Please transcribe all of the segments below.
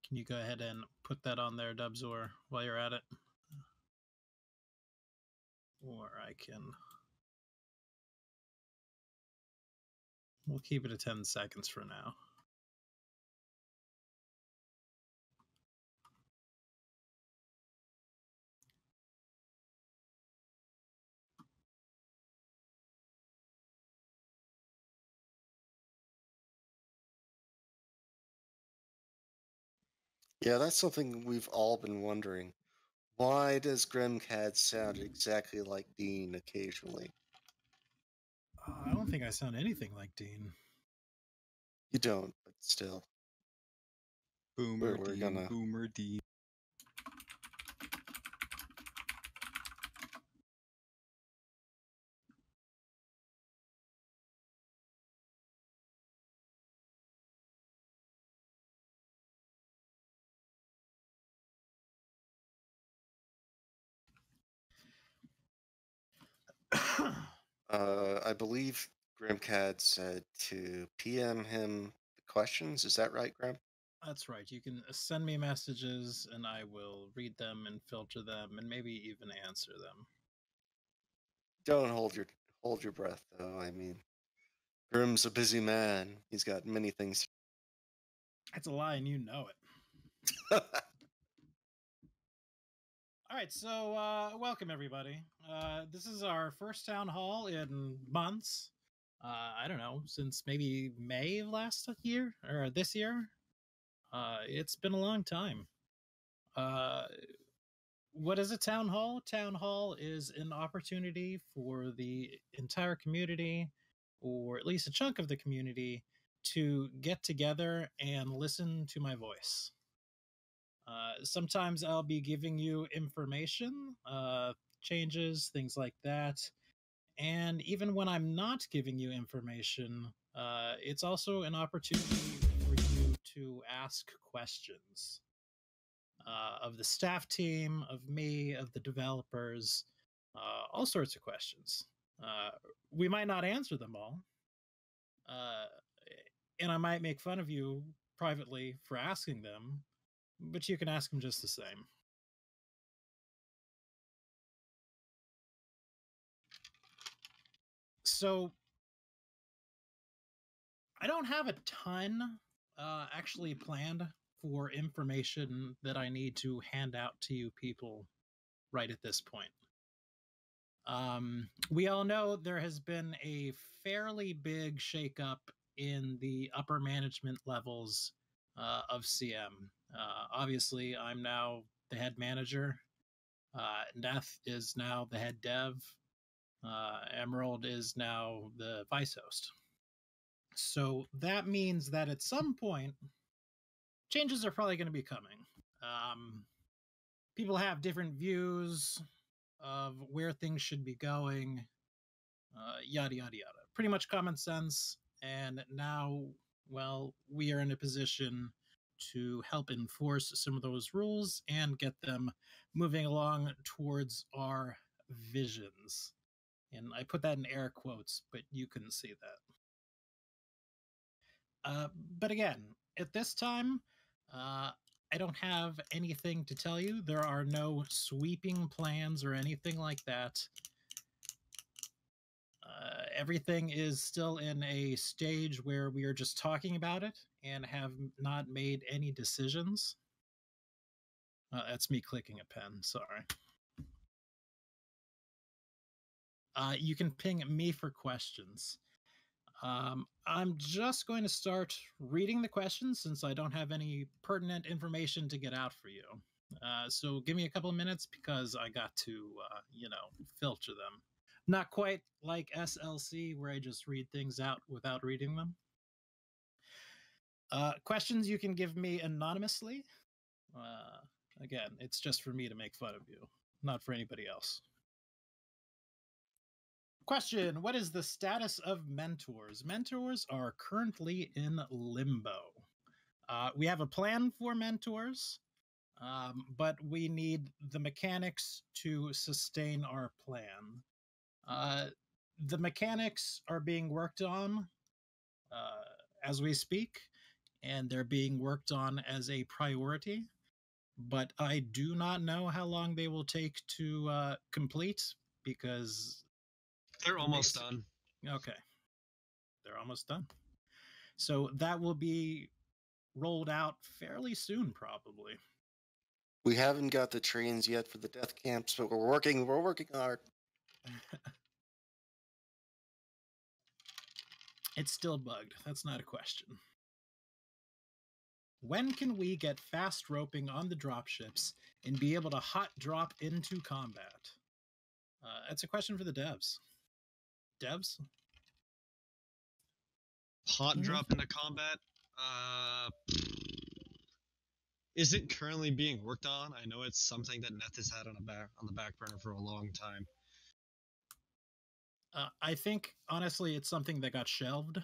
Can you go ahead and put that on there, Dubzor, while you're at it? Or I can... We'll keep it at 10 seconds for now. Yeah, that's something we've all been wondering. Why does Grimcad sound exactly like Dean occasionally? I don't think I sound anything like Dean. You don't, but still. Boomer We're Dean, gonna... Boomer Dean. I believe Grimcad said to PM him the questions. Is that right, Grim? That's right. You can send me messages, and I will read them and filter them, and maybe even answer them. Don't hold your breath, though. I mean, Grim's a busy man. He's got many things. That's a lie, and you know it. All right, so welcome, everybody. This is our first town hall in months. I don't know, since maybe May of last year, or this year. It's been a long time. What is a town hall? Town hall is an opportunity for the entire community, or at least a chunk of the community, to get together and listen to my voice. Sometimes I'll be giving you information, changes, things like that. And even when I'm not giving you information, it's also an opportunity for you to ask questions of the staff team, of me, of the developers, all sorts of questions. We might not answer them all. And I might make fun of you privately for asking them, but you can ask them just the same. So I don't have a ton actually planned for information that I need to hand out to you people right at this point. We all know there has been a fairly big shakeup in the upper management levels of CM. Obviously, I'm now the head manager. Neth is now the head dev. Emerald is now the vice host. So that means that at some point, changes are probably going to be coming. People have different views of where things should be going, yada, yada, yada. Pretty much common sense. And now, well, we are in a position to help enforce some of those rules and get them moving along towards our visions. And I put that in air quotes, but you couldn't see that. But again, at this time, I don't have anything to tell you. There are no sweeping plans or anything like that. Everything is still in a stage where we are just talking about it and have not made any decisions. That's me clicking a pen, sorry. You can ping me for questions. I'm just going to start reading the questions since I don't have any pertinent information to get out for you. So give me a couple of minutes because I got to, filter them. Not quite like SLC where I just read things out without reading them. Questions you can give me anonymously. Again, it's just for me to make fun of you, not for anybody else. Question: what is the status of mentors? Mentors are currently in limbo. We have a plan for mentors, but we need the mechanics to sustain our plan. The mechanics are being worked on as we speak, and they're being worked on as a priority. But I do not know how long they will take to complete because They're almost done. Okay, they're almost done. So that will be rolled out fairly soon, probably. We haven't got the trains yet for the death camps, but we're working hard. It's still bugged. That's not a question. When can we get fast roping on the dropships and be able to hot drop into combat? That's a question for the devs. Devs? Hot drop into combat isn't currently being worked on. I know it's something that Neth has had on the back burner for a long time. I think, honestly, it's something that got shelved.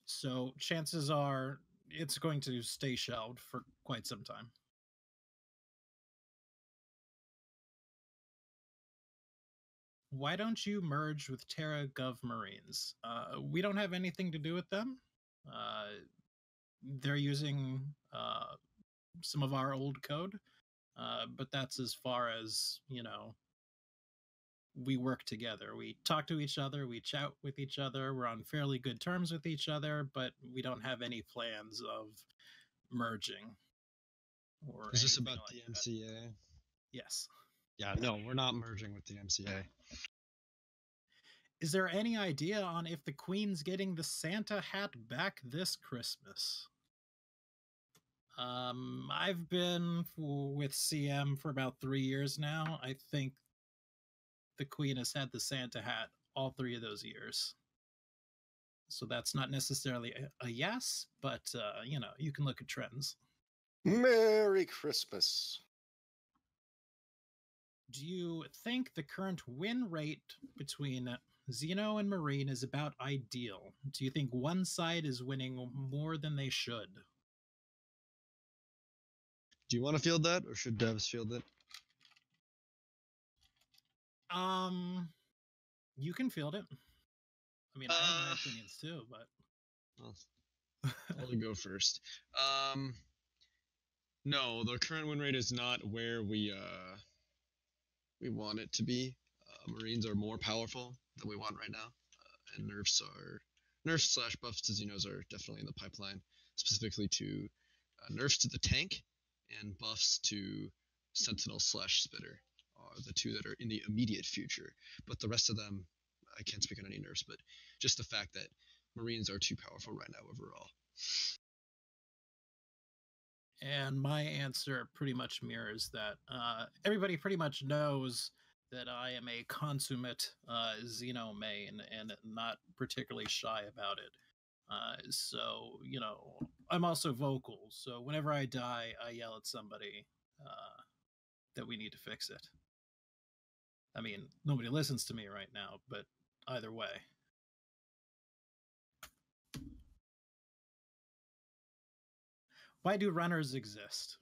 So chances are it's going to stay shelved for quite some time. Why don't you merge with Terra Gov Marines? We don't have anything to do with them. They're using some of our old code, but that's as far as, we work together. We talk to each other, we chat with each other, we're on fairly good terms with each other, but we don't have any plans of merging. Is this about the MCA? Yes. Yeah, no, we're not merging with the MCA. Is there any idea on if the Queen's getting the Santa hat back this Christmas? I've been with CM for about 3 years now. I think the Queen has had the Santa hat all 3 of those years. So that's not necessarily a yes, but, you can look at trends. Merry Christmas. Do you think the current win rate between Xeno and Marine is about ideal? Do you think one side is winning more than they should? Do you want to field that, or should devs field it? You can field it. I mean, I have my opinions too, but I'll go first. No, the current win rate is not where we want it to be. Marines are more powerful than we want right now, and nerfs / buffs to Xenos are definitely in the pipeline, specifically to nerfs to the tank and buffs to Sentinel / Spitter are the two that are in the immediate future. But the rest of them, I can't speak on any nerfs, but just the fact that Marines are too powerful right now overall. And my answer pretty much mirrors that. Everybody pretty much knows that I am a consummate Xeno main and not particularly shy about it. So, I'm also vocal. So whenever I die, I yell at somebody that we need to fix it. I mean, nobody listens to me right now, but either way. Why do runners exist?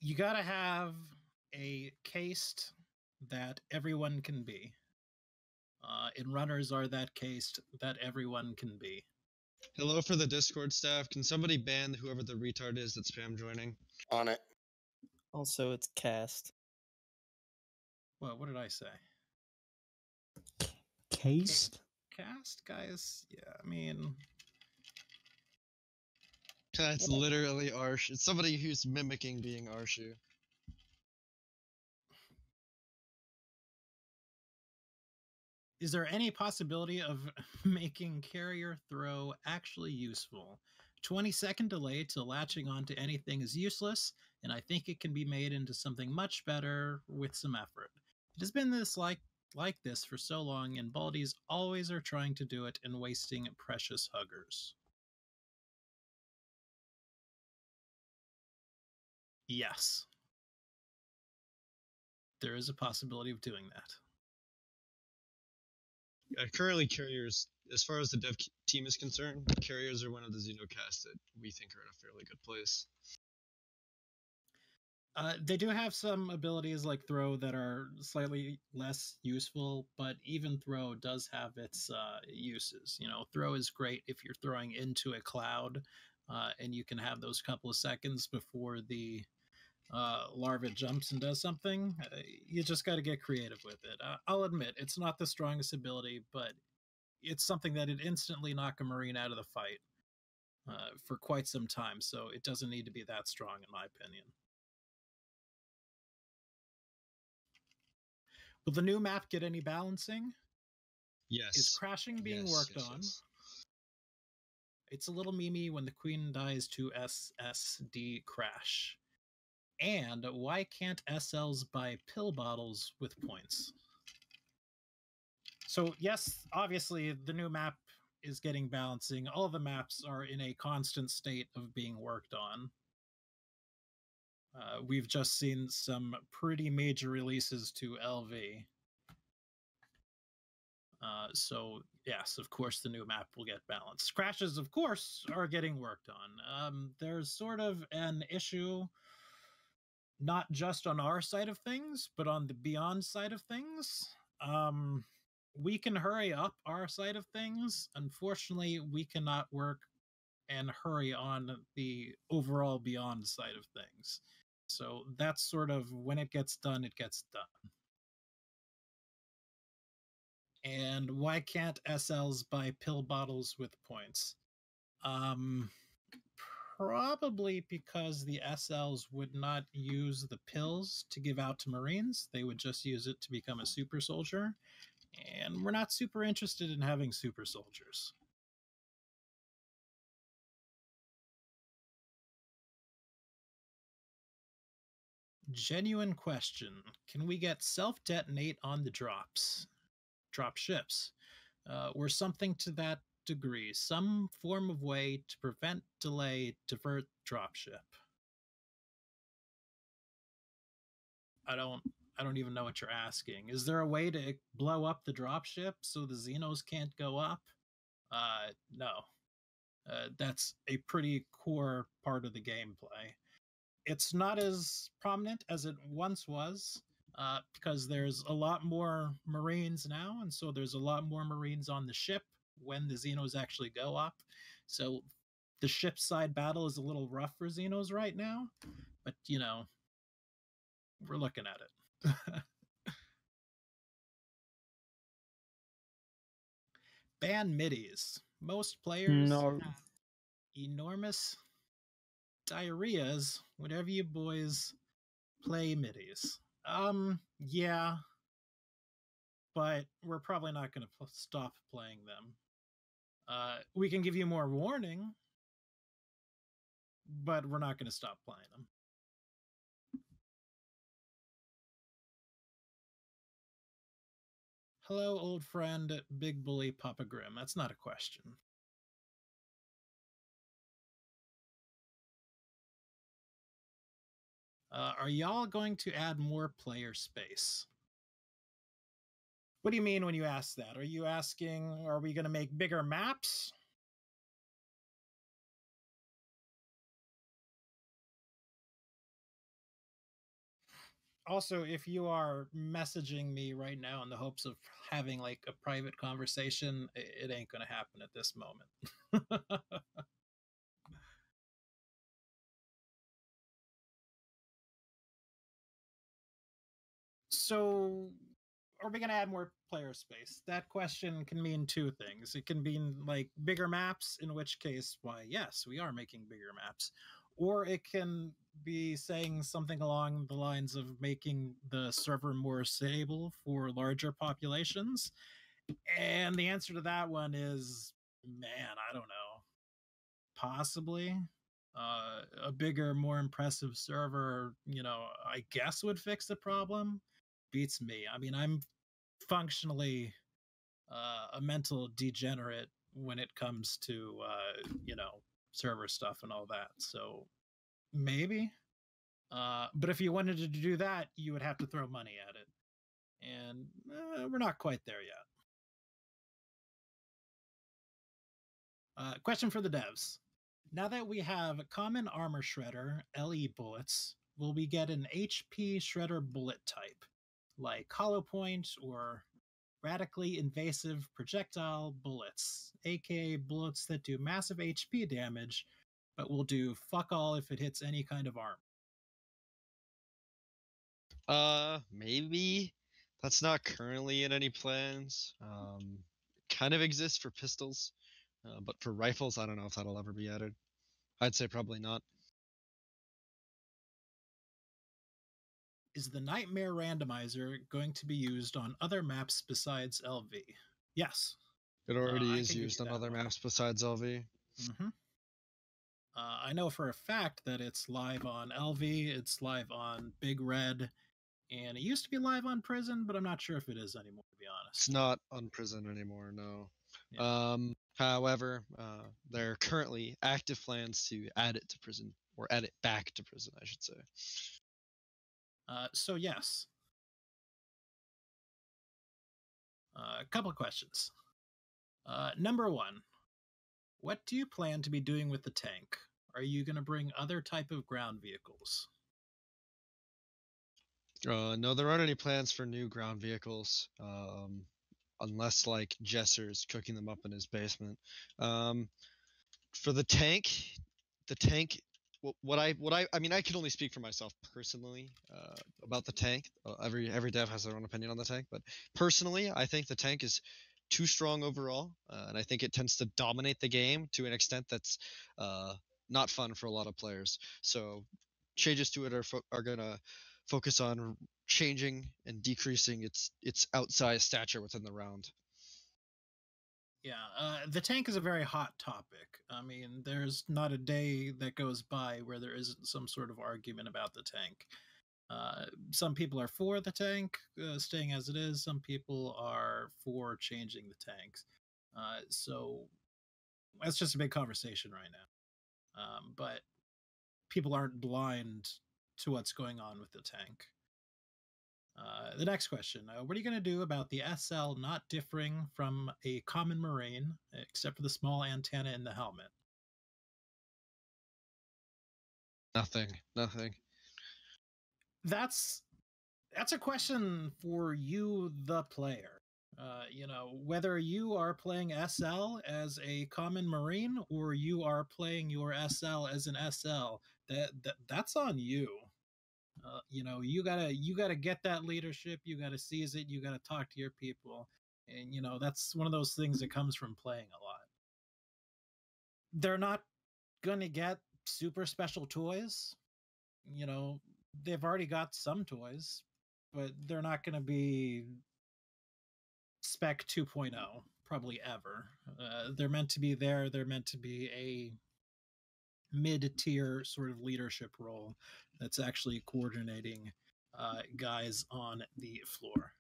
You gotta have a caste that everyone can be. And runners are that caste that everyone can be. Hello for the Discord staff. Can somebody ban whoever the retard is that's spam joining? On it. Also, it's cast. Well, what did I say? Caste? Cast, guys? Yeah, I mean... That's literally Arsh. It's somebody who's mimicking being Arshu. Is there any possibility of making carrier throw actually useful? 20-second delay to latching onto anything is useless, and I think it can be made into something much better with some effort. It has been this like this for so long, and Baldies always are trying to do it and wasting precious huggers. Yes. There is a possibility of doing that. Currently, carriers, as far as the dev team is concerned, carriers are one of the Xenocasts that we think are in a fairly good place. They do have some abilities like throw that are slightly less useful, but even throw does have its uses. You know, throw is great if you're throwing into a cloud, and you can have those couple of seconds before the larva jumps and does something. You just got to get creative with it. I'll admit it's not the strongest ability, but it's something that would instantly knock a Marine out of the fight for quite some time. So it doesn't need to be that strong, in my opinion. Will the new map get any balancing? Yes. Is crashing being worked on? Yes. It's a little memey when the queen dies to SSD crash. And why can't SLs buy pill bottles with points? So yes, obviously the new map is getting balancing. All the maps are in a constant state of being worked on. We've just seen some pretty major releases to LV. So yes, of course the new map will get balanced. Crashes, of course, are getting worked on. There's sort of an issue, not just on our side of things, but on the Beyond side of things. We can hurry up our side of things. Unfortunately, we cannot work and hurry on the overall Beyond side of things. So that's sort of when it gets done, it gets done. And why can't SLs buy pill bottles with points? Probably because the SLs would not use the pills to give out to Marines. They would just use it to become a super soldier. And we're not super interested in having super soldiers. Genuine question. Can we get self-detonate on the drops? Drop ships? Or something to that degree. Some form of way to prevent, delay, divert dropship. I don't even know what you're asking. Is there a way to blow up the dropship so the Xenos can't go up? No. That's a pretty core part of the gameplay. It's not as prominent as it once was, because there's a lot more Marines now, and so there's a lot more Marines on the ship when the Xenos actually go up. So the ship side battle is a little rough for Xenos right now, but you know, we're looking at it. Ban middies. Most players No. have enormous diarrheas whenever you boys play middies. Yeah, but we're probably not going to stop playing them. We can give you more warning, but we're not going to stop playing them. Hello, old friend, Big Bully Papa Grim. That's not a question. Are y'all going to add more player space? What do you mean when you ask that? Are you asking, are we going to make bigger maps? Also, if you are messaging me right now in the hopes of having like a private conversation, it ain't going to happen at this moment. So, are we going to add more player space? That question can mean two things. It can mean like bigger maps, in which case, why, yes, we are making bigger maps. Or it can be saying something along the lines of making the server more stable for larger populations. And the answer to that one is, man, I don't know. Possibly. A bigger, more impressive server, you know, I guess would fix the problem. Beats me. I mean, I'm functionally a mental degenerate when it comes to, you know, server stuff and all that. So maybe. But if you wanted to do that, you would have to throw money at it. And we're not quite there yet. Question for the devs. Now that we have common armor shredder, LE bullets, will we get an HP shredder bullet type, like Hollow Point or radically invasive projectile bullets, aka bullets that do massive HP damage, but will do fuck all if it hits any kind of armor? Maybe. That's not currently in any plans. Kind of exists for pistols, but for rifles, I don't know if that'll ever be added. I'd say probably not. Is the Nightmare Randomizer going to be used on other maps besides LV? Yes. It already I is can give used you on that other one. maps besides LV. Mm-hmm. I know for a fact that it's live on LV, it's live on Big Red, and it used to be live on Prison, but I'm not sure if it is anymore, to be honest. It's not on Prison anymore, no. Yeah. However, there are currently active plans to add it to Prison, or add it back to Prison, I should say. So yes. A couple of questions. Number one, what do you plan to be doing with the tank? Are you going to bring other type of ground vehicles? No, there aren't any plans for new ground vehicles, unless like Jesser's cooking them up in his basement. For the tank, I mean, I can only speak for myself personally about the tank. Every dev has their own opinion on the tank, but personally, I think the tank is too strong overall, and I think it tends to dominate the game to an extent that's not fun for a lot of players. So changes to it are gonna focus on changing and decreasing its outsized stature within the round. Yeah, the tank is a very hot topic. I mean, there's not a day that goes by where there isn't some sort of argument about the tank. Some people are for the tank staying as it is. Some people are for changing the tanks. So that's just a big conversation right now. But people aren't blind to what's going on with the tank. The next question, what are you going to do about the SL not differing from a common Marine, except for the small antenna in the helmet? Nothing. That's a question for you, the player. Whether you are playing SL as a common Marine or you are playing your SL as an SL, that's on you. You gotta get that leadership. You gotta seize it. You gotta talk to your people, and that's one of those things that comes from playing a lot. They're not gonna get super special toys. They've already got some toys, but they're not gonna be Spec 2.0 probably ever. They're meant to be there. They're meant to be a mid-tier sort of leadership role that's actually coordinating guys on the floor.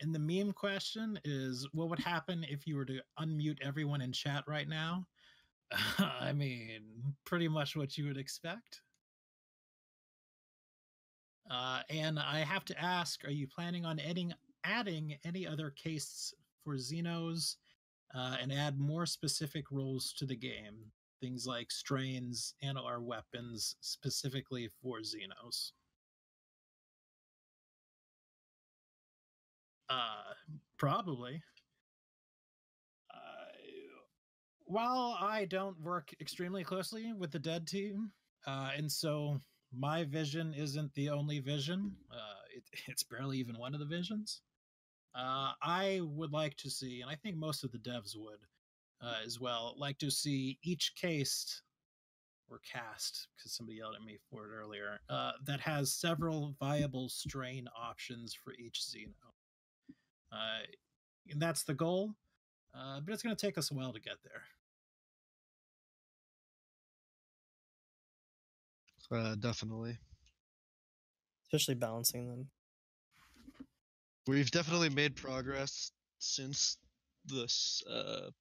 And the meme question is, what would happen if you were to unmute everyone in chat right now? I mean, pretty much what you would expect. And I have to ask, are you planning on adding any other cases for Xenos and add more specific roles to the game? Things like strains and our weapons specifically for Xenos. Probably. While I don't work extremely closely with the dead team, and so my vision isn't the only vision, it's barely even one of the visions. I would like to see, and I think most of the devs would as well, like to see each case or cast, because somebody yelled at me for it earlier, that has several viable strain options for each Xeno. And that's the goal, but it's going to take us a while to get there. Definitely. Especially balancing them. We've definitely made progress since this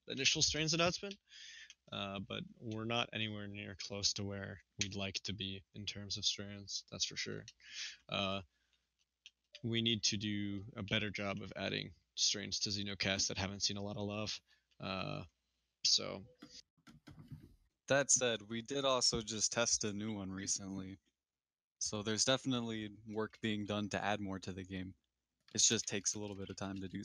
initial strains announcement, but we're not anywhere near close to where we'd like to be in terms of strains, that's for sure. We need to do a better job of adding strains to Xenocast that haven't seen a lot of love. So That said, we did also just test a new one recently. So there's definitely work being done to add more to the game. It just takes a little bit of time to do.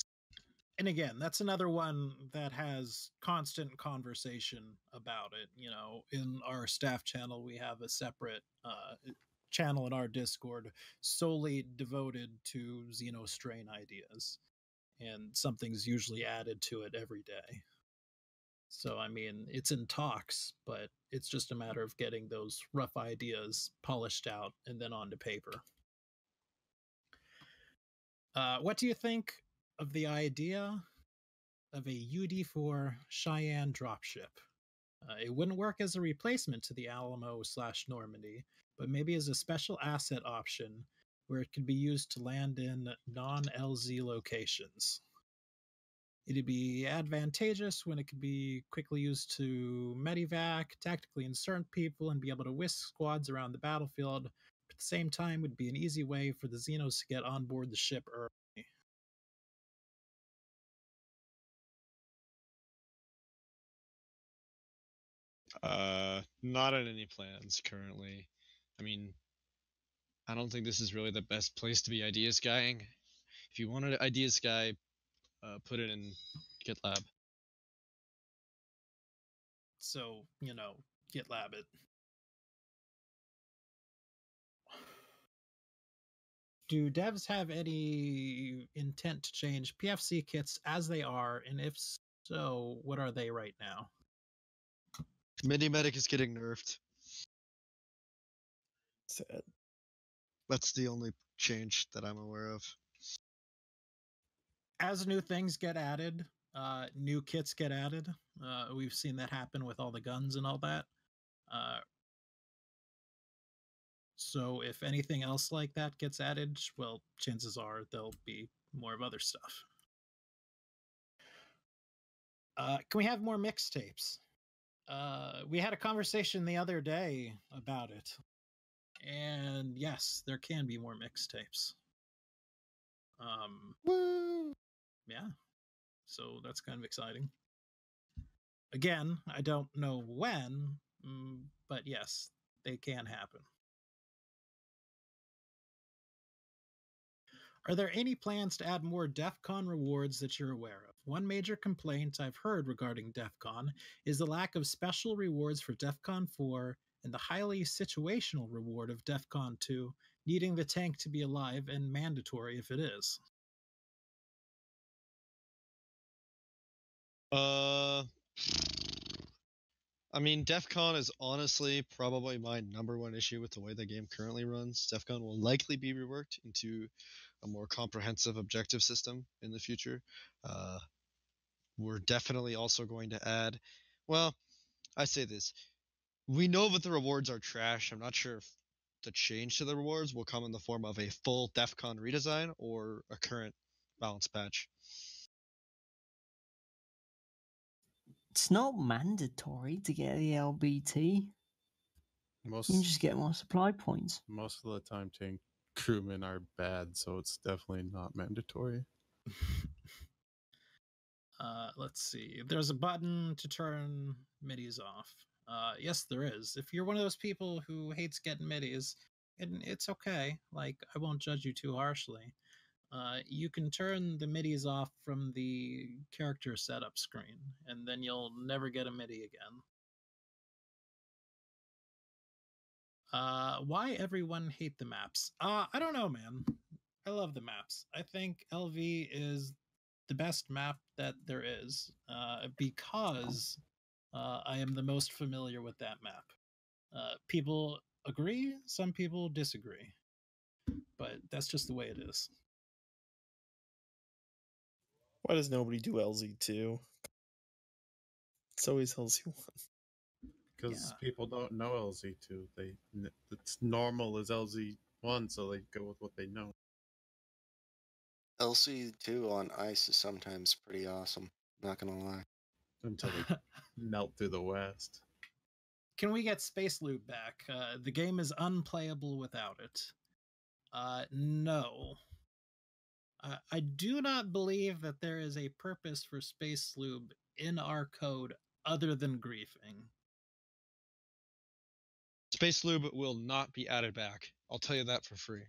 And again, that's another one that has constant conversation about it. You know, in our staff channel, we have a separate channel in our Discord solely devoted to Xenostrain ideas, and something's usually added to it every day. So, I mean, it's in talks, but it's just a matter of getting those rough ideas polished out and then onto paper. What do you think of the idea of a UD4 Cheyenne dropship? It wouldn't work as a replacement to the Alamo/Normandy, but maybe as a special asset option where it could be used to land in non-LZ locations. It'd be advantageous when it could be quickly used to medivac, tactically insert people, and be able to whisk squads around the battlefield. But at the same time, would be an easy way for the Xenos to get on board the ship early. Not in any plans currently. I mean, I don't think this is really the best place to be ideas guying. If you want an ideas guy, put it in GitLab. So, GitLab it. Do devs have any intent to change PFC kits as they are? And if so, what are they right now? Mini Medic is getting nerfed. Sad. That's the only change that I'm aware of. As new things get added, new kits get added. We've seen that happen with all the guns and all that. So if anything else like that gets added, well, chances are there'll be more of other stuff. Can we have more mixtapes? We had a conversation the other day about it. And yes, there can be more mixtapes. Woo! Yeah. So that's kind of exciting. Again, I don't know when, but yes, they can happen. Are there any plans to add more DEF CON rewards that you're aware of? One major complaint I've heard regarding DEF CON is the lack of special rewards for DEF CON 4 and the highly situational reward of DEF CON 2, needing the tank to be alive and mandatory if it is. I mean, DEF CON is honestly probably my number one issue with the way the game currently runs. DEF CON will likely be reworked into a more comprehensive objective system in the future. We're definitely also going to add, well, I say this. We know that the rewards are trash. I'm not sure if the change to the rewards will come in the form of a full DEF CON redesign or a current balance patch. It's not mandatory to get the LBT. You can just get more supply points. Most of the time, tank crewmen are bad, so it's definitely not mandatory. Let's see. There's a button to turn middies off. Yes, there is. If you're one of those people who hates getting middies, and it's okay. Like, I won't judge you too harshly. You can turn the middies off from the character setup screen, and then you'll never get a midi again. Why everyone hate the maps? I don't know, man. I love the maps. I think LV is the best map that there is, because I am the most familiar with that map. People agree, some people disagree, but that's just the way it is. Why does nobody do LZ2? It's always LZ1. Because people don't know LZ2. It's normal as LZ1, so they go with what they know. LC2 on ice is sometimes pretty awesome. Not gonna lie. Until they melt through the west. Can we get Space Loop back? The game is unplayable without it. No. I do not believe that there is a purpose for Space Lube in our code other than griefing. Space Lube will not be added back. I'll tell you that for free.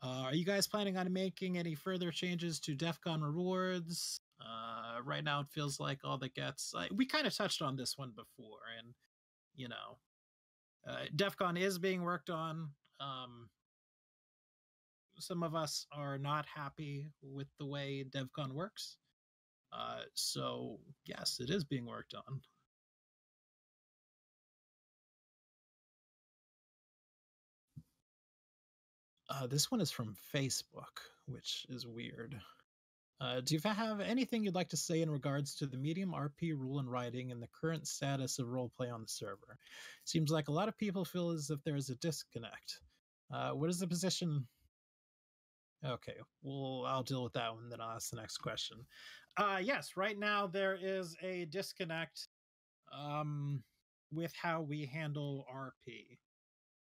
Are you guys planning on making any further changes to DEF CON rewards? Right now, it feels like all that gets... we kind of touched on this one before, and, you know, DEF CON is being worked on. Some of us are not happy with the way DevCon works. So, yes, it is being worked on. This one is from Facebook, which is weird. Do you have anything you'd like to say in regards to the medium RP rule and writing and the current status of roleplay on the server? Seems like a lot of people feel as if there is a disconnect. What is the position? Okay, well, I'll deal with that one, then I'll ask the next question. Yes, right now there is a disconnect with how we handle RP.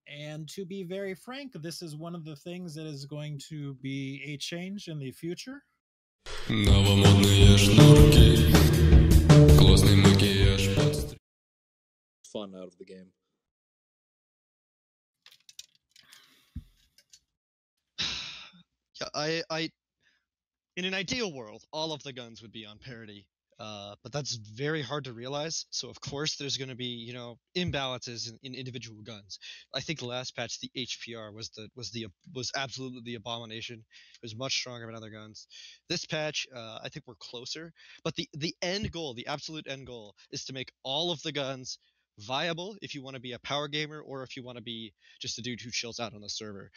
And to be very frank, this is one of the things that is going to be a change in the future. Fun out of the game. Yeah, I in an ideal world, all of the guns would be on parity. But that's very hard to realize. So of course there's going to be, you know, imbalances in individual guns. I think the last patch, the HPR was absolutely the abomination. It was much stronger than other guns. This patch, I think we're closer. But the end goal, the absolute end goal, is to make all of the guns viable if you want to be a power gamer or if you want to be just a dude who chills out on the server.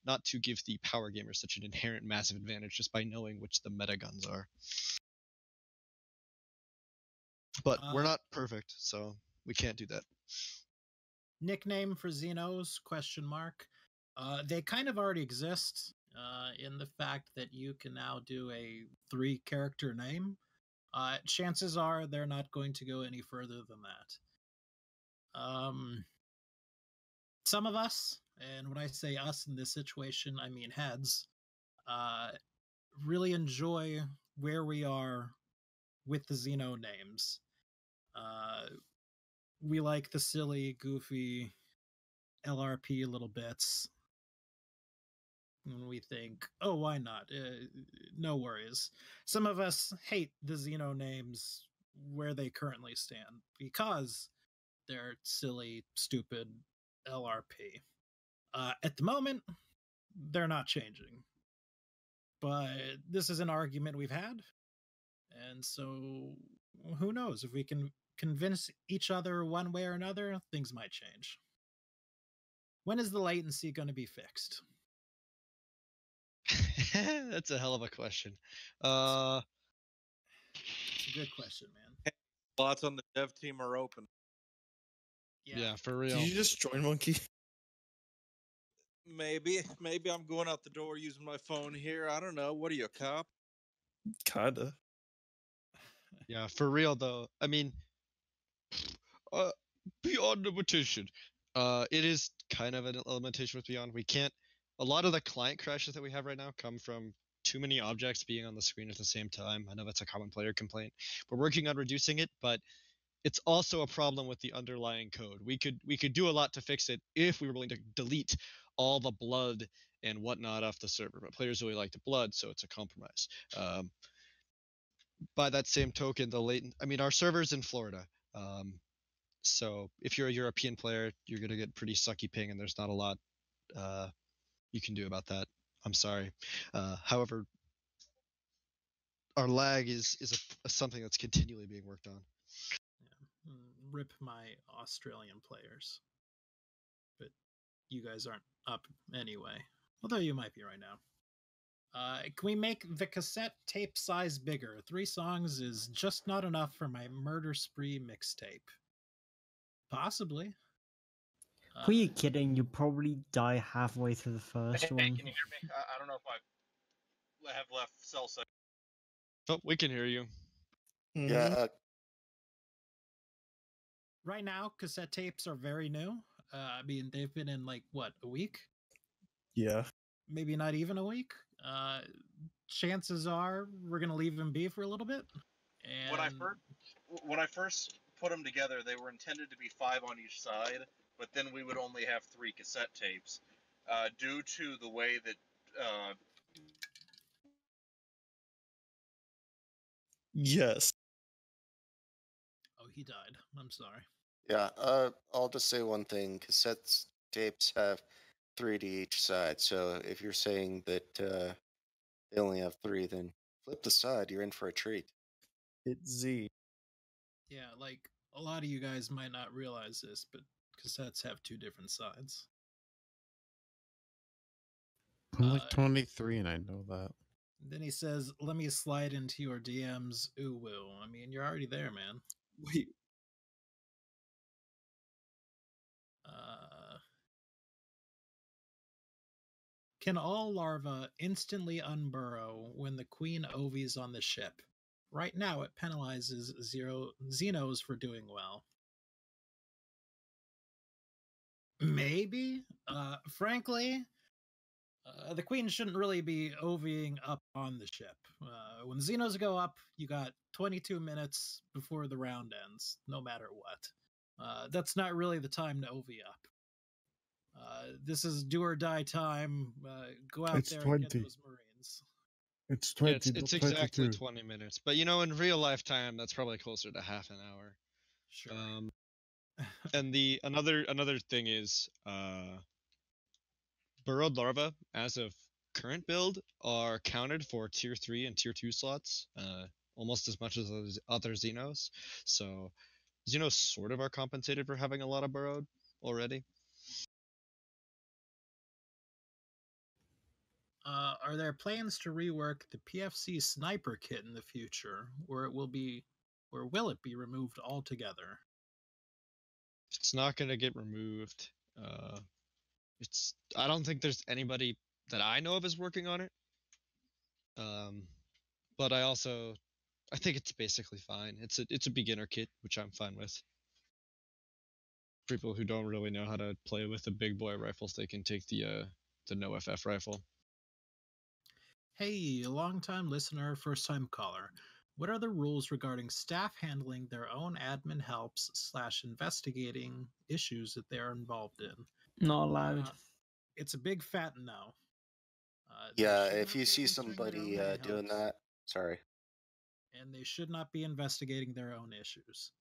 Not to give the power gamer such an inherent massive advantage just by knowing which the meta guns are. But we're not perfect, so we can't do that. Nickname for Xenos, ? They kind of already exist in the fact that you can now do a 3-character name. Chances are they're not going to go any further than that. Some of us, and when I say us in this situation, I mean heads, really enjoy where we are with the Xeno names. We like the silly, goofy LRP little bits. And we think, oh, why not? No worries. Some of us hate the Xeno names where they currently stand because they're silly, stupid LRP. At the moment, they're not changing. But this is an argument we've had. And so who knows? If we can convince each other one way or another, things might change. When is the latency going to be fixed? That's a hell of a question. It's a good question, man. Lots on the dev team are open. Yeah, for real. Did you just join Monkey? Maybe I'm going out the door using my phone here. I don't know. What are you, a cop? Kinda. Yeah, for real though. I mean, beyond limitation. It is kind of a limitation with Beyond. We can't. A lot of the client crashes that we have right now come from too many objects being on the screen at the same time. I know that's a common player complaint. We're working on reducing it, but it's also a problem with the underlying code. We could do a lot to fix it if we were willing to delete all the blood and whatnot off the server. But players really like the blood, so it's a compromise. By that same token, our server's in Florida. So if you're a European player, you're gonna get pretty sucky ping, and there's not a lot you can do about that. I'm sorry. However, our lag is something that's continually being worked on. Yeah. Rip my Australian players. But you guys aren't up anyway. Although you might be right now. Can we make the cassette tape size bigger? 3 songs is just not enough for my Murder Spree mixtape. Possibly. Who are you kidding? You probably die halfway through the first one. Can you hear me? I don't know if I have left cell site. Oh, we can hear you. Mhm. Yeah. Right now, cassette tapes are very new. I mean, they've been in like, what, a week? Yeah. Maybe not even a week. Chances are we're going to leave them be for a little bit. And when I first put them together, they were intended to be 5 on each side, but then we would only have 3 cassette tapes, due to the way that. Yes. Oh, he died. I'm sorry. Yeah, I'll just say one thing. Cassette tapes have 3 to each side, so if you're saying that they only have 3, then flip the side, you're in for a treat. It's Z. Yeah, like a lot of you guys might not realize this, but cassettes have 2 different sides. I'm like 23 and I know that. Then he says, "Let me slide into your DMs." Ooh, woo. I mean, you're already there, man. Wait. Can all larvae instantly unburrow when the queen ovies on the ship? Right now, it penalizes Xenos for doing well. Maybe. Frankly, the queen shouldn't really be ovying up on the ship. When Xenos go up, you got 22 minutes before the round ends, no matter what. That's not really the time to ovy up. This is do or die time. Go out there and get those Marines. It's 20. It's exactly 20 minutes. But in real life time, that's probably closer to half an hour. Sure. And another thing is burrowed larvae, as of current build, are counted for tier 3 and tier 2 slots, almost as much as other Xenos. So Xenos sort of are compensated for having a lot of burrowed already. Are there plans to rework the PFC sniper kit in the future, or will it be removed altogether? It's not going to get removed. I don't think there's anybody that I know of is working on it. But I think it's basically fine. It's a beginner kit, which I'm fine with. People who don't really know how to play with the big boy rifles, they can take the no FF rifle. Hey, a long-time listener, first-time caller. What are the rules regarding staff handling their own admin helps / investigating issues that they're involved in? Not allowed. It's a big fat no. Yeah, if you see somebody doing that, sorry. And they should not be investigating their own issues.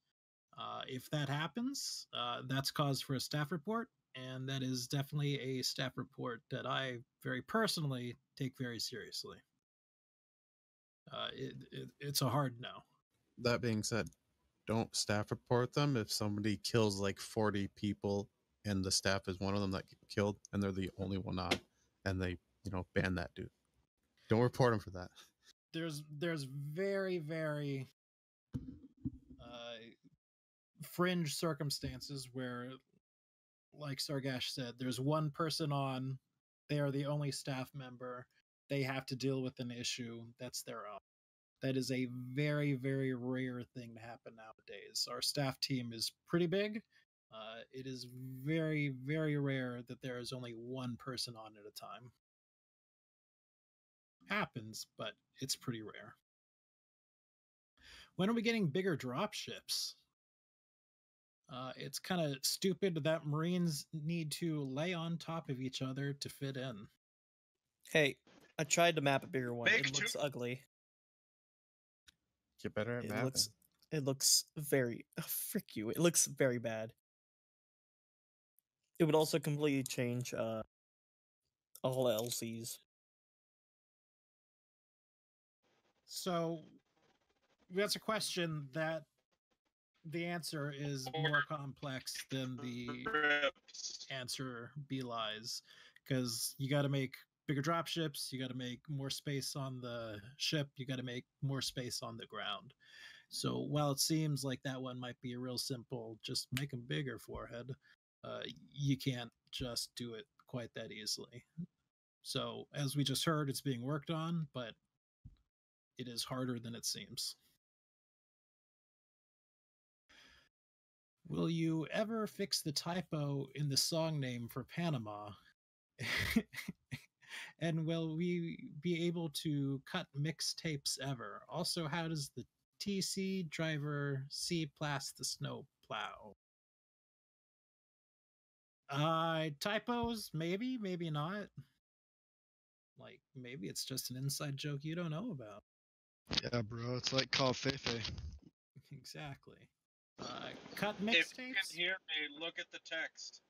If that happens, that's cause for a staff report, and that is definitely a staff report that I very personally take very seriously. It's a hard no. That being said, don't staff report them if somebody kills like 40 people and the staff is one of them that get killed and they're the only one on, and they ban that dude. Don't report them for that. There's very, very fringe circumstances where, like Sargash said, there's one person on, they are the only staff member, they have to deal with an issue that's their own. That is a very, very rare thing to happen nowadays. Our staff team is pretty big. It is very, very rare that there is only one person on at a time. Happens, but it's pretty rare. When are we getting bigger drop ships? It's kind of stupid that Marines need to lay on top of each other to fit in. Hey, I tried to map a bigger one. It looks ugly. Get better at mapping. It looks very... Oh, frick you. It looks very bad. It would also completely change all LCs. So, that's a question that the answer is more complex than the answer belies, because you got to make bigger drop ships, you got to make more space on the ship, you got to make more space on the ground. So while it seems like that one might be a real simple, just make them bigger forehead, you can't just do it quite that easily. So as we just heard, it's being worked on, but it is harder than it seems. Will you ever fix the typo in the song name for Panama? And will we be able to cut mixtapes ever? Also, how does the TC driver C blast the snow plow. Typos, maybe, maybe not. Like, maybe it's just an inside joke you don't know about. Yeah, bro, it's like called Feifei. Exactly. Cut If you mixtapes? can hear me, look at the text.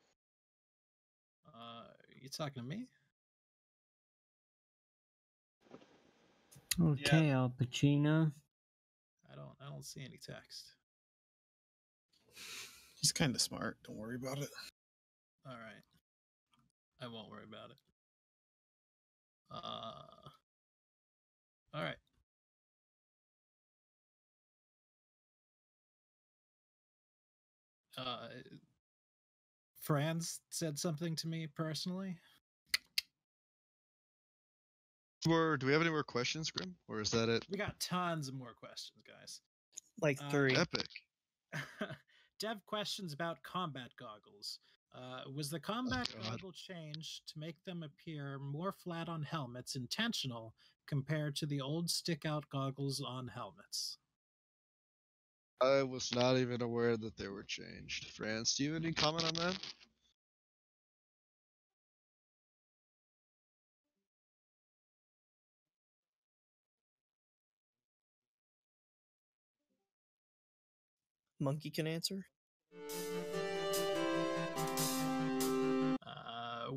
You talking to me? Okay, Al Pacino. I don't see any text. He's kind of smart. Don't worry about it. All right. I won't worry about it. All right. Franz said something to me personally. Do we have any more questions, Grim? Or is that it? We got tons of more questions, guys. Like 3. Epic. Dev questions about combat goggles. Was the combat God. goggle change to make them appear more flat on helmets intentional compared to the old stick-out goggles on helmets? I was not even aware that they were changed. France, do you have any comment on that? Monkey can answer.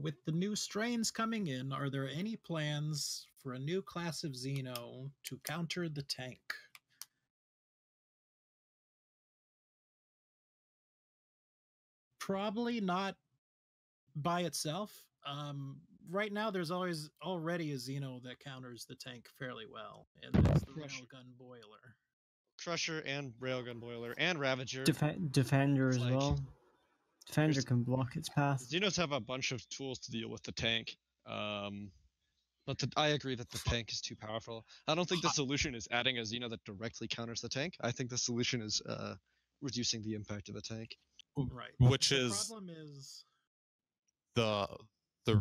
With the new strains coming in, are there any plans for a new class of Xeno to counter the tank? Probably not by itself. Right now, there's already a Xeno that counters the tank fairly well, and that's the Railgun Boiler. Crusher and Railgun Boiler and Ravager. Defender as well. Defender can block its path. Xenos have a bunch of tools to deal with the tank. But I agree that the tank is too powerful. I don't think the solution is adding a Xeno that directly counters the tank. I think the solution is reducing the impact of the tank. Right. Which the is problem is the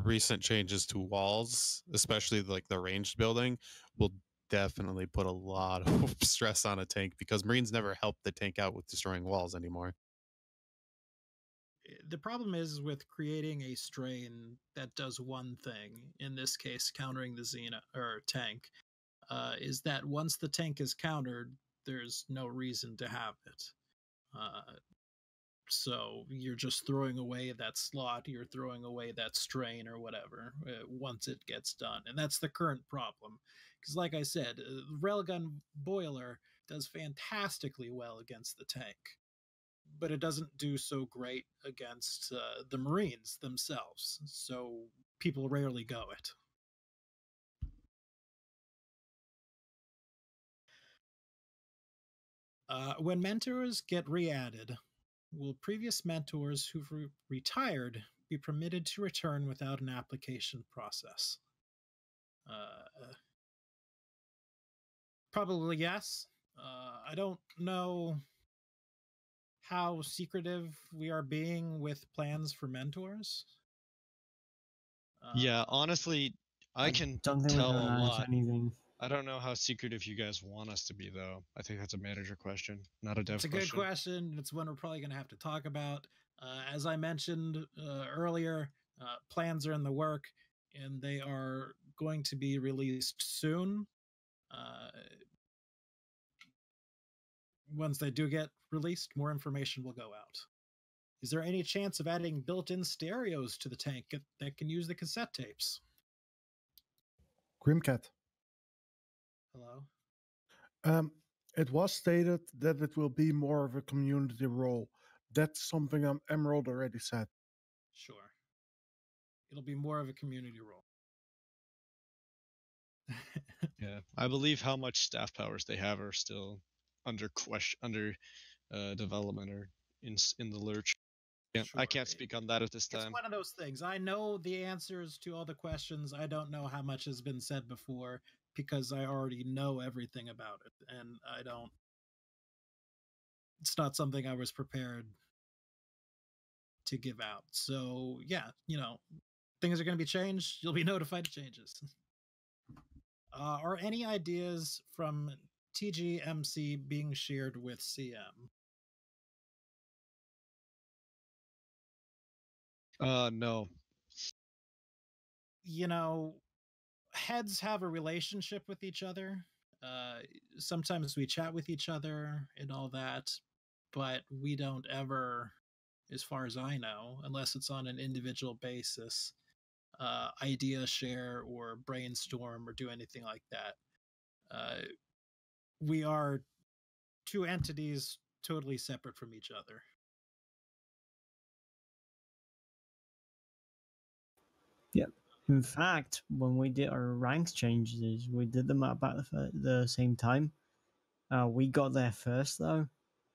recent changes to walls, especially like the ranged building, will definitely put a lot of stress on a tank because Marines never help the tank out with destroying walls anymore. The problem is with creating a strain that does one thing, in this case countering the Xena or tank, is that once the tank is countered, there's no reason to have it. So you're just throwing away that slot, you're throwing away that strain or whatever once it gets done. And that's the current problem. Because like I said, Railgun Boiler does fantastically well against the tank, but it doesn't do so great against the Marines themselves. So people rarely go it. When mentors get re-added, will previous mentors who've retired be permitted to return without an application process? Probably yes. I don't know how secretive we are being with plans for mentors. Yeah, honestly, I can don't think tell we a can announce lot. anything. I don't know how secretive you guys want us to be, though. I think that's a manager question, not a dev It's a question. good question. It's one we're probably going to have to talk about. As I mentioned earlier, plans are in the work, and they are going to be released soon. Once they do get released, more information will go out. Is there any chance of adding built-in stereos to the tank that can use the cassette tapes? Grimcat. Hello? It was stated that it will be more of a community role. That's something Emerald already said. Sure. It'll be more of a community role. Yeah, I believe how much staff powers they have are still under development or in the lurch. Yeah, Sure. I can't speak on that at this time. It's one of those things. I know the answers to all the questions. I don't know how much has been said before because I already know everything about it, and I don't. It's not something I was prepared to give out. So yeah, things are going to be changed. You'll be notified of changes. Are any ideas from TGMC being shared with CM? No. You know, heads have a relationship with each other. Sometimes we chat with each other and all that, but we don't ever, as far as I know, unless it's on an individual basis, idea share or brainstorm or do anything like that. We are two entities totally separate from each other. Yep. In fact, when we did our ranks changes, we did them at about the same time. We got there first though,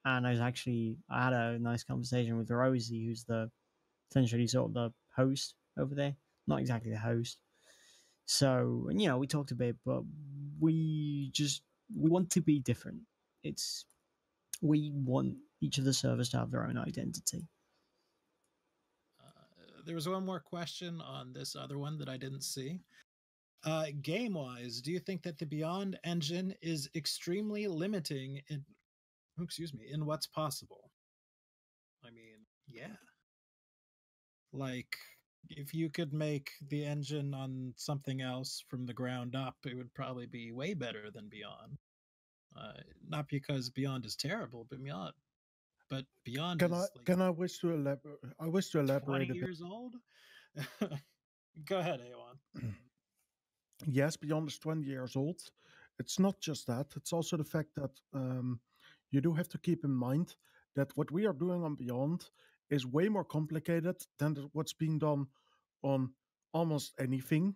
and I had a nice conversation with Rosie, who's the essentially sort of the host over there. Not exactly the host. So, and, we talked a bit, but we want to be different. We want each of the servers to have their own identity. There was one more question on this other one that I didn't see. Game-wise, do you think that the Beyond engine is extremely limiting in what's possible? I mean, yeah. Like, if you could make the engine on something else from the ground up, it would probably be way better than Beyond. Not because Beyond is terrible, but Beyond I wish to elaborate? I wish to elaborate 20 a bit. years old. Go ahead, Awan. Yes, Beyond is 20 years old. It's not just that. It's also the fact that you do have to keep in mind that what we are doing on Beyond is way more complicated than what's being done on almost anything.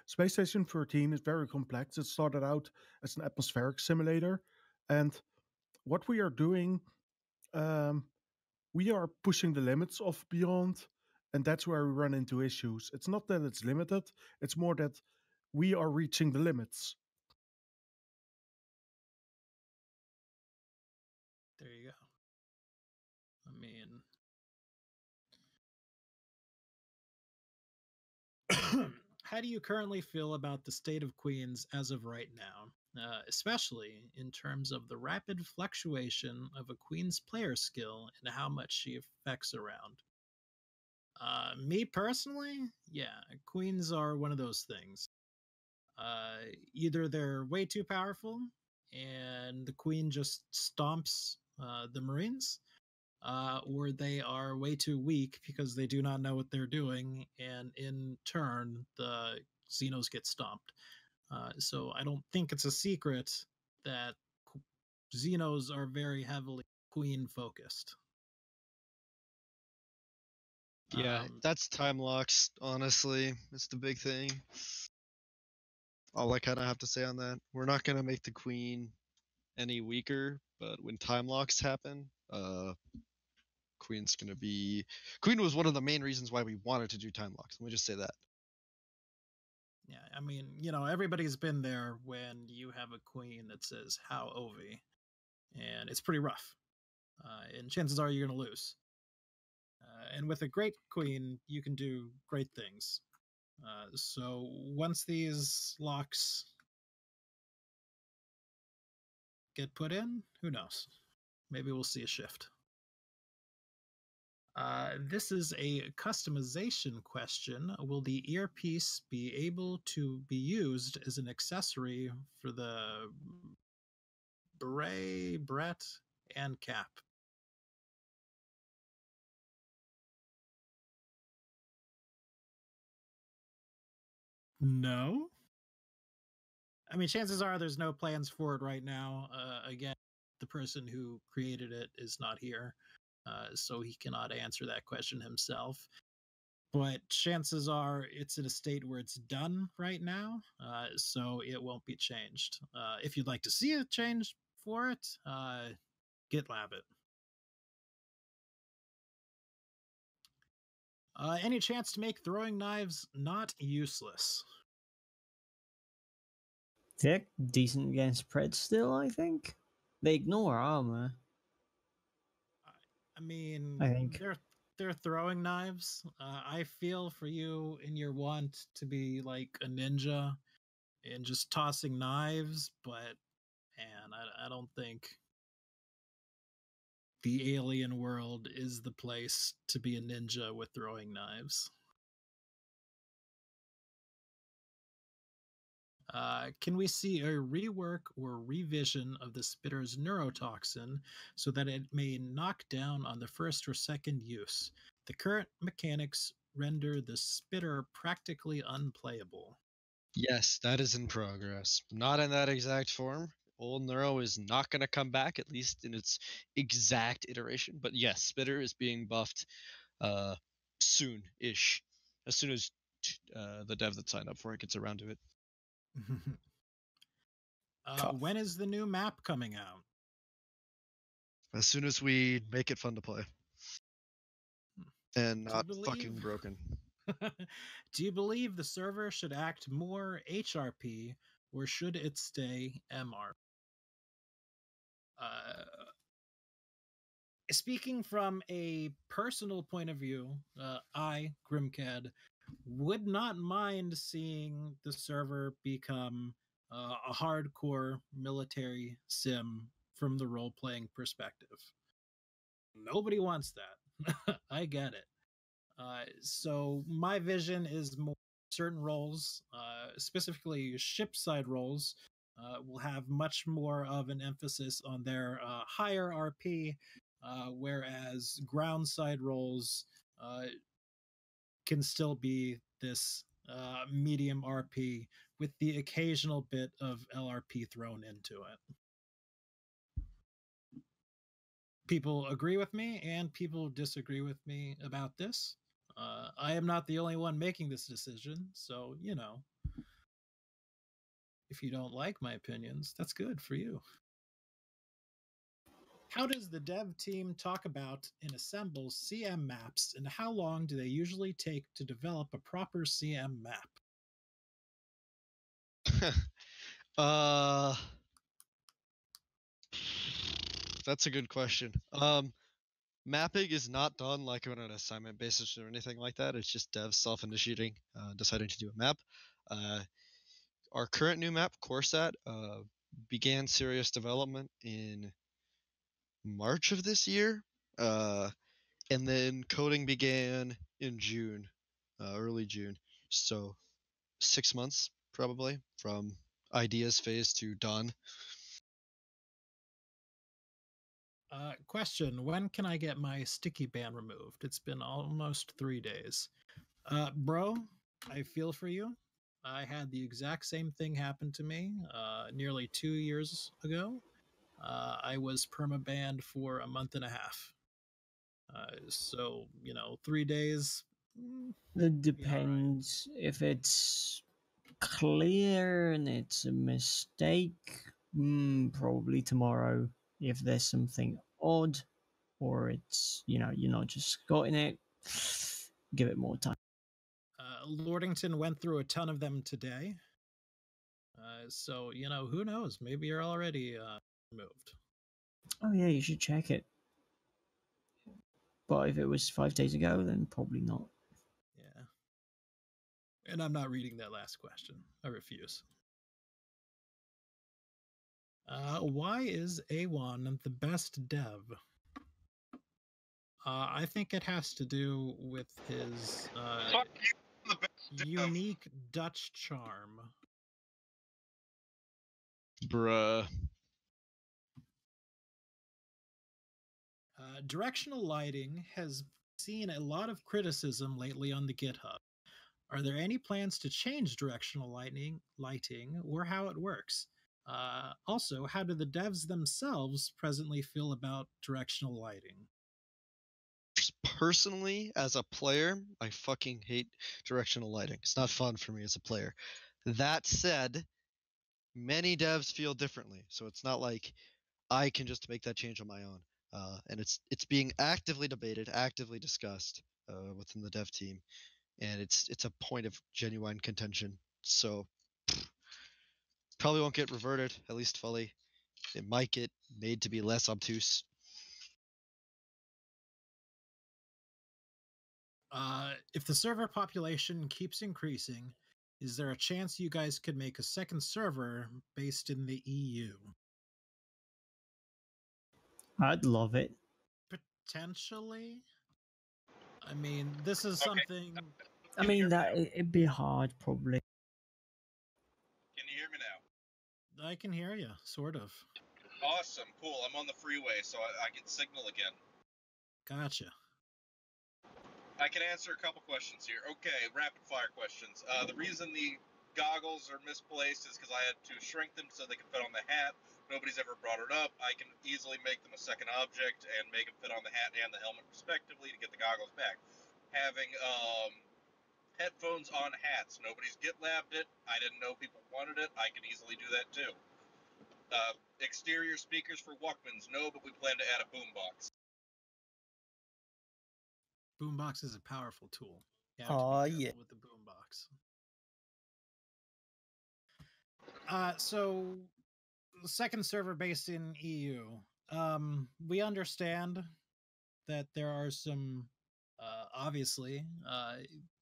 Space Station 13 is very complex. It started out as an atmospheric simulator, and what we are doing, we are pushing the limits of Beyond, and that's where we run into issues. It's not that it's limited, it's more that we are reaching the limits. There you go. I mean, how do you currently feel about the state of Queens as of right now, especially in terms of the rapid fluctuation of a Queen's player skill and how much she affects around? Me personally, yeah, Queens are one of those things. Either they're way too powerful and the Queen just stomps the Marines, or they are way too weak because they do not know what they're doing, and in turn, the Xenos get stomped. So I don't think it's a secret that Xenos are very heavily Queen focused. Yeah, that's time locks, honestly. It's the big thing. All I kind of have to say on that. We're not going to make the Queen any weaker, but when time locks happen, Queen's going to be... Queen was one of the main reasons why we wanted to do time locks. Let me just say that. Yeah, I mean, everybody's been there when you have a Queen that says, how Ovi? And it's pretty rough. And chances are you're going to lose. And with a great Queen, you can do great things. So once these locks get put in, who knows? Maybe we'll see a shift. This is a customization question. Will the earpiece be able to be used as an accessory for the beret, beret, and cap? No. I mean, chances are there's no plans for it right now. Again, the person who created it is not here, so he cannot answer that question himself. But chances are it's in a state where it's done right now, so it won't be changed. If you'd like to see a change for it, GitLab it. Any chance to make throwing knives not useless? They're decent against Pred still, I think. They ignore armor. I mean, I think they're throwing knives. I feel for you in your want to be like a ninja and just tossing knives, but man, I don't think the alien world is the place to be a ninja with throwing knives. Can we see a rework or revision of the spitter's neurotoxin so that it may knock down on the first or second use? The current mechanics render the spitter practically unplayable. Yes, that is in progress. Not in that exact form. Old Neuro is not going to come back, at least in its exact iteration. But yes, Spitter is being buffed soon-ish, as soon as the dev that signed up for it gets around to it. When is the new map coming out? As soon as we make it fun to play and not fucking broken. Do you believe the server should act more HRP or should it stay MR? Speaking from a personal point of view, I, Grimcad, would not mind seeing the server become a hardcore military sim from the role playing perspective. Nobody wants that. I get it. So my vision is more certain roles, specifically ship side roles, will have much more of an emphasis on their higher RP, whereas ground side roles can still be this medium RP with the occasional bit of LRP thrown into it. People agree with me and people disagree with me about this. I am not the only one making this decision, so, you know, if you don't like my opinions, that's good for you. How does the dev team talk about and assemble CM maps, and how long do they usually take to develop a proper CM map? That's a good question. Mapping is not done like on an assignment basis or anything like that. It's just devs self-initiating, deciding to do a map. Our current new map, Coresat, began serious development in March of this year, and then coding began in June, early June. So 6 months probably from ideas phase to done. Question, when can I get my sticky ban removed? It's been almost 3 days. Bro, I feel for you. I had the exact same thing happen to me nearly 2 years ago. I was permabanned for a month and a half. So, you know, 3 days. It depends if it's clear and it's a mistake. Probably tomorrow. If there's something odd, or it's, you know, you're not just got in it, give it more time. Lordington went through a ton of them today. So, you know, who knows? Maybe you're already moved. Oh yeah, you should check it. But if it was 5 days ago, then probably not. Yeah. And I'm not reading that last question. I refuse. Why is A1 the best dev? I think it has to do with his unique Dutch charm. Bruh. Directional lighting has seen a lot of criticism lately on the GitHub. Are there any plans to change directional lighting or how it works? Also, how do the devs themselves presently feel about directional lighting? Personally, as a player, I fucking hate directional lighting. It's not fun for me as a player. That said, many devs feel differently, so it's not like I can just make that change on my own. And it's being actively debated, actively discussed within the dev team, and it's a point of genuine contention. So probably won't get reverted, at least fully. It might get made to be less obtuse. If the server population keeps increasing, Is there a chance you guys could make a second server based in the EU? I'd love it. Potentially. I mean, this is something. I mean, it'd be hard, probably. Can you hear me now? I can hear you, sort of. Awesome, cool. I'm on the freeway, so I get signal again. Gotcha. I can answer a couple questions here. Okay, rapid fire questions. The reason the goggles are misplaced is because I had to shrink them so they can fit on the hat. Nobody's ever brought it up. I can easily make them a second object and make them fit on the hat and the helmet respectively to get the goggles back. Having headphones on hats. Nobody's GitLabbed it. I didn't know people wanted it. I can easily do that too. Exterior speakers for Walkmans. No, but we plan to add a boombox. Boombox is a powerful tool. You have to be careful with the boombox. So, the second server based in EU. We understand that there are some, obviously,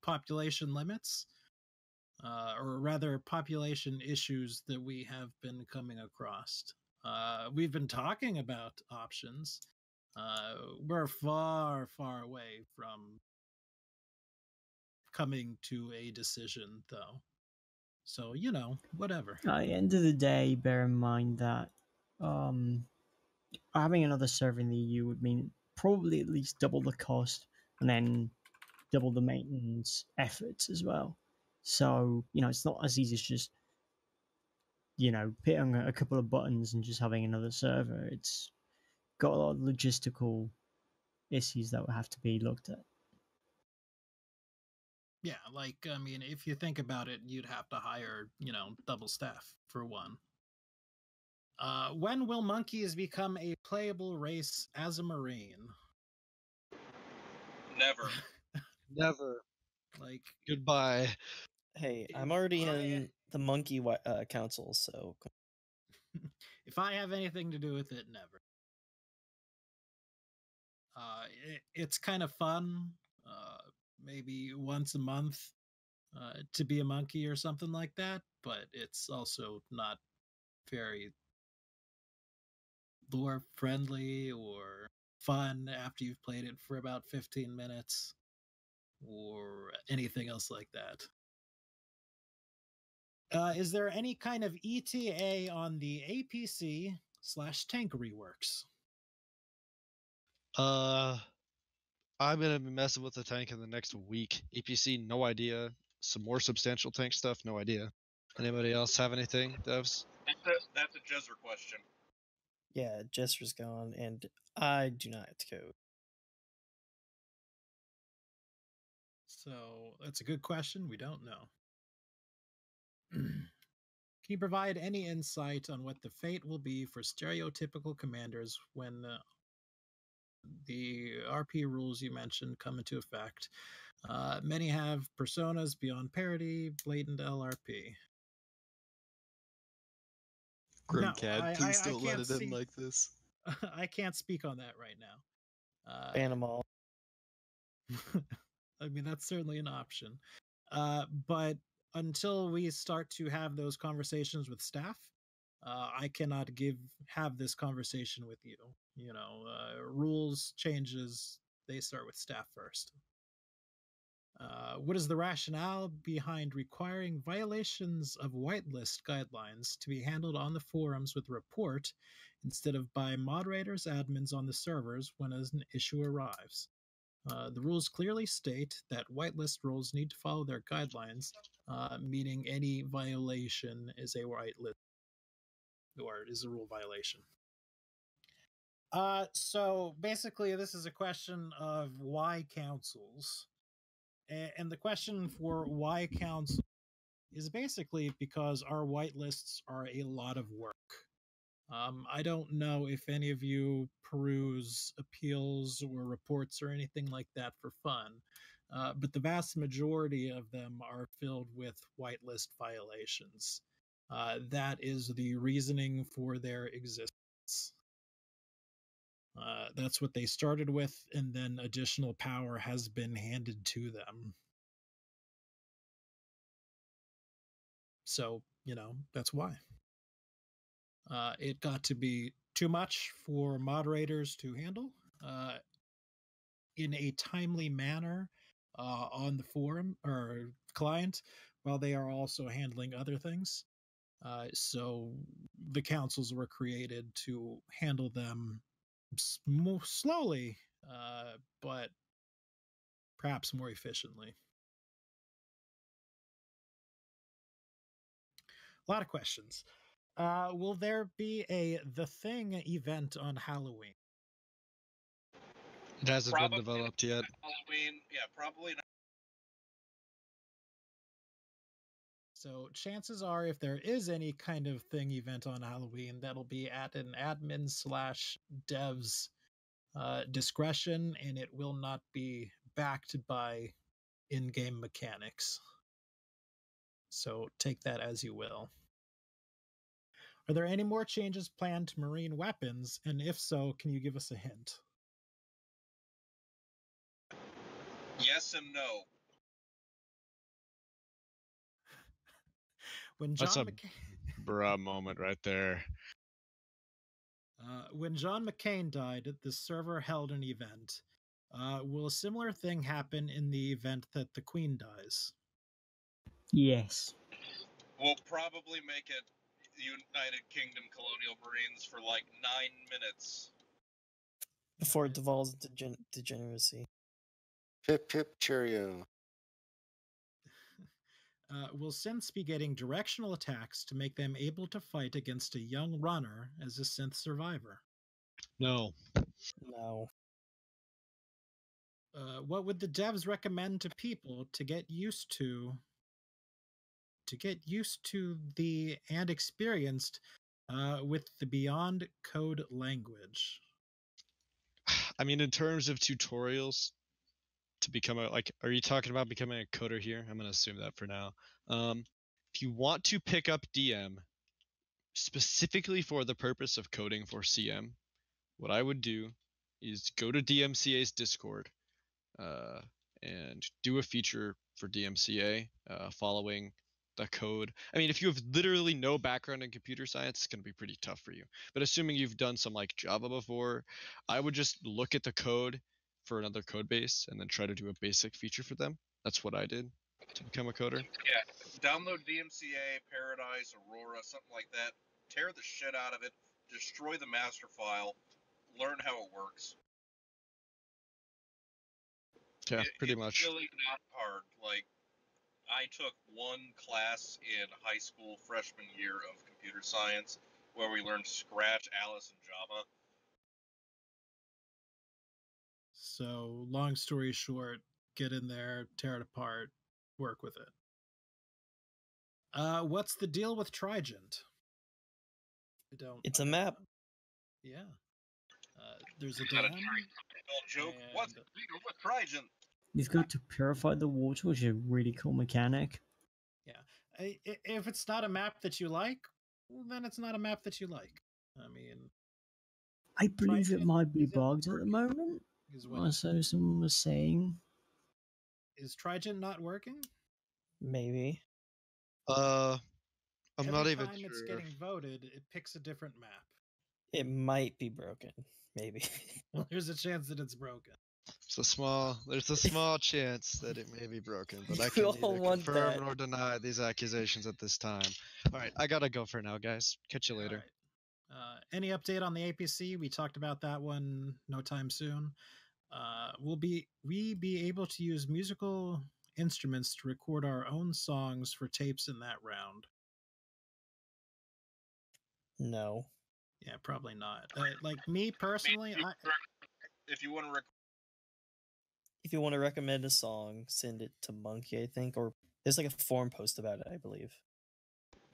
population limits, or rather population issues that we have been coming across. We've been talking about options. We're far, far away from coming to a decision, though. So, whatever. At the end of the day, bear in mind that having another server in the EU would mean probably at least double the cost and then double the maintenance efforts as well. So, it's not as easy as just, hitting a couple of buttons and just having another server. It's got a lot of logistical issues that would have to be looked at. Yeah, if you think about it, you'd have to hire, double staff for one. When will monkeys become a playable race as a Marine? Never. Never. Goodbye. Hey, I'm already in the monkey council, so. If I have anything to do with it, never. It's kind of fun, maybe once a month, to be a monkey or something like that, but it's also not very lore friendly or fun after you've played it for about 15 minutes or anything else like that. Is there any kind of ETA on the APC/tank reworks? I'm gonna be messing with the tank in the next week. EPC, no idea. Some more substantial tank stuff, no idea. Anybody else have anything, devs? That's a Jezzer question. Yeah, Jester's gone, and I do not have to code. So that's a good question. We don't know. Can you provide any insight on what the fate will be for stereotypical commanders when the RP rules you mentioned come into effect? Many have personas beyond parity, blatant LRP. Grimcad, please don't let it end like this. I can't speak on that right now. Ban them all. I mean, that's certainly an option. But until we start to have those conversations with staff, I cannot have this conversation with you. Rules changes, they start with staff first. What is the rationale behind requiring violations of whitelist guidelines to be handled on the forums with a report instead of by moderators, admins on the servers when an issue arrives? The rules clearly state that whitelist roles need to follow their guidelines, meaning any violation is a whitelist or is a rule violation. So basically, this is a question of why councils. And the question for why council is basically because our whitelists are a lot of work. I don't know if any of you peruse appeals or reports or anything like that for fun, but the vast majority of them are filled with whitelist violations. That is the reasoning for their existence. That's what they started with, and then additional power has been handed to them. So, that's why. It got to be too much for moderators to handle in a timely manner on the forum or client, while they are also handling other things. So the councils were created to handle them more slowly, but perhaps more efficiently. A lot of questions. Will there be a The Thing event on Halloween? It hasn't Probably been developed yet. Halloween, yeah, probably not. So chances are, if there is any kind of thing event on Halloween, that'll be at an admin / dev's discretion, and it will not be backed by in-game mechanics. So take that as you will. Are there any more changes planned to marine weapons? And if so, can you give us a hint? Yes and no. When That's John a bruh moment right there. When John McCain died, the server held an event. Will a similar thing happen in the event that the Queen dies? Yes. We'll probably make it United Kingdom Colonial Marines for like 9 minutes. Before it devolves into degeneracy. Pip pip cheerio. Will synths be getting directional attacks to make them able to fight against a young runner as a synth survivor? No. No. What would the devs recommend to people to get used to the and experienced with the Beyond Code language? I mean, in terms of tutorials to become are you talking about becoming a coder here? I'm going to assume that for now. If you want to pick up DM specifically for the purpose of coding for CM, what I would do is go to DMCA's Discord and do a feature for DMCA following the code. I mean, if you have literally no background in computer science, it's going to be pretty tough for you. But assuming you've done some like Java before, I would just look at the code for another code base and then try to do a basic feature for them. That's what I did to become a coder. Yeah, download DMCA, Paradise, Aurora, something like that. Tear the shit out of it. Destroy the master file. Learn how it works. Yeah, pretty much. It's really not hard. Like, I took one class in high school freshman year of computer science where we learned Scratch, Alice, and Java. So, long story short, get in there, tear it apart, work with it. What's the deal with Trigent? It's a map. Yeah. There's a Not a dam. joke. What's the deal with Trigent? You've got to purify the water, which is a really cool mechanic. Yeah. If it's not a map that you like, well, then it's not a map that you like. I mean, I believe it Trigent might be isn't bugged at the working. moment. Is So someone was saying. Is Trigent not working? Maybe. I'm Every not even time sure. it's getting voted, it picks a different map. It might be broken. Maybe. Well, there's a chance that it's broken. There's a small chance that it may be broken, but I We can all neither want confirm that. nor deny these accusations at this time. All right, I gotta go for now, guys. Catch you later. All right. Any update on the APC? We talked about that one no time soon. Will we be able to use musical instruments to record our own songs for tapes in that round? No. Yeah, probably not. Like me personally, if you want to If you want to recommend a song, send it to Monkey, I think, or there's like a forum post about it, I believe.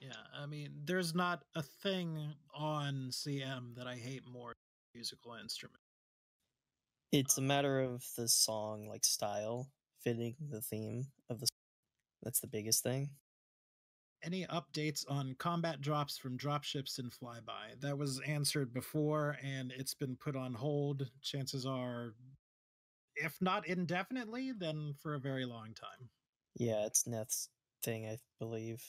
Yeah, I mean, there's not a thing on CM that I hate more than musical instrument. It's a matter of the song, like style, fitting the theme of the. That's the biggest thing. Any updates on combat drops from dropships and flyby? That was answered before, and it's been put on hold. Chances are, if not indefinitely, then for a very long time. Yeah, it's Neth's thing, I believe.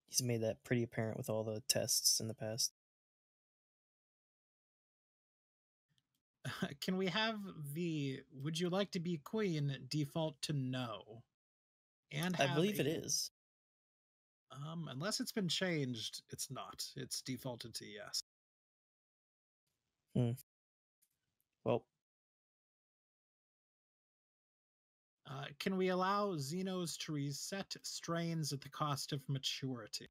He's made that pretty apparent with all the tests in the past. Can we have the "Would you like to be queen" default to no? And I believe it is. Unless it's been changed, it's not. It's defaulted to yes. Well, can we allow Xenos to reset strains at the cost of maturity?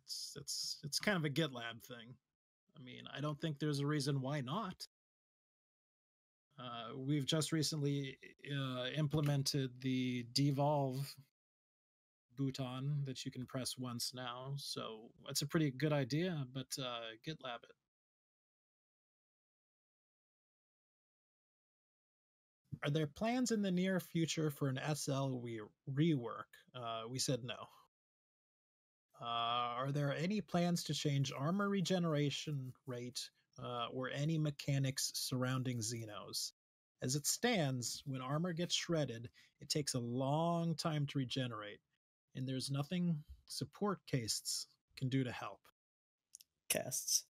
It's kind of a GitLab thing. I mean, I don't think there's a reason why not. We've just recently implemented the devolve button that you can press once now, so it's a pretty good idea, but GitLab it. Are there plans in the near future for an SL rework? We said no. Are there any plans to change armor regeneration rate or any mechanics surrounding Xenos? As it stands, when armor gets shredded, it takes a long time to regenerate, and there's nothing support castes can do to help. Casts.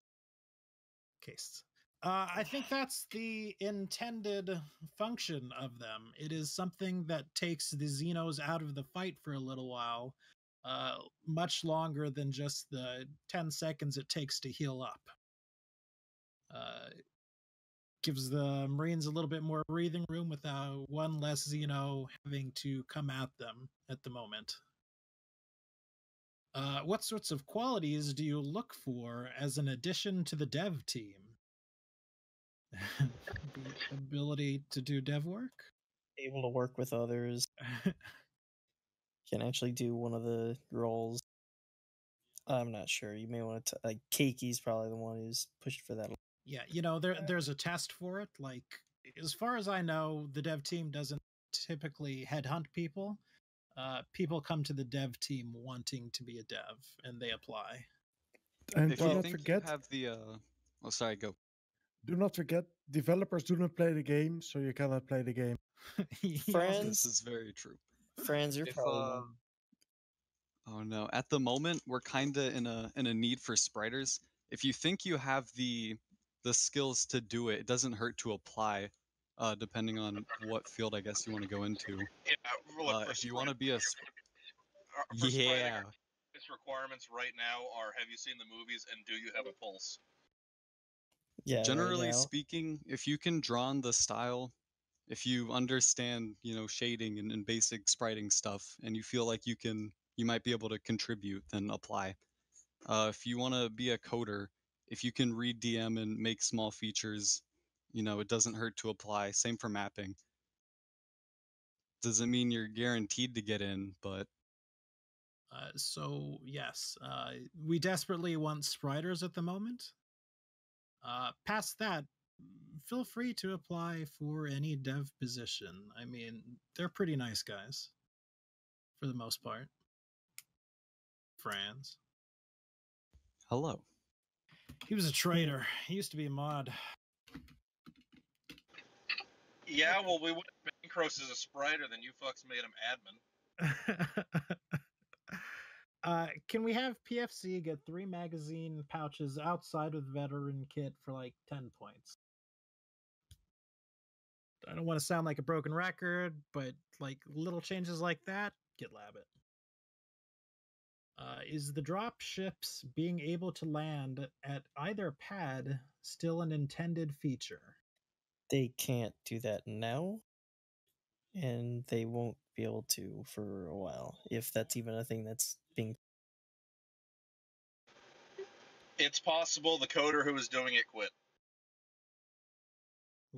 I think that's the intended function of them. It is something that takes the Xenos out of the fight for a little while, much longer than just the 10 seconds it takes to heal up. Gives the Marines a little bit more breathing room without one less Xeno having to come at them at the moment. What sorts of qualities do you look for as an addition to the dev team? The ability to do dev work? Able to work with others. Can actually do one of the roles. I'm not sure. You may want to. Keiki's probably the one who's pushed for that. Yeah, there's a test for it. Like, as far as I know, the dev team doesn't typically headhunt people. People come to the dev team wanting to be a dev, and they apply. And If do you not think forget, you have the oh, sorry, go. do not forget, developers do not play the game, so you cannot play the game. Friends, This is very true. Friends, you're If, probably one. Oh no! At the moment, we're kind of in a need for spriters. If you think you have the skills to do it, it doesn't hurt to apply, depending on what field I guess you want to go into. Yeah, look, If you want to be a for yeah, its requirements right now are: have you seen the movies and do you have a pulse? Yeah. generally right now, speaking, if you can draw on the style, if you understand, shading and basic spriting stuff, and you feel like you might be able to contribute, then apply. If you want to be a coder, if you can read DM and make small features, it doesn't hurt to apply. Same for mapping. Doesn't mean you're guaranteed to get in, but So yes, we desperately want spriters at the moment. Past that, feel free to apply for any dev position. I mean, they're pretty nice guys for the most part. Franz. hello. He was a traitor. He used to be a mod. Yeah, well, we would have Bancross as a spriter, then you fucks made him admin. Can we have PFC get 3 magazine pouches outside of the veteran kit for like 10 points? I don't want to sound like a broken record, but like little changes like that, GitLab it. Is the drop ships being able to land at either pad still an intended feature? they can't do that now, and they won't be able to for a while, if that's even a thing that's being. It's possible the coder who was doing it quit.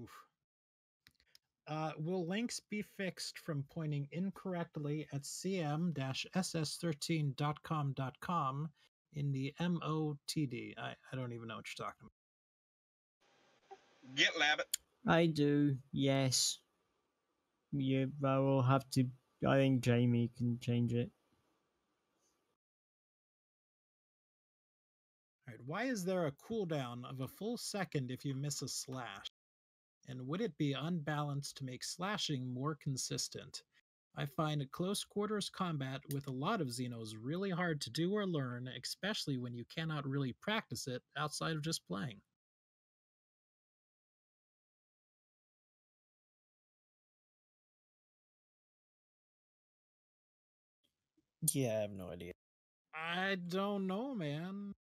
Oof. Will links be fixed from pointing incorrectly at CM-SS13.com in the MOTD? I don't even know what you're talking about. GitLab it. I do, yes. Yeah, I will have to. I think Jamie can change it. All right, why is there a cooldown of a full second if you miss a slash? And would it be unbalanced to make slashing more consistent? I find close quarters combat with a lot of Xenos really hard to do or learn, especially when you cannot really practice it outside of just playing. Yeah, I have no idea. I don't know, man.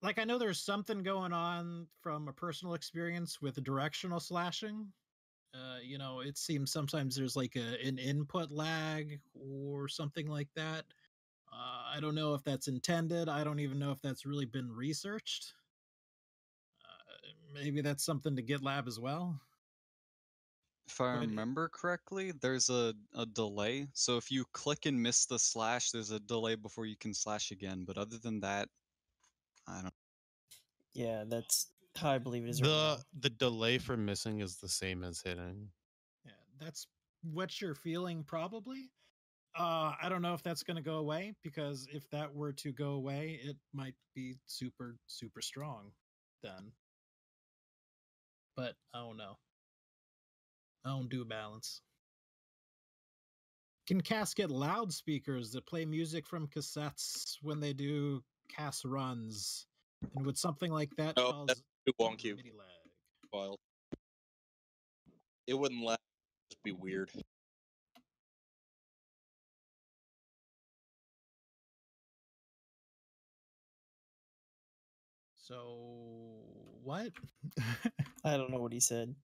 Like, I know there's something going on from a personal experience with directional slashing. You know, it seems sometimes there's like an input lag or something like that. I don't know if that's intended. I don't even know if that's really been researched. Maybe that's something to GitLab as well. If I remember correctly, there's a delay. So if you click and miss the slash, there's a delay before you can slash again. But other than that, I don't. Yeah, that's how I believe it is right now. The delay for missing is the same as hitting. Yeah, that's what you're feeling probably. I don't know if that's going to go away, because if that were to go away, it might be super, super strong then. But I don't know. I don't do balance. Can Cass get loudspeakers that play music from cassettes when they do Cass runs? And would something like that No, cause that's too wonky. MIDI lag? Well, it wouldn't lag. Just be weird. So what? I don't know what he said.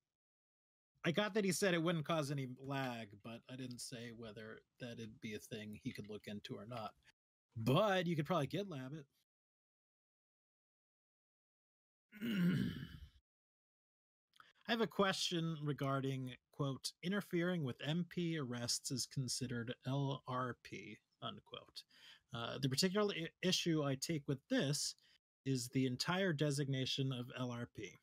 I got that he said it wouldn't cause any lag, but I didn't say whether that'd be a thing he could look into or not. But you could probably GitLab it. I have a question regarding, quote, interfering with MP arrests is considered LRP, unquote. The particular issue I take with this is the entire designation of LRP.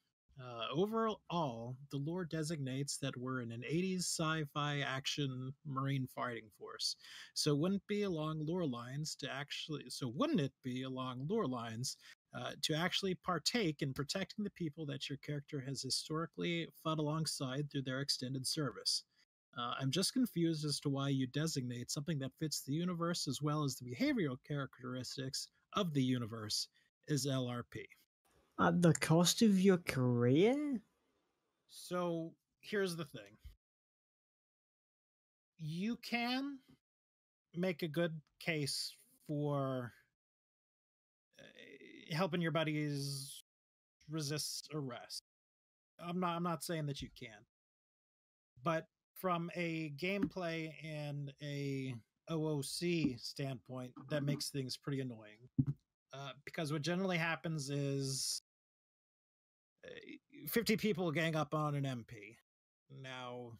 Overall, the lore designates that we're in an 80s sci-fi action marine fighting force. So wouldn't it be along lore lines to actually partake in protecting the people that your character has historically fought alongside through their extended service? I'm just confused as to why you designate something that fits the universe as well as the behavioral characteristics of the universe as LRP. At the cost of your career? So here's the thing. You can make a good case for helping your buddies resist arrest. I'm not saying that you can. But from a gameplay and a OOC standpoint, that makes things pretty annoying. Because what generally happens is 50 people gang up on an MP. Now,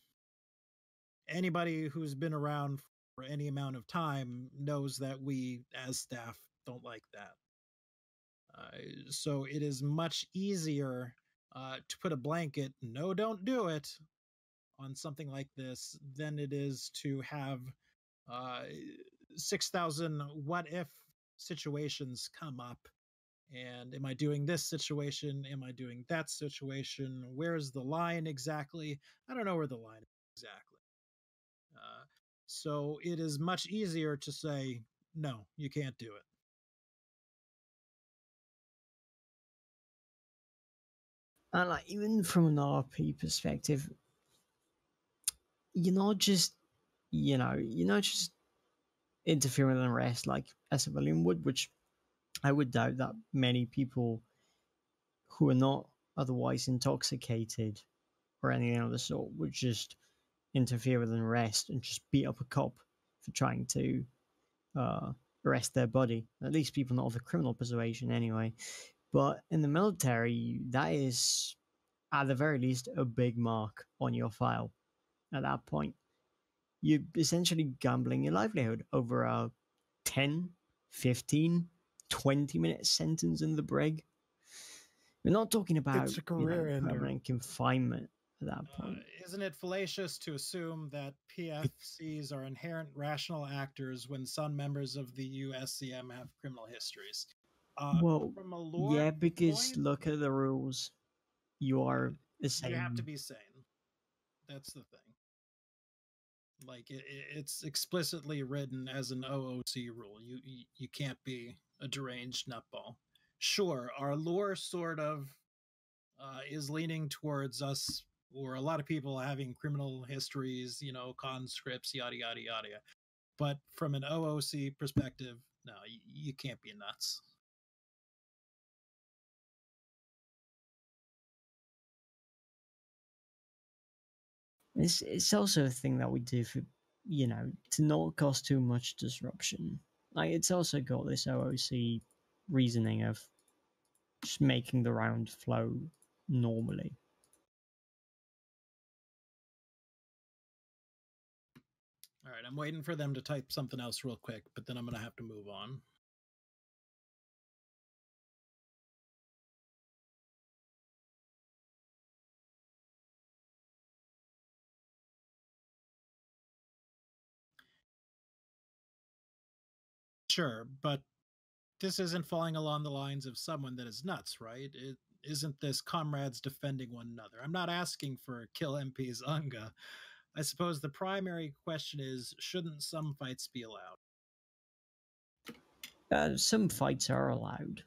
anybody who's been around for any amount of time knows that we, as staff, don't like that. So it is much easier to put a blanket, no, don't do it, on something like this than it is to have 6,000 what if situations come up. And am I doing this situation? Am I doing that situation? Where's the line exactly? I don't know where the line is exactly. So it is much easier to say, no, you can't do it. And like, even from an RP perspective, you're not just interfering with the rest like a civilian would, which I would doubt that many people who are not otherwise intoxicated or anything of the sort would just interfere with an arrest and just beat up a cop for trying to arrest their buddy. At least people not of a criminal persuasion anyway. But in the military, that is at the very least a big mark on your file. At that point, you're essentially gambling your livelihood over a 10, 15, 20-minute sentence in the brig. We're not talking about It's a career ender. permanent confinement at that point. Isn't it fallacious to assume that PFCs are inherent rational actors when some members of the USCM have criminal histories? Well, from a lore yeah, because point, look at the rules. You are the same. You have to be sane. That's the thing. Like it's explicitly written as an OOC rule. You can't be a deranged nutball. Sure, our lore sort of is leaning towards us, or a lot of people having criminal histories, you know, conscripts, yada yada yada. But from an OOC perspective, no, you can't be nuts. It's also a thing that we do for, you know, to not cause too much disruption. Like, it's also got this OOC reasoning of just making the round flow normally. All right, I'm waiting for them to type something else real quick, but then I'm going to have to move on. Sure, but this isn't falling along the lines of someone that is nuts, right? It isn't this comrades defending one another. I'm not asking for kill MP's Unga. I suppose the primary question is, shouldn't some fights be allowed? Some fights are allowed.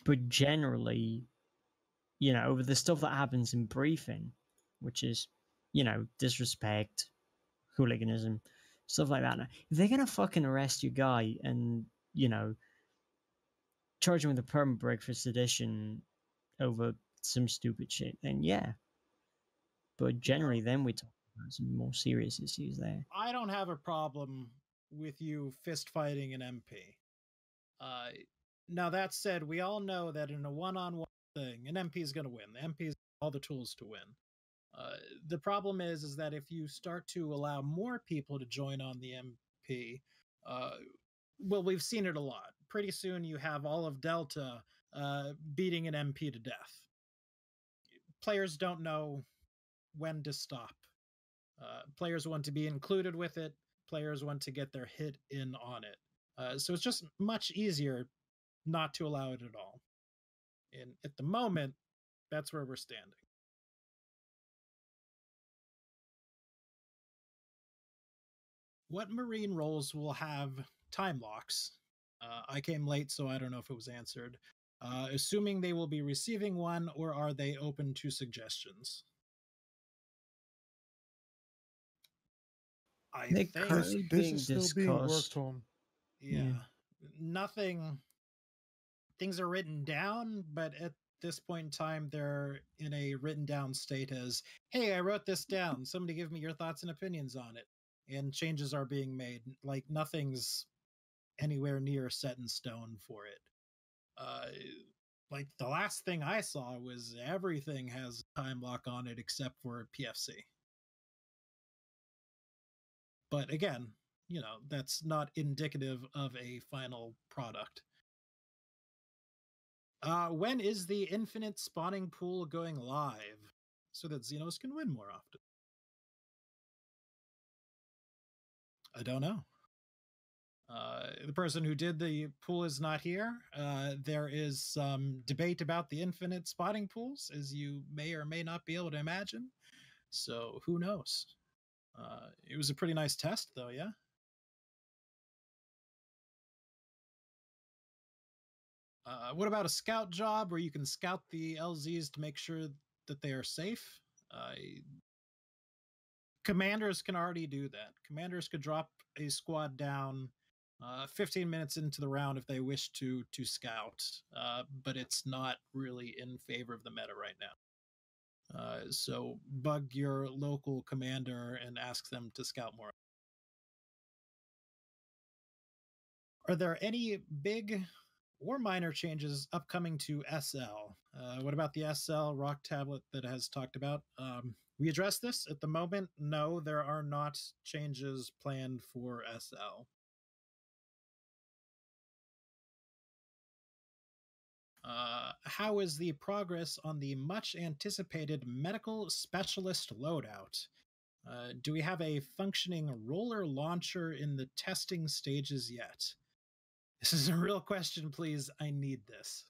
But generally, you know, the stuff that happens in briefing, which is, you know, disrespect, hooliganism, stuff like that. Now, if they're gonna fucking arrest your guy and, you know, charge him with a permanent break for sedition over some stupid shit, then yeah. But generally, then we talk about some more serious issues there. I don't have a problem with you fist fighting an MP. Now, that said, we all know that in a one-on-one thing, an MP is going to win. The MP has all the tools to win. The problem is that if you start to allow more people to join on the MP, well, we've seen it a lot. Pretty soon you have all of Delta beating an MP to death. Players don't know when to stop. Players want to be included with it. Players want to get their hit in on it. So it's just much easier not to allow it at all. And at the moment, that's where we're standing. What Marine roles will have time locks? I came late, so I don't know if it was answered. Assuming they will be receiving one, or are they open to suggestions? They're think currently This being is still discussed. being worked on. Yeah. Nothing. Things are written down, but at this point in time, they're in a written down state as, hey, I wrote this down. Somebody give me your thoughts and opinions on it. And changes are being made. Like, nothing's anywhere near set in stone for it. Like, the last thing I saw was everything has time lock on it except for PFC. But again, you know, that's not indicative of a final product. When is the infinite spawning pool going live so that Xenos can win more often? I don't know. The person who did the pool is not here. There is some debate about the infinite spawning pools, as you may or may not be able to imagine. So who knows? It was a pretty nice test, though, yeah? What about a scout job where you can scout the LZs to make sure that they are safe? Commanders can already do that. Commanders could drop a squad down 15 minutes into the round if they wish to scout, but it's not really in favor of the meta right now. So bug your local commander and ask them to scout more. Are there any big or minor changes upcoming to SL? What about the SL rock tablet that has talked about? We addressed this at the moment. No, there are not changes planned for SL. How is the progress on the much anticipated medical specialist loadout? Do we have a functioning roller launcher in the testing stages yet? This is a real question, please. I need this.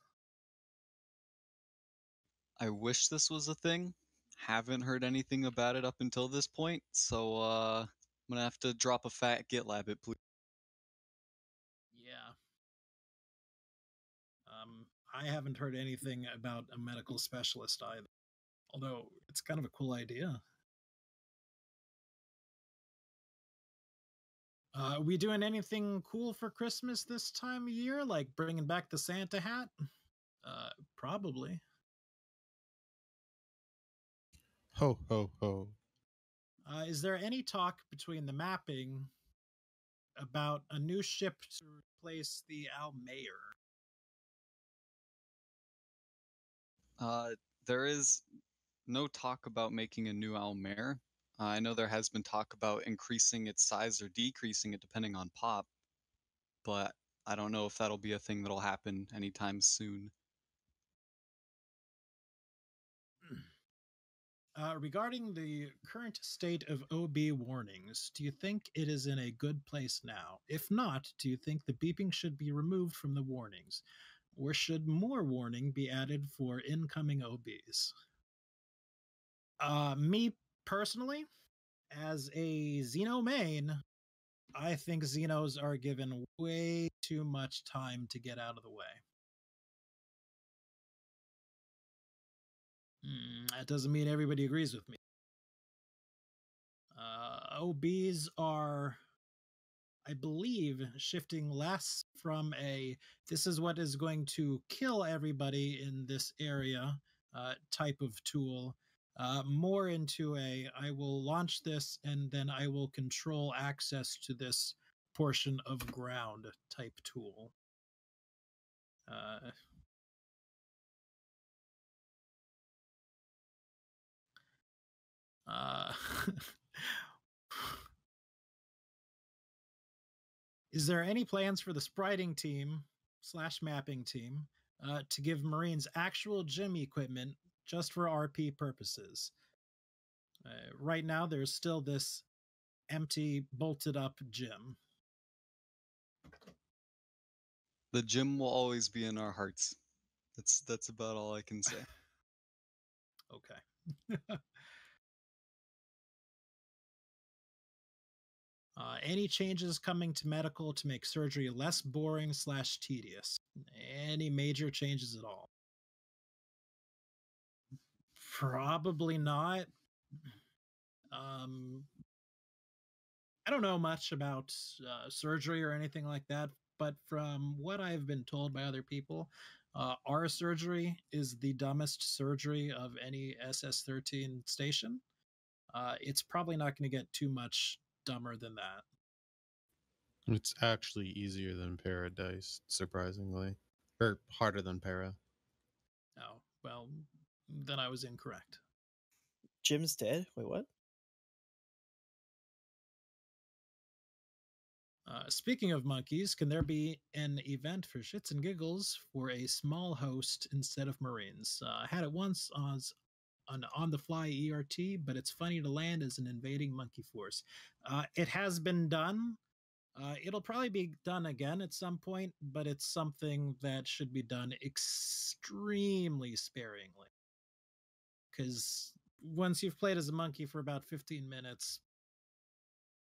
I wish this was a thing. Haven't heard anything about it up until this point, so I'm gonna have to drop a fat GitLab it, please. Yeah. I haven't heard anything about a medical specialist either. Although it's kind of a cool idea. We doing anything cool for Christmas this time of year, like bringing back the Santa hat? Probably. Ho, ho, ho. Is there any talk between the mapping about a new ship to replace the Almayer? There is no talk about making a new Almare. I know there has been talk about increasing its size or decreasing it depending on pop, but I don't know if that'll be a thing that'll happen anytime soon. Regarding the current state of OB warnings, do you think it is in a good place now? If not, do you think the beeping should be removed from the warnings? Or should more warning be added for incoming OBs? Me personally, as a Xeno main, I think Xenos are given way too much time to get out of the way. That doesn't mean everybody agrees with me. OBs are, I believe, shifting less from a this is what is going to kill everybody in this area type of tool, more into a I will launch this and then I will control access to this portion of ground type tool. Is there any plans for the spriting team / mapping team to give Marines actual gym equipment just for RP purposes? Right now, there's still this empty, bolted up gym. The gym will always be in our hearts. That's about all I can say. Okay. Any changes coming to medical to make surgery less boring / tedious? Any major changes at all? Probably not. I don't know much about surgery or anything like that, but from what I've been told by other people, our surgery is the dumbest surgery of any SS13 station. It's probably not going to get too much dumber than that. It's actually easier than Paradise, surprisingly. Or harder than Para. Oh, well, then I was incorrect. Jim's dead? Wait, what? Speaking of monkeys, can there be an event for shits and giggles for a small host instead of Marines? I had it once an on-the-fly ERT, but it's funny to land as an invading monkey force. It has been done. It'll probably be done again at some point, but it's something that should be done extremely sparingly. Because once you've played as a monkey for about 15 minutes,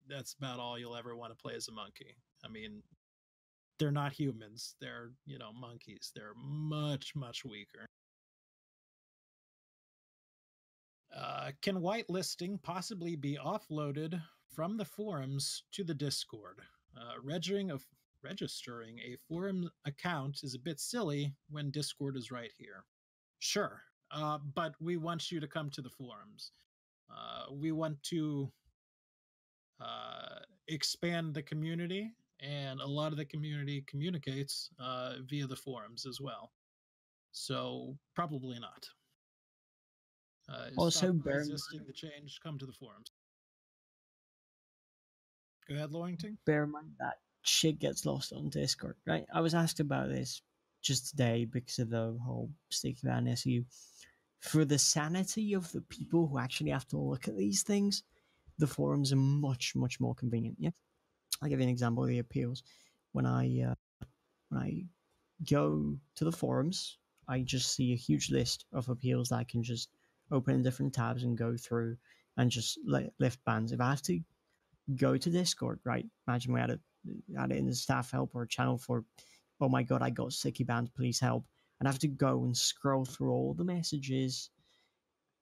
that's about all you'll ever want to play as a monkey. I mean, they're not humans. They're, monkeys. They're much, much weaker. Can whitelisting possibly be offloaded from the forums to the Discord? Registering a forum account is a bit silly when Discord is right here. Sure, but we want you to come to the forums. We want to expand the community, and a lot of the community communicates via the forums as well. So probably not. Also, stop resisting the change. Come to the forums. Go ahead, Lorington. Bear in mind that shit gets lost on Discord, right? I was asked about this just today because of the whole sticky ban issue. For the sanity of the people who actually have to look at these things, the forums are much, much more convenient. Yeah, I'll give you an example of the appeals. When I go to the forums, I just see a huge list of appeals that I can just open in different tabs and go through and just lift bans. If I have to go to Discord, right? Imagine we had it in the staff help or a channel for, oh my god, I got sicky banned, please help. And I have to go and scroll through all the messages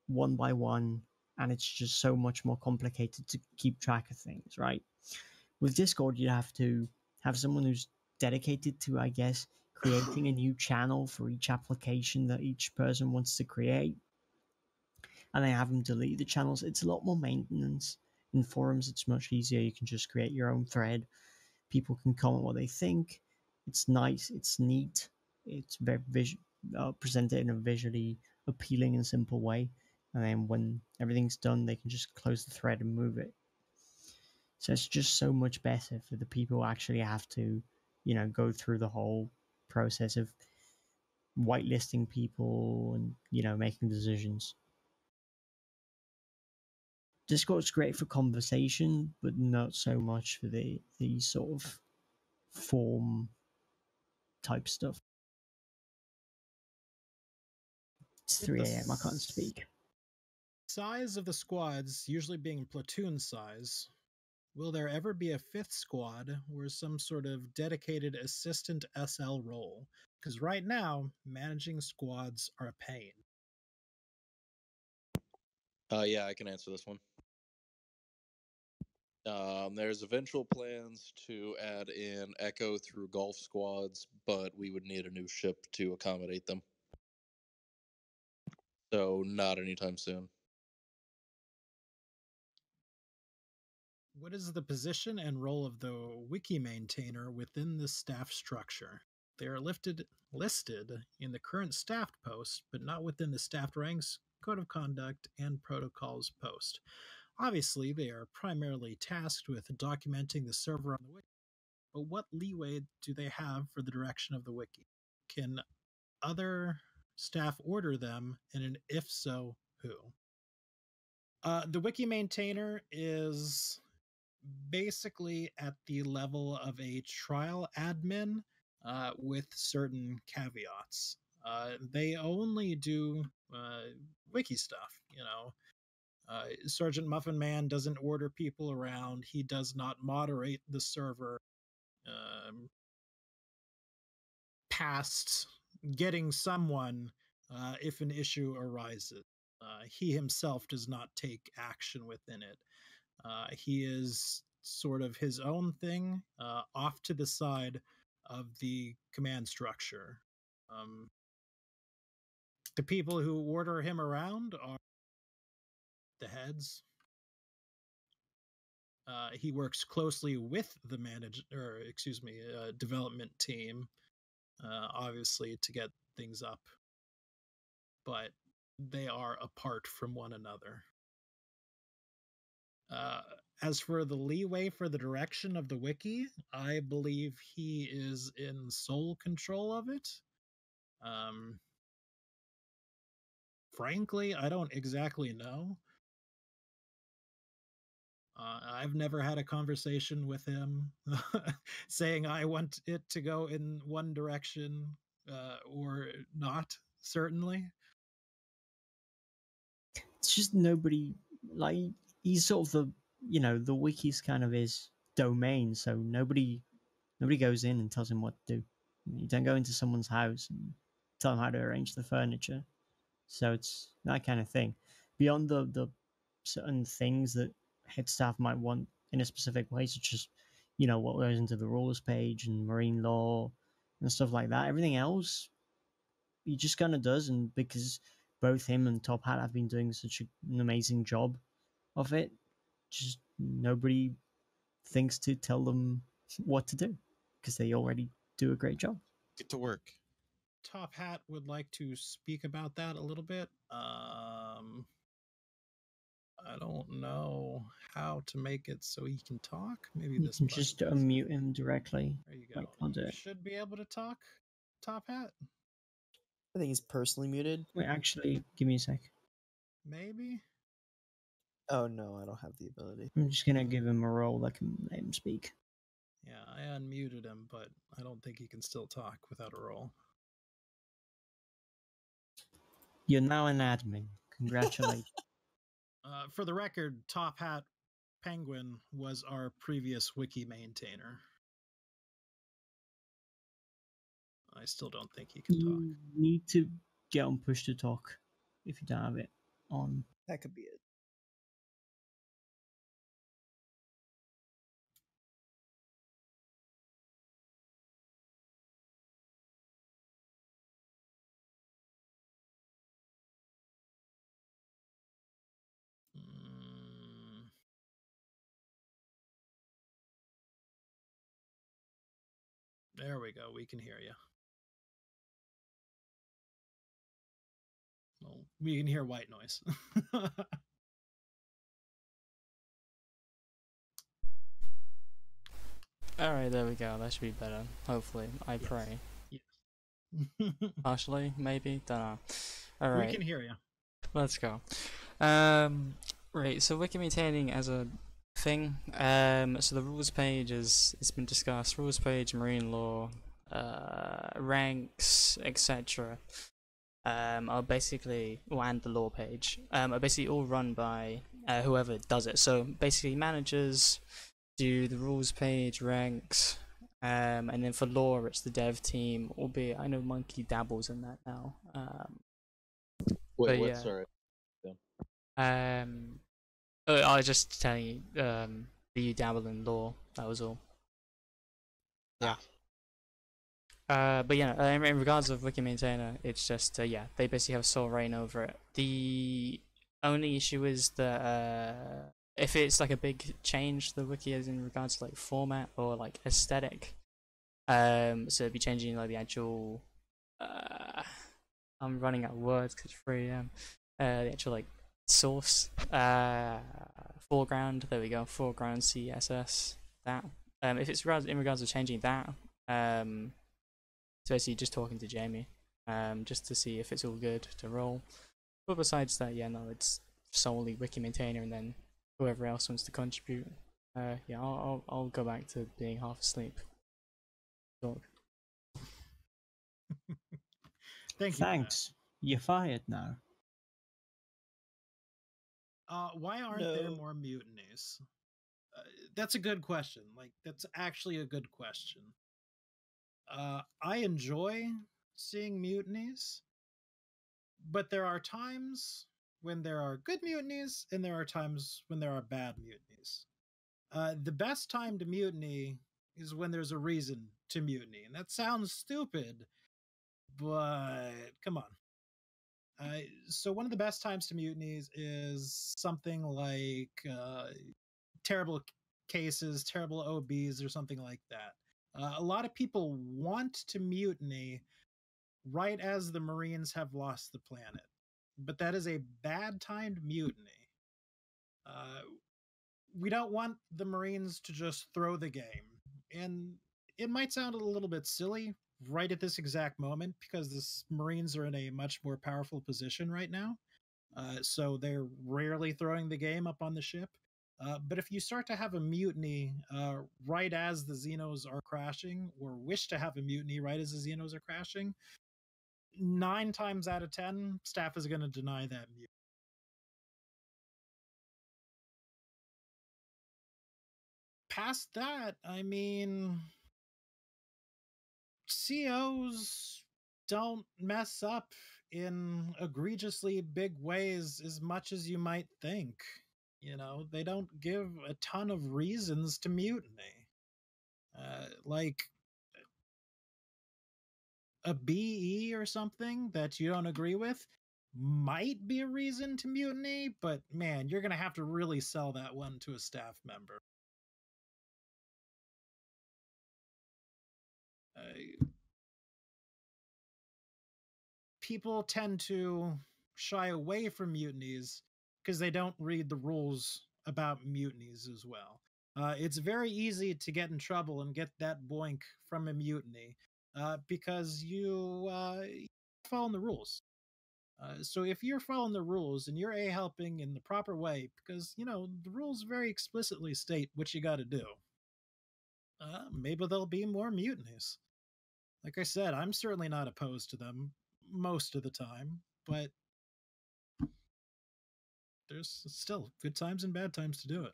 one by one, and it's just so much more complicated to keep track of things, right? With Discord, you have to have someone who's dedicated to, I guess, creating a new channel for each application that each person wants to create, and then have them delete the channels. It's a lot more maintenance. In forums, it's much easier. You can just create your own thread. People can comment what they think. It's nice. It's neat. It's very presented in a visually appealing and simple way. And then when everything's done, they can just close the thread and move it. So it's just so much better for the people who actually have to, go through the whole process of whitelisting people and, making decisions. Discord's great for conversation, but not so much for the sort of form type stuff. It's 3 a.m. I can't speak. Size of the squads usually being platoon size, will there ever be a 5th squad or some sort of dedicated assistant SL role? Because right now, managing squads are a pain. Yeah, I can answer this one. There's eventual plans to add in Echo through Golf squads, but we would need a new ship to accommodate them. So not anytime soon. What is the position and role of the wiki maintainer within the staff structure? They are listed in the current staffed post, but not within the staffed ranks, code of conduct, and protocols post. Obviously, they are primarily tasked with documenting the server on the wiki, but what leeway do they have for the direction of the wiki? Can other staff order them, and if so, who? The wiki maintainer is basically at the level of a trial admin with certain caveats. They only do wiki stuff, Sergeant Muffin Man doesn't order people around. He does not moderate the server past getting someone if an issue arises. He himself does not take action within it. He is sort of his own thing off to the side of the command structure. The people who order him around are the heads. He works closely with the development team, obviously, to get things up, but they are apart from one another. As for the leeway for the direction of the wiki, I believe he is in sole control of it. Frankly, I don't exactly know. I've never had a conversation with him saying I want it to go in one direction or not, certainly. It's just nobody, like, he's sort of the wiki's kind of his domain, so nobody goes in and tells him what to do. You don't go into someone's house and tell them how to arrange the furniture. So it's that kind of thing. Beyond the certain things that head staff might want in a specific way, such as, what goes into the rules page and marine law and stuff like that. Everything else, he just kind of does, and because both him and Top Hat have been doing such an amazing job of it, just nobody thinks to tell them what to do because they already do a great job. Get to work. Top Hat would like to speak about that a little bit. I don't know how to make it so he can talk. Maybe You this can button. just unmute him directly. There you go. I'll do You it. should be able to talk, Top Hat. I think he's personally muted. Wait, actually, give me a sec. Maybe. Oh no, I don't have the ability. I'm just gonna give him a role that can let him speak. Yeah, I unmuted him, but I don't think he can still talk without a role. You're now an admin. Congratulations. For the record, Top Hat Penguin was our previous wiki maintainer. I still don't think he can talk. You need to get on push to talk if you don't have it on. That could be it. There we go. We can hear you. Well, we can hear white noise. Alright, there we go. That should be better. Hopefully. I pray. Yes. Partially, maybe? Don't know. We Alright. can hear you. Let's go. Right, so wiki maintaining as a thing. So the rules page it's been discussed. Rules page, marine law, ranks, etc. Are basically, and the law page, are basically all run by whoever does it. So basically, managers do the rules page, ranks, and then for law, it's the dev team. Albeit, I know Monkey dabbles in that now. Wait, but what? yeah. Sorry. I was just telling you that you dabble in law. That was all. Yeah. But yeah, in regards of wiki maintainer, it's just yeah, they basically have sole reign over it. The only issue is that if it's like a big change, the wiki is in regards to like format or like aesthetic. So it'd be changing like the actual. I'm running out of words because it's 3 AM. The actual like source foreground. There we go. Foreground CSS. That. If it's in regards to changing that. So basically just talking to Jamie, just to see if it's all good to roll. But besides that, yeah, no, it's solely wiki maintainer, and then whoever else wants to contribute. Yeah, I'll go back to being half asleep. Talk. Thank you. Thanks. You're fired now. Why aren't there more mutinies? That's a good question. Like, that's actually a good question. I enjoy seeing mutinies, but there are times when there are good mutinies, and there are times when there are bad mutinies. The best time to mutiny is when there's a reason to mutiny, and that sounds stupid, but come on. So one of the best times to mutinies is something like terrible cases, terrible OBs, or something like that. A lot of people want to mutiny right as the Marines have lost the planet, but that is a bad timed mutiny. We don't want the Marines to just throw the game, and it might sound a little bit silly right at this exact moment because the Marines are in a much more powerful position right now. So they're rarely throwing the game up on the ship. But if you start to have a mutiny right as the Xenos are crashing, or wish to have a mutiny right as the Xenos are crashing, 9 times out of 10, staff is going to deny that mutiny. Past that, I mean, COs don't mess up in egregiously big ways as much as you might think. You know, they don't give a ton of reasons to mutiny. Like a BE or something that you don't agree with might be a reason to mutiny, but man, you're going to have to really sell that one to a staff member. People tend to shy away from mutinies because they don't read the rules about mutinies as well. It's very easy to get in trouble and get that boink from a mutiny because you follow the rules. So if you're following the rules and you're helping in the proper way, because you know the rules very explicitly state what you got to do, maybe there'll be more mutinies. Like I said, I'm certainly not opposed to them most of the time, but there's still good times and bad times to do it.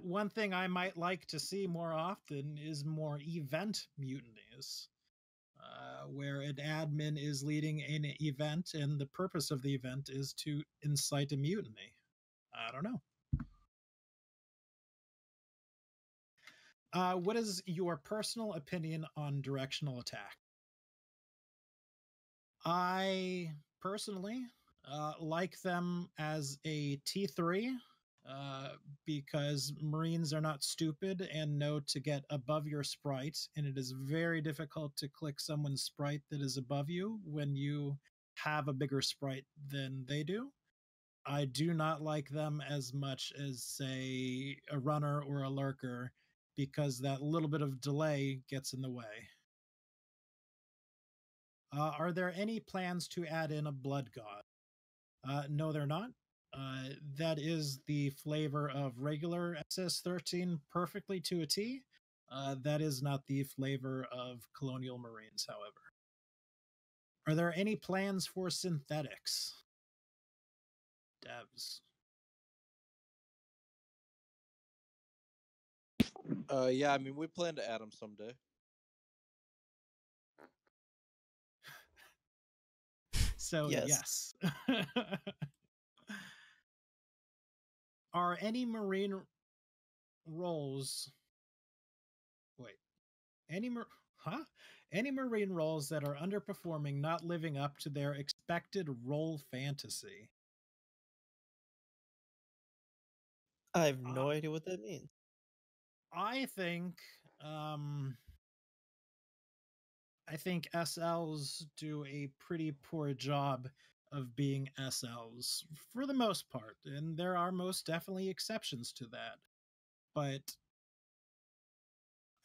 One thing I might like to see more often is more event mutinies, where an admin is leading an event and the purpose of the event is to incite a mutiny. I don't know. What is your personal opinion on directional attack? I personally like them as a T3 because Marines are not stupid and know to get above your sprite, and it is very difficult to click someone's sprite that is above you when you have a bigger sprite than they do. I do not like them as much as, say, a runner or a lurker, because that little bit of delay gets in the way. Are there any plans to add in a blood god? No, they're not. That is the flavor of regular SS13 perfectly to a T. That is not the flavor of Colonial Marines, however. Are there any plans for synthetics? Devs. Yeah, I mean, we plan to add them someday. So, yes. Are any Marine roles... Wait. Any Marine roles that are underperforming not living up to their expected role fantasy? I have no idea what that means. I think SLs do a pretty poor job of being SLs for the most part, and there are most definitely exceptions to that. But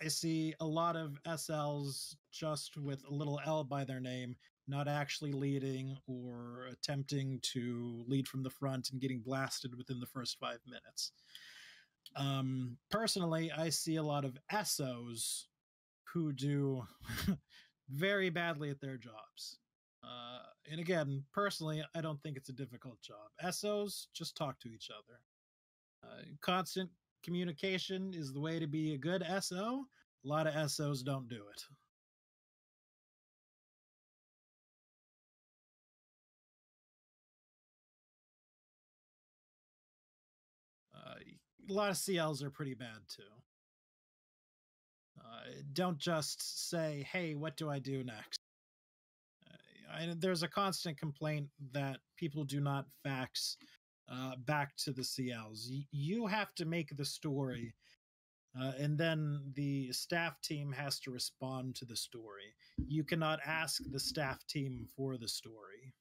I see a lot of SLs just with a little L by their name, not actually leading or attempting to lead from the front and getting blasted within the first 5 minutes. Personally, I see a lot of SOs who do very badly at their jobs. And again, personally, I don't think it's a difficult job. SOs just talk to each other. Constant communication is the way to be a good SO. A lot of SOs don't do it. A lot of CLs are pretty bad too. Don't just say, hey, what do I do next? There's a constant complaint that people do not fax back to the CLs. You have to make the story, and then the staff team has to respond to the story. You cannot ask the staff team for the story.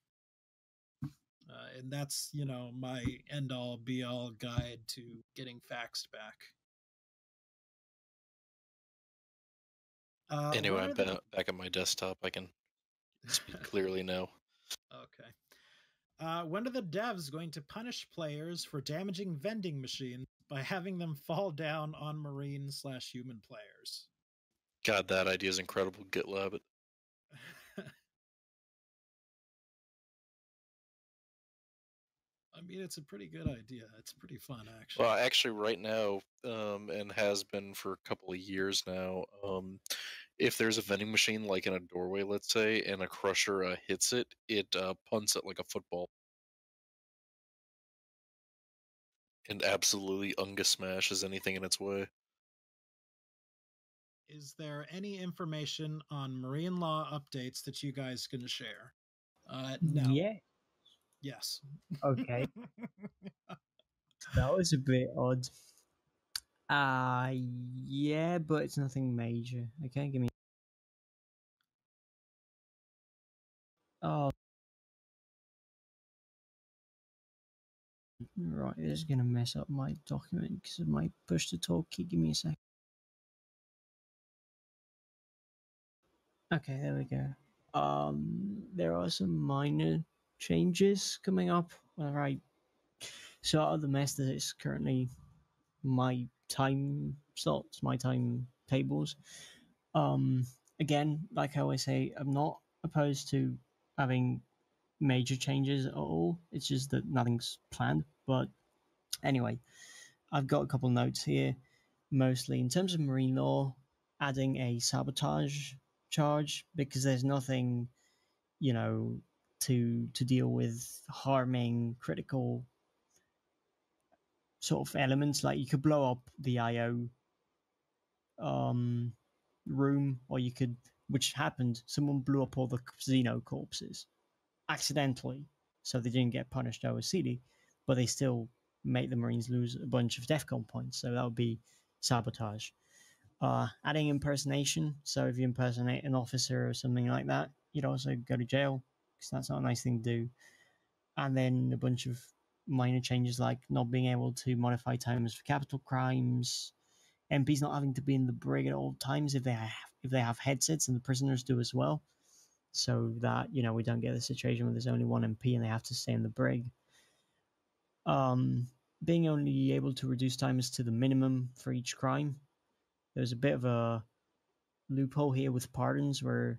And that's, my end-all, be-all guide to getting faxed back. Anyway, I'm back on my desktop. I can speak clearly now. Okay. When are the devs going to punish players for damaging vending machines by having them fall down on Marine/human players? God, that idea is incredible. GitLab it. I mean, it's a pretty good idea. It's pretty fun, actually. Well, actually, right now, and has been for a couple of years now, if there's a vending machine, like in a doorway, let's say, and a crusher hits it, it punts it like a football. And absolutely smashes anything in its way. Is there any information on Marine law updates that you guys can share? No. Yeah. Yes. Okay. That was a bit odd. Yeah, but it's nothing major. Okay, give me. Oh. Right, this is gonna mess up my document because of my push to talk key. Give me a sec. Okay, there we go. There are some minor changes coming up. Whether I sort out the mess that is currently my time slots, my time tables. Again, like I always say, I'm not opposed to having major changes at all. It's just that nothing's planned. But anyway, I've got a couple notes here. Mostly in terms of marine law, adding a sabotage charge because there's nothing, you know, to deal with harming critical sort of elements. Like you could blow up the IO room, or you could, which happened, someone blew up all the Xeno corpses accidentally, so they didn't get punished OSCD, but they still make the Marines lose a bunch of DEFCON points, so that would be sabotage. Adding impersonation, so if you impersonate an officer or something like that, you'd also go to jail, because that's not a nice thing to do. And then a bunch of minor changes like not being able to modify timers for capital crimes, MPs not having to be in the brig at all times if they have headsets, and the prisoners do as well, so that, you know, we don't get the situation where there's only one MP and they have to stay in the brig. Being only able to reduce timers to the minimum for each crime. There's a bit of a loophole here with pardons where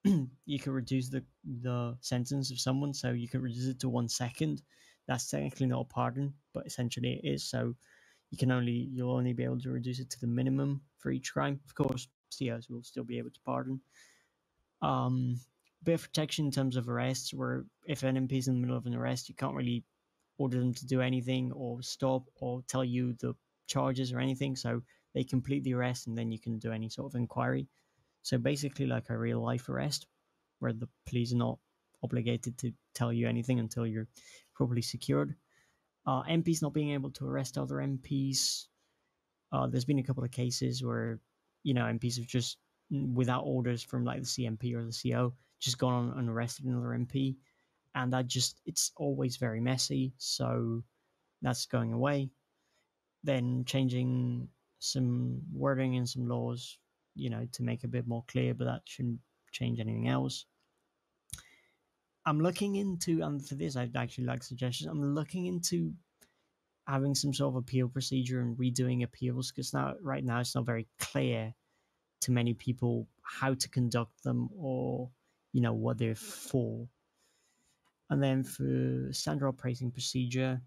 you can reduce the sentence of someone, so you can reduce it to 1 second. That's technically not a pardon, but essentially it is. So you'll only be able to reduce it to the minimum for each crime. Of course, COs will still be able to pardon. Bit of protection in terms of arrests, where if an MP is in the middle of an arrest, you can't really order them to do anything or stop or tell you the charges or anything. So they complete the arrest and then you can do any sort of inquiry. So basically like a real life arrest, where the police are not obligated to tell you anything until you're properly secured. MPs not being able to arrest other MPs. There's been a couple of cases where, you know, MPs have just, without orders from like the CMP or the CO, just gone on and arrested another MP. And it's always very messy. So that's going away. Then changing some wording in some laws, you know, to make it a bit more clear, but that shouldn't change anything else. I'm looking into, and for this I'd actually like suggestions, I'm looking into having some sort of appeal procedure and redoing appeals, because right now it's not very clear to many people how to conduct them, or, you know, what they're for. And then for standard operating procedure,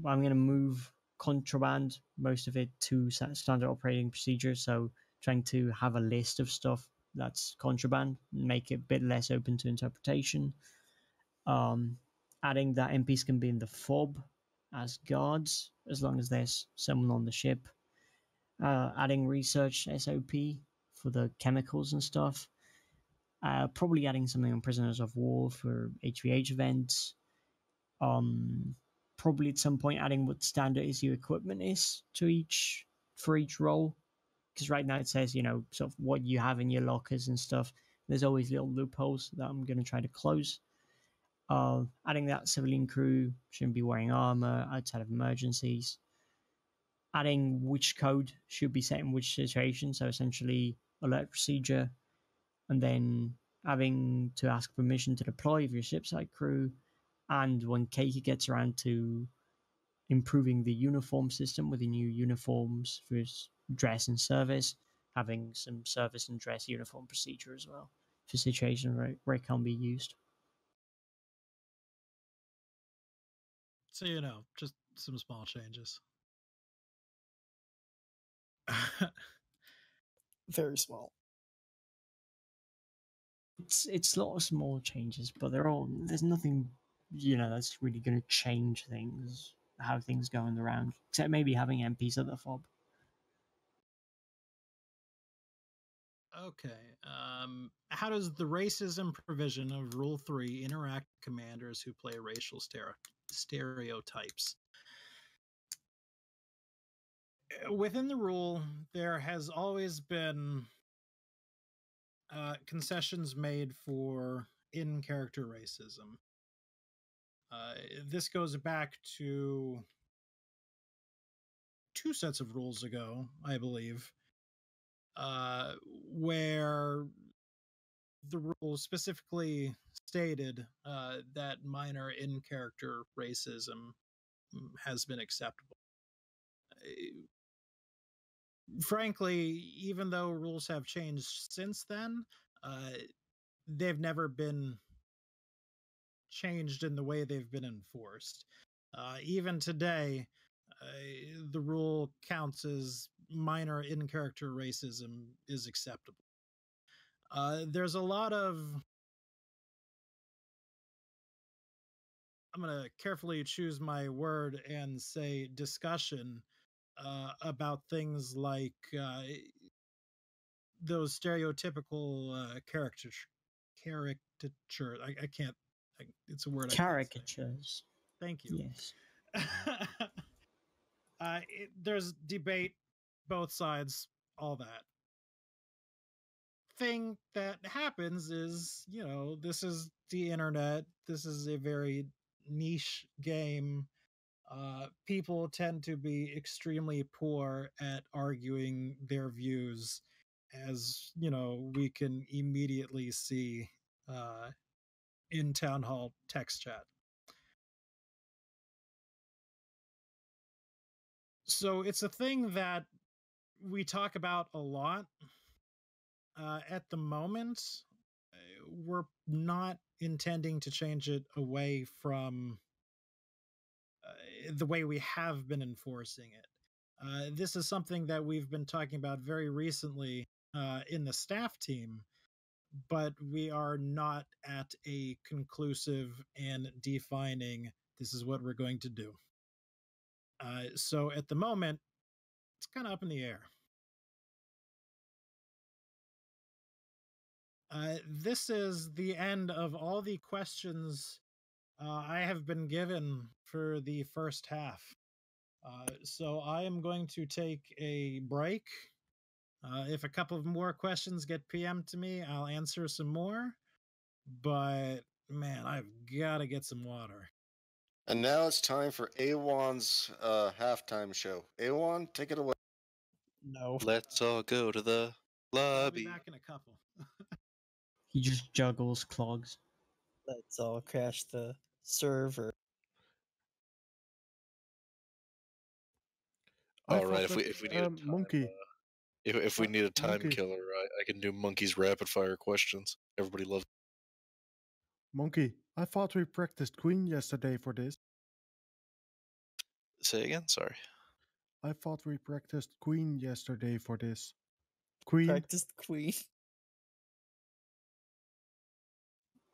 I'm going to move contraband, most of it, to standard operating procedure. So trying to have a list of stuff that's contraband, make it a bit less open to interpretation. Adding that MPs can be in the FOB as guards, as long as there's someone on the ship. Adding research SOP for the chemicals and stuff. Probably adding something on prisoners of war for HVH events. Probably at some point adding what standard issue equipment is for each role, because right now it says, you know, sort of what you have in your lockers and stuff. There's always little loopholes that I'm going to try to close. Adding that civilian crew shouldn't be wearing armor outside of emergencies. Adding which code should be set in which situation, so essentially alert procedure, and then having to ask permission to deploy of your shipside crew. And when Keiki gets around to improving the uniform system with the new uniforms for dress and service, having some service and dress uniform procedure as well for situations where it can be used. So, you know, just some small changes. Very small. It's a lot of small changes, but there's nothing, you know, that's really going to change things, how things go in the round, except maybe having MPs at the FOB. Okay. How does the racism provision of Rule 3 interact with commanders who play racial stereotypes? Within the rule, there has always been concessions made for in-character racism. This goes back to 2 sets of rules ago, I believe, where the rule specifically stated that minor in-character racism has been acceptable. Frankly, even though rules have changed since then, they've never been changed in the way they've been enforced. Even today, the rule counts as minor in-character racism is acceptable. There's a lot of, I'm going to carefully choose my word and say discussion about things like those stereotypical caricature. I can't. It's a word. Caricatures. Thank you. Yes. There's debate, both sides, all that. Thing that happens is, this is the internet. This is a very niche game. People tend to be extremely poor at arguing their views, as we can immediately see in Town Hall text chat. So it's a thing that we talk about a lot. At the moment, we're not intending to change it away from the way we have been enforcing it. This is something that we've been talking about very recently in the staff team, but we are not at a conclusive and defining, this is what we're going to do. So at the moment, it's kind of up in the air. This is the end of all the questions I have been given for the first half. So I am going to take a break. If a couple of more questions get PM'd to me, I'll answer some more. But man, I've got to get some water. And now it's time for A1's halftime show. A1, take it away. No. Let's all go to the I'll be lobby. back in a couple. He just juggles clogs. Let's all crash the server. All right, if we need a time, Monkey. If we need a time Monkey. killer, I can do Monkey's rapid fire questions. Everybody loves. Monkey, I thought we practiced Queen yesterday for this. Say again. Sorry. I thought we practiced Queen yesterday for this. Queen. Practiced Queen.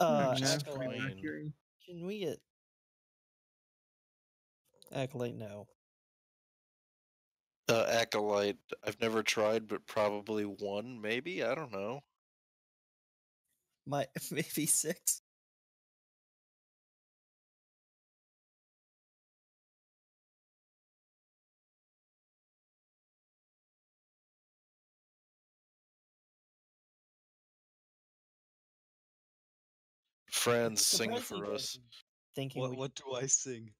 No, Acolyte. Queen. Can we get Acolyte? No. Acolyte. I've never tried, but probably one, maybe. I don't know. Maybe 6. Friends, sing Surprised you for guys us. were thinking What do I sing?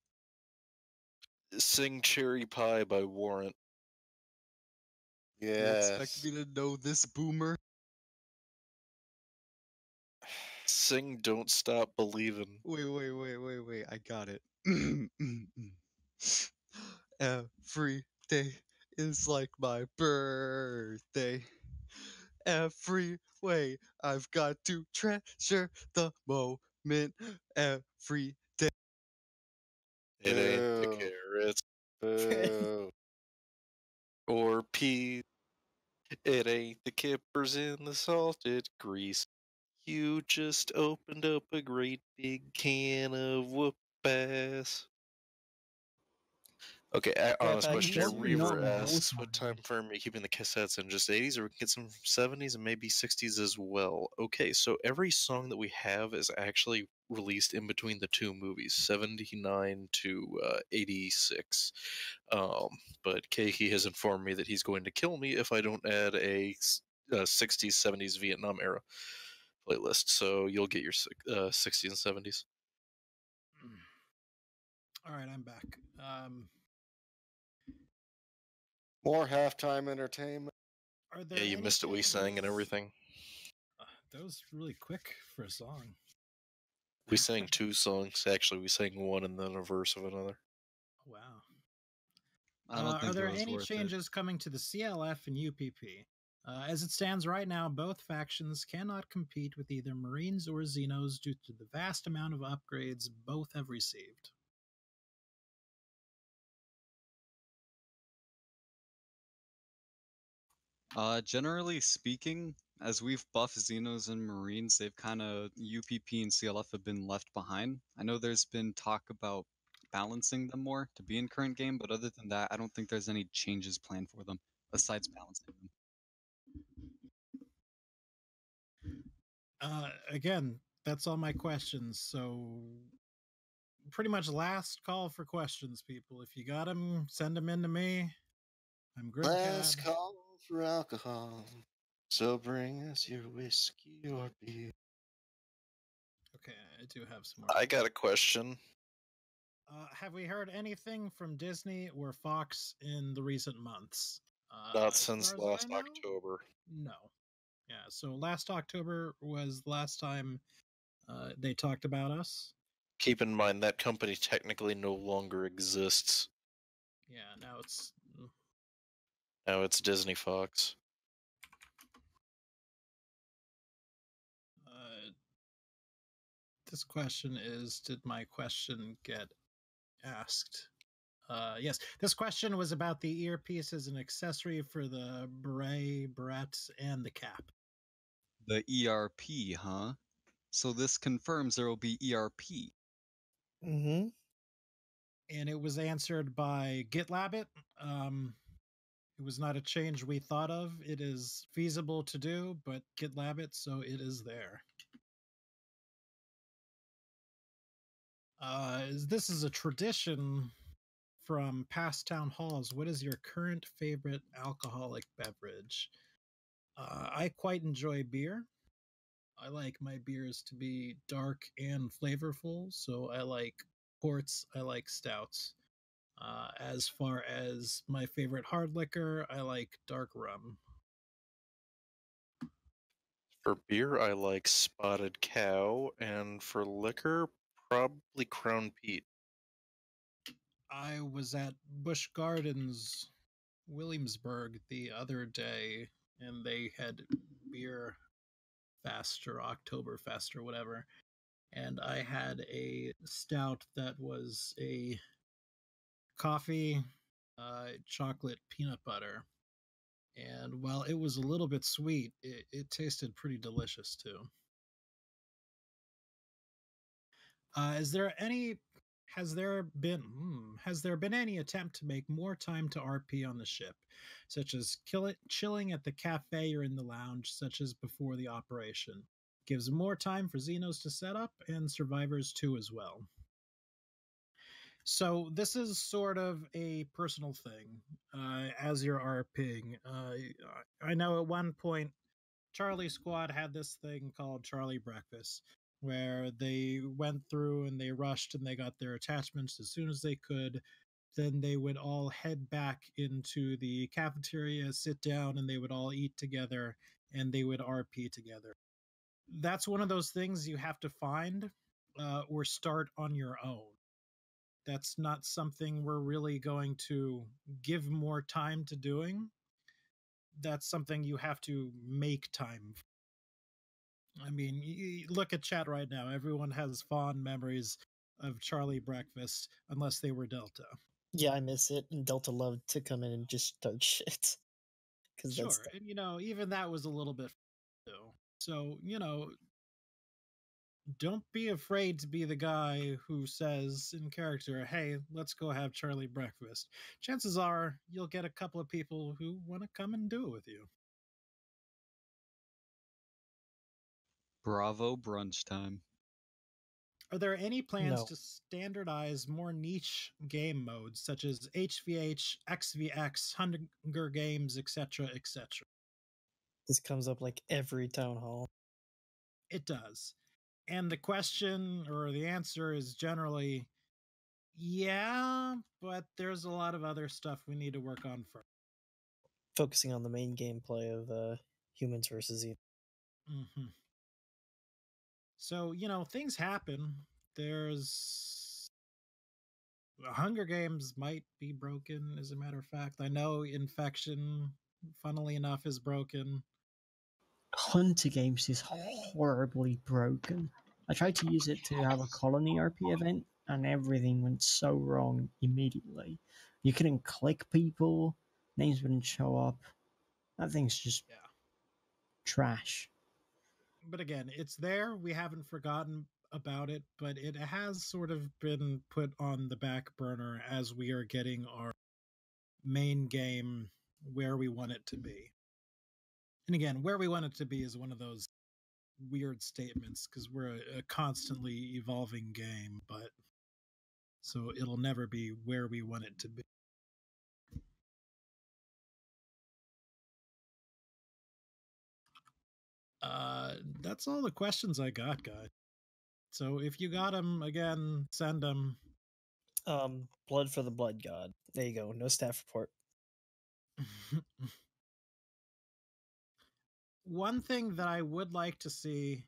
Sing "Cherry Pie" by Warrant. You Yes. expect me to know this, boomer? Sing "Don't Stop Believin'." Wait. I got it. Every day is like my birthday. Every way I've got to treasure the moment every day. It ain't the Boo. carrots Boo. or peas. It ain't the kippers in the salted grease. You just opened up a great big can of whoop ass. Okay, honest Grandpa, question. you Reaver not asks, whoop what time frame are you keeping the cassettes in? Just 80s, or we can get some 70s and maybe 60s as well? Okay, so every song that we have is actually released in between the two movies, 79 to 86. But Keiki has informed me that he's going to kill me if I don't add a 60s, 70s Vietnam era playlist. So you'll get your 60s and 70s. All right, I'm back. More halftime entertainment. Are there Yeah, you any missed it. We sang and changes- everything. That was really quick for a song. We sang 2 songs. Actually, we sang one and then a verse of another. Wow. I don't think Are there it was any worth changes coming to the CLF and UPP? As it stands right now, both factions cannot compete with either Marines or Xenos due to the vast amount of upgrades both have received. Generally speaking, as we've buffed Xenos and Marines, they've kind of, UPP and CLF have been left behind. I know there's been talk about balancing them more to be in current game, but other than that, I don't think there's any changes planned for them, besides balancing them. Again, that's all my questions, so pretty much last call for questions, people. If you got them, send them in to me. I'm Grim Last Cad. call for alcohol. So bring us your whiskey or beer. Okay, I do have some more. I got a question. Have we heard anything from Disney or Fox in the recent months? Not as since far as last I know, October. no. Yeah, so last October was the last time they talked about us. Keep in mind that company technically no longer exists. Yeah, now it's Now it's Disney Fox. this question is, did my question get asked? Yes, this question was about the earpiece as an accessory for the beret, barrettes, and the cap. The ERP, huh? So this confirms there will be ERP. Mm-hmm. And it was answered by GitLab it. It was not a change we thought of. It is feasible to do, but GitLab it, so it is there. This is a tradition from past town halls. What is your current favorite alcoholic beverage? I quite enjoy beer. I like my beers to be dark and flavorful, so I like ports, I like stouts. As far as my favorite hard liquor, I like dark rum. For beer, I like Spotted Cow, and for liquor, probably Crown Pete. I was at Busch Gardens, Williamsburg, the other day, and they had beer fest or Oktoberfest or whatever. And I had a stout that was a coffee, chocolate, peanut butter. And while it was a little bit sweet, it tasted pretty delicious too. Has there been any attempt to make more time to RP on the ship, such as chilling at the cafe or in the lounge, such as before the operation? Gives more time for Xenos to set up and survivors too as well. So this is sort of a personal thing as you're RPing. I know at one point Charlie Squad had this thing called Charlie Breakfast, where they went through and they rushed and they got their attachments as soon as they could. Then they would all head back into the cafeteria, sit down, and they would all eat together and they would RP together. That's one of those things you have to find or start on your own. That's not something we're really going to give more time to doing. That's something you have to make time for. I mean, look at chat right now. Everyone has fond memories of Charlie Breakfast, unless they were Delta. Yeah, I miss it. And Delta loved to come in and just start shit. Sure, and even that was a little bit too. So, don't be afraid to be the guy who says in character, hey, let's go have Charlie breakfast. Chances are you'll get a couple of people who want to come and do it with you. Bravo brunch time. Are there any plans No. to standardize more niche game modes such as HVH, XVX, Hunger Games, etc., etc.? This comes up like every town hall. It does. And the question or the answer is generally, yeah, but there's a lot of other stuff we need to work on first. Focusing on the main gameplay of humans versus evil. Mm-hmm. So, things happen. There's Hunger Games might be broken, as a matter of fact. I know Infection funnily enough, is broken. Hunter Games is horribly broken. I tried to use it to have a colony RP event, and everything went so wrong immediately. You couldn't click people, names wouldn't show up. That thing's just trash. But again, it's there. We haven't forgotten about it, but it has sort of been put on the back burner as we are getting our main game where we want it to be. And again, where we want it to be is one of those weird statements because we're a constantly evolving game, but so it'll never be where we want it to be. That's all the questions I got, guys. So if you got them, again, send them. Blood for the Blood God. There you go. No staff report. One thing that I would like to see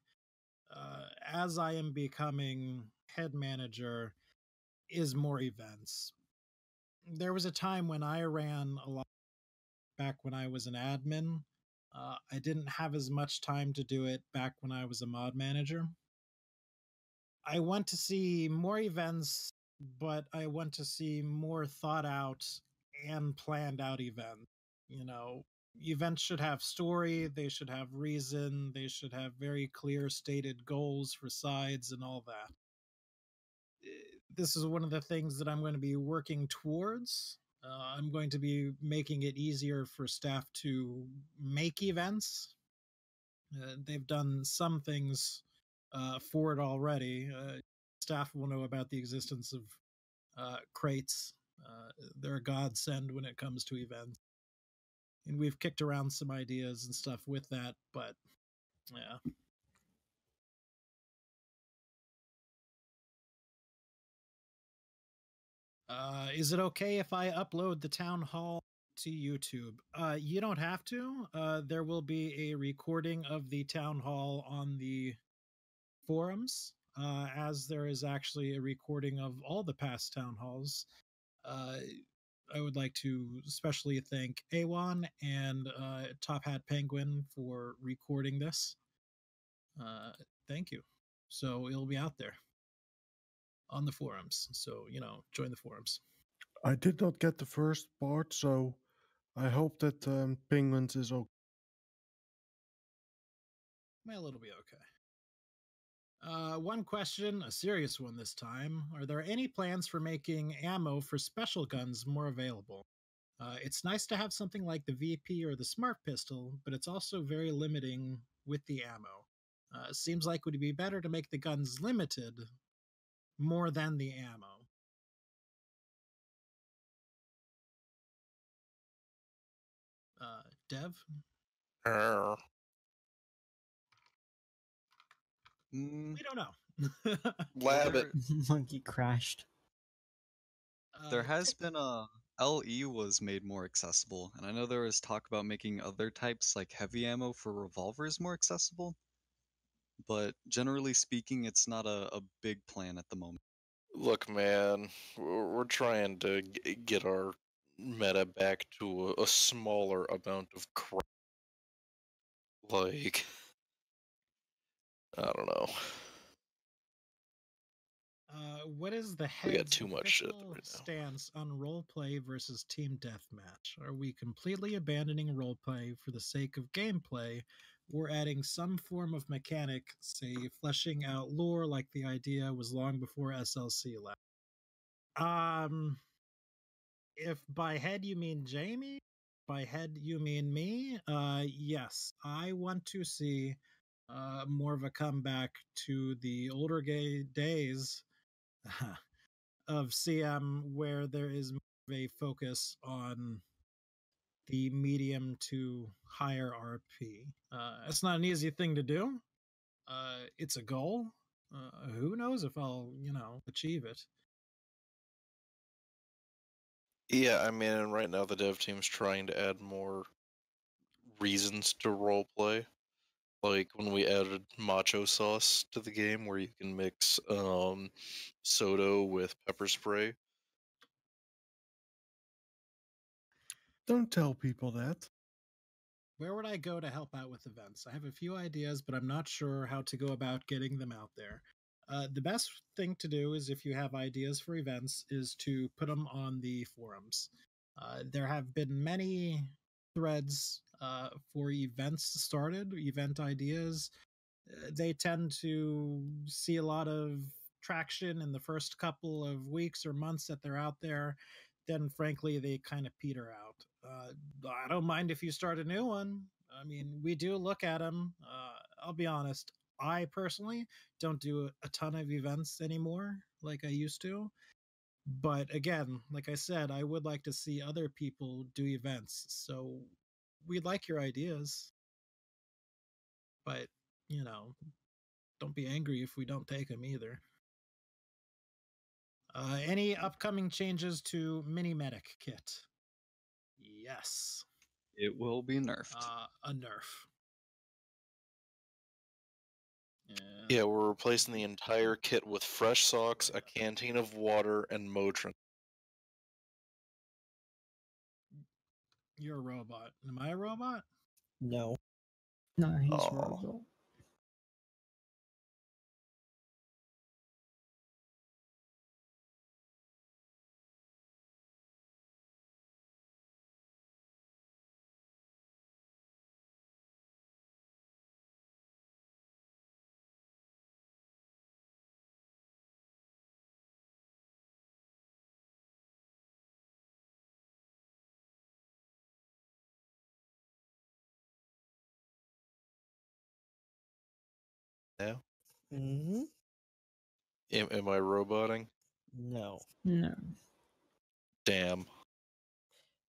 as I am becoming head manager is more events. There was a time when I ran a lot back when I was an admin. I didn't have as much time to do it back when I was a mod manager. I want to see more events, but I want to see more thought out and planned out events. You know, events should have story, they should have reason, they should have very clear stated goals for sides and all that. This is one of the things that I'm going to be working towards. I'm going to be making it easier for staff to make events. They've done some things for it already. Staff will know about the existence of crates. They're a godsend when it comes to events. And we've kicked around some ideas and stuff with that, but yeah. Is it okay if I upload the town hall to YouTube? You don't have to. There will be a recording of the town hall on the forums, as there is actually a recording of all the past town halls. I would like to especially thank Awan and Top Hat Penguin for recording this. Thank you. So it'll be out there on the forums. So, you know, join the forums. I did not get the first part, so I hope that Penguins is okay. Well, it'll be okay. One question, a serious one this time. Are there any plans for making ammo for special guns more available? It's nice to have something like the VP or the Smart Pistol, but it's also very limiting with the ammo. Seems like it would be better to make the guns limited more than the ammo. Dev? We don't know. Lab it. Monkey crashed. There has been a LE was made more accessible, and I know there was talk about making other types like heavy ammo for revolvers more accessible. But generally speaking, it's not a big plan at the moment. Look, man, we're trying to get our meta back to a smaller amount of crap. Like, I don't know. What is the We got head's too much shit official right now. stance on roleplay versus team deathmatch? Are we completely abandoning roleplay for the sake of gameplay, or adding some form of mechanic, say fleshing out lore like the idea was long before SLC left? If by head you mean Jamie, by head you mean me, yes, I want to see more of a comeback to the older days of CM where there is a focus on the medium to higher RP. It's not an easy thing to do. It's a goal. Who knows if I'll, achieve it. Yeah, I mean, and right now the dev team's trying to add more reasons to roleplay. Like when we added macho sauce to the game, where you can mix soda with pepper spray. Don't tell people that. where would I go to help out with events? I have a few ideas, but I'm not sure how to go about getting them out there. The best thing to do is, if you have ideas for events, is to put them on the forums. There have been many threads for events started, event ideas. They tend to see a lot of traction in the first couple of weeks or months that they're out there. Then, frankly, they kind of peter out. I don't mind if you start a new one. I mean, we do look at them. I'll be honest. I personally don't do a ton of events anymore like I used to. But again, like I said, I would like to see other people do events. So we'd like your ideas. But, don't be angry if we don't take them either. Any upcoming changes to Mini Medic kit? Yes. It will be nerfed. A nerf. Yeah, we're replacing the entire kit with fresh socks, a canteen of water, and Motrin. You're a robot. Am I a robot? No. No, he's a robot. Now? Mm-hmm. Am I roboting? No. No. Damn.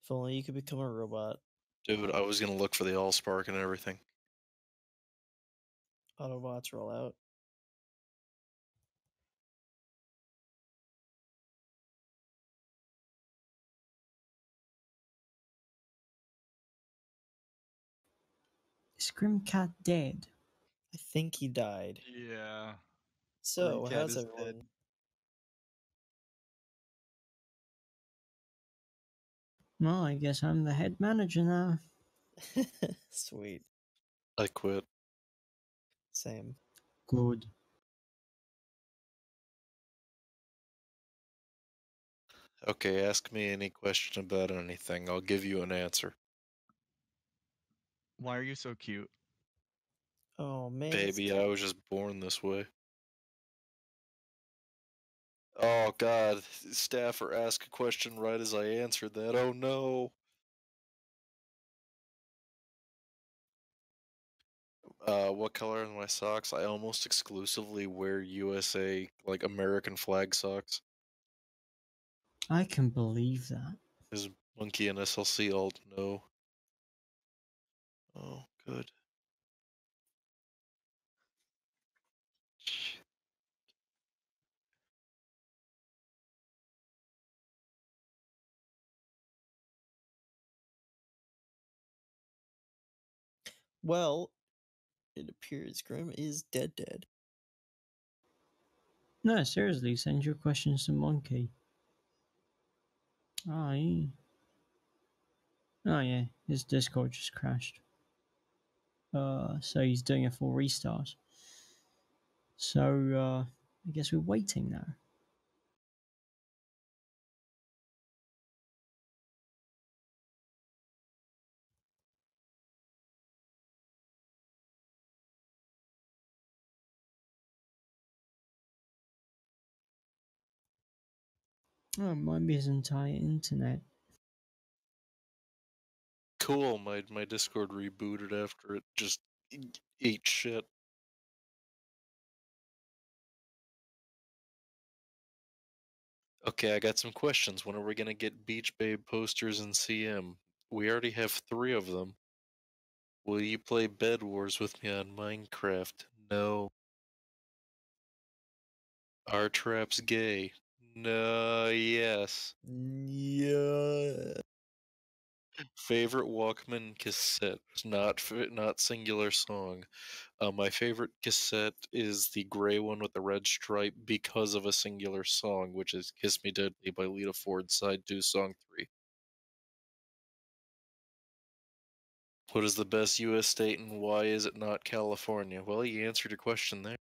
If only you could become a robot. Dude, I was gonna look for the Allspark and everything. Autobots roll out. Is Grimcat dead? I think he died. Yeah. So, Grimcat how's is everyone? dead. Well, I guess I'm the head manager now. Sweet. I quit. Same. Good. Okay, ask me any question about anything. I'll give you an answer. Why are you so cute? Oh man. Baby, I was just born this way. Oh god, staffer asked a question right as I answered that. Oh no. What color are my socks? I almost exclusively wear USA, like American flag socks. I can believe that. Is Monkey and SLC alt no? Oh, good. Well, it appears Grim is dead. No, seriously, send your questions to Monkey. Oh, yeah, his Discord just crashed. So he's doing a full restart. So, I guess we're waiting now. Oh, it might be his entire internet. Cool, my Discord rebooted after it just ate shit. Okay, I got some questions. When are we gonna get Beach Babe posters in CM? We already have 3 of them. Will you play Bed Wars with me on Minecraft? No. Are traps gay? No, yes. Yeah. Favorite Walkman cassette, not singular song. My favorite cassette is the gray one with the red stripe because of a singular song, which is "Kiss Me Deadly" by Lita Ford, side 2, song 3. What is the best U.S. state and why is it not California? Well, you answered your question there.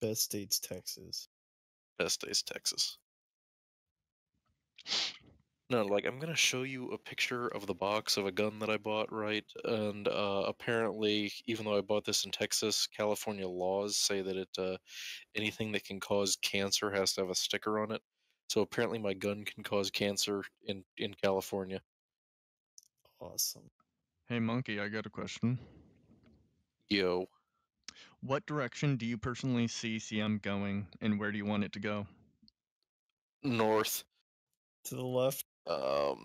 Best state's Texas. Best state's Texas. No, like, I'm gonna show you a picture of the box of a gun that I bought, right? And apparently, even though I bought this in Texas, California laws say that anything that can cause cancer has to have a sticker on it. So apparently, my gun can cause cancer in California. Awesome. Hey, Monkey, I got a question. Yo. What direction do you personally see CM going, and where do you want it to go? North. To the left. I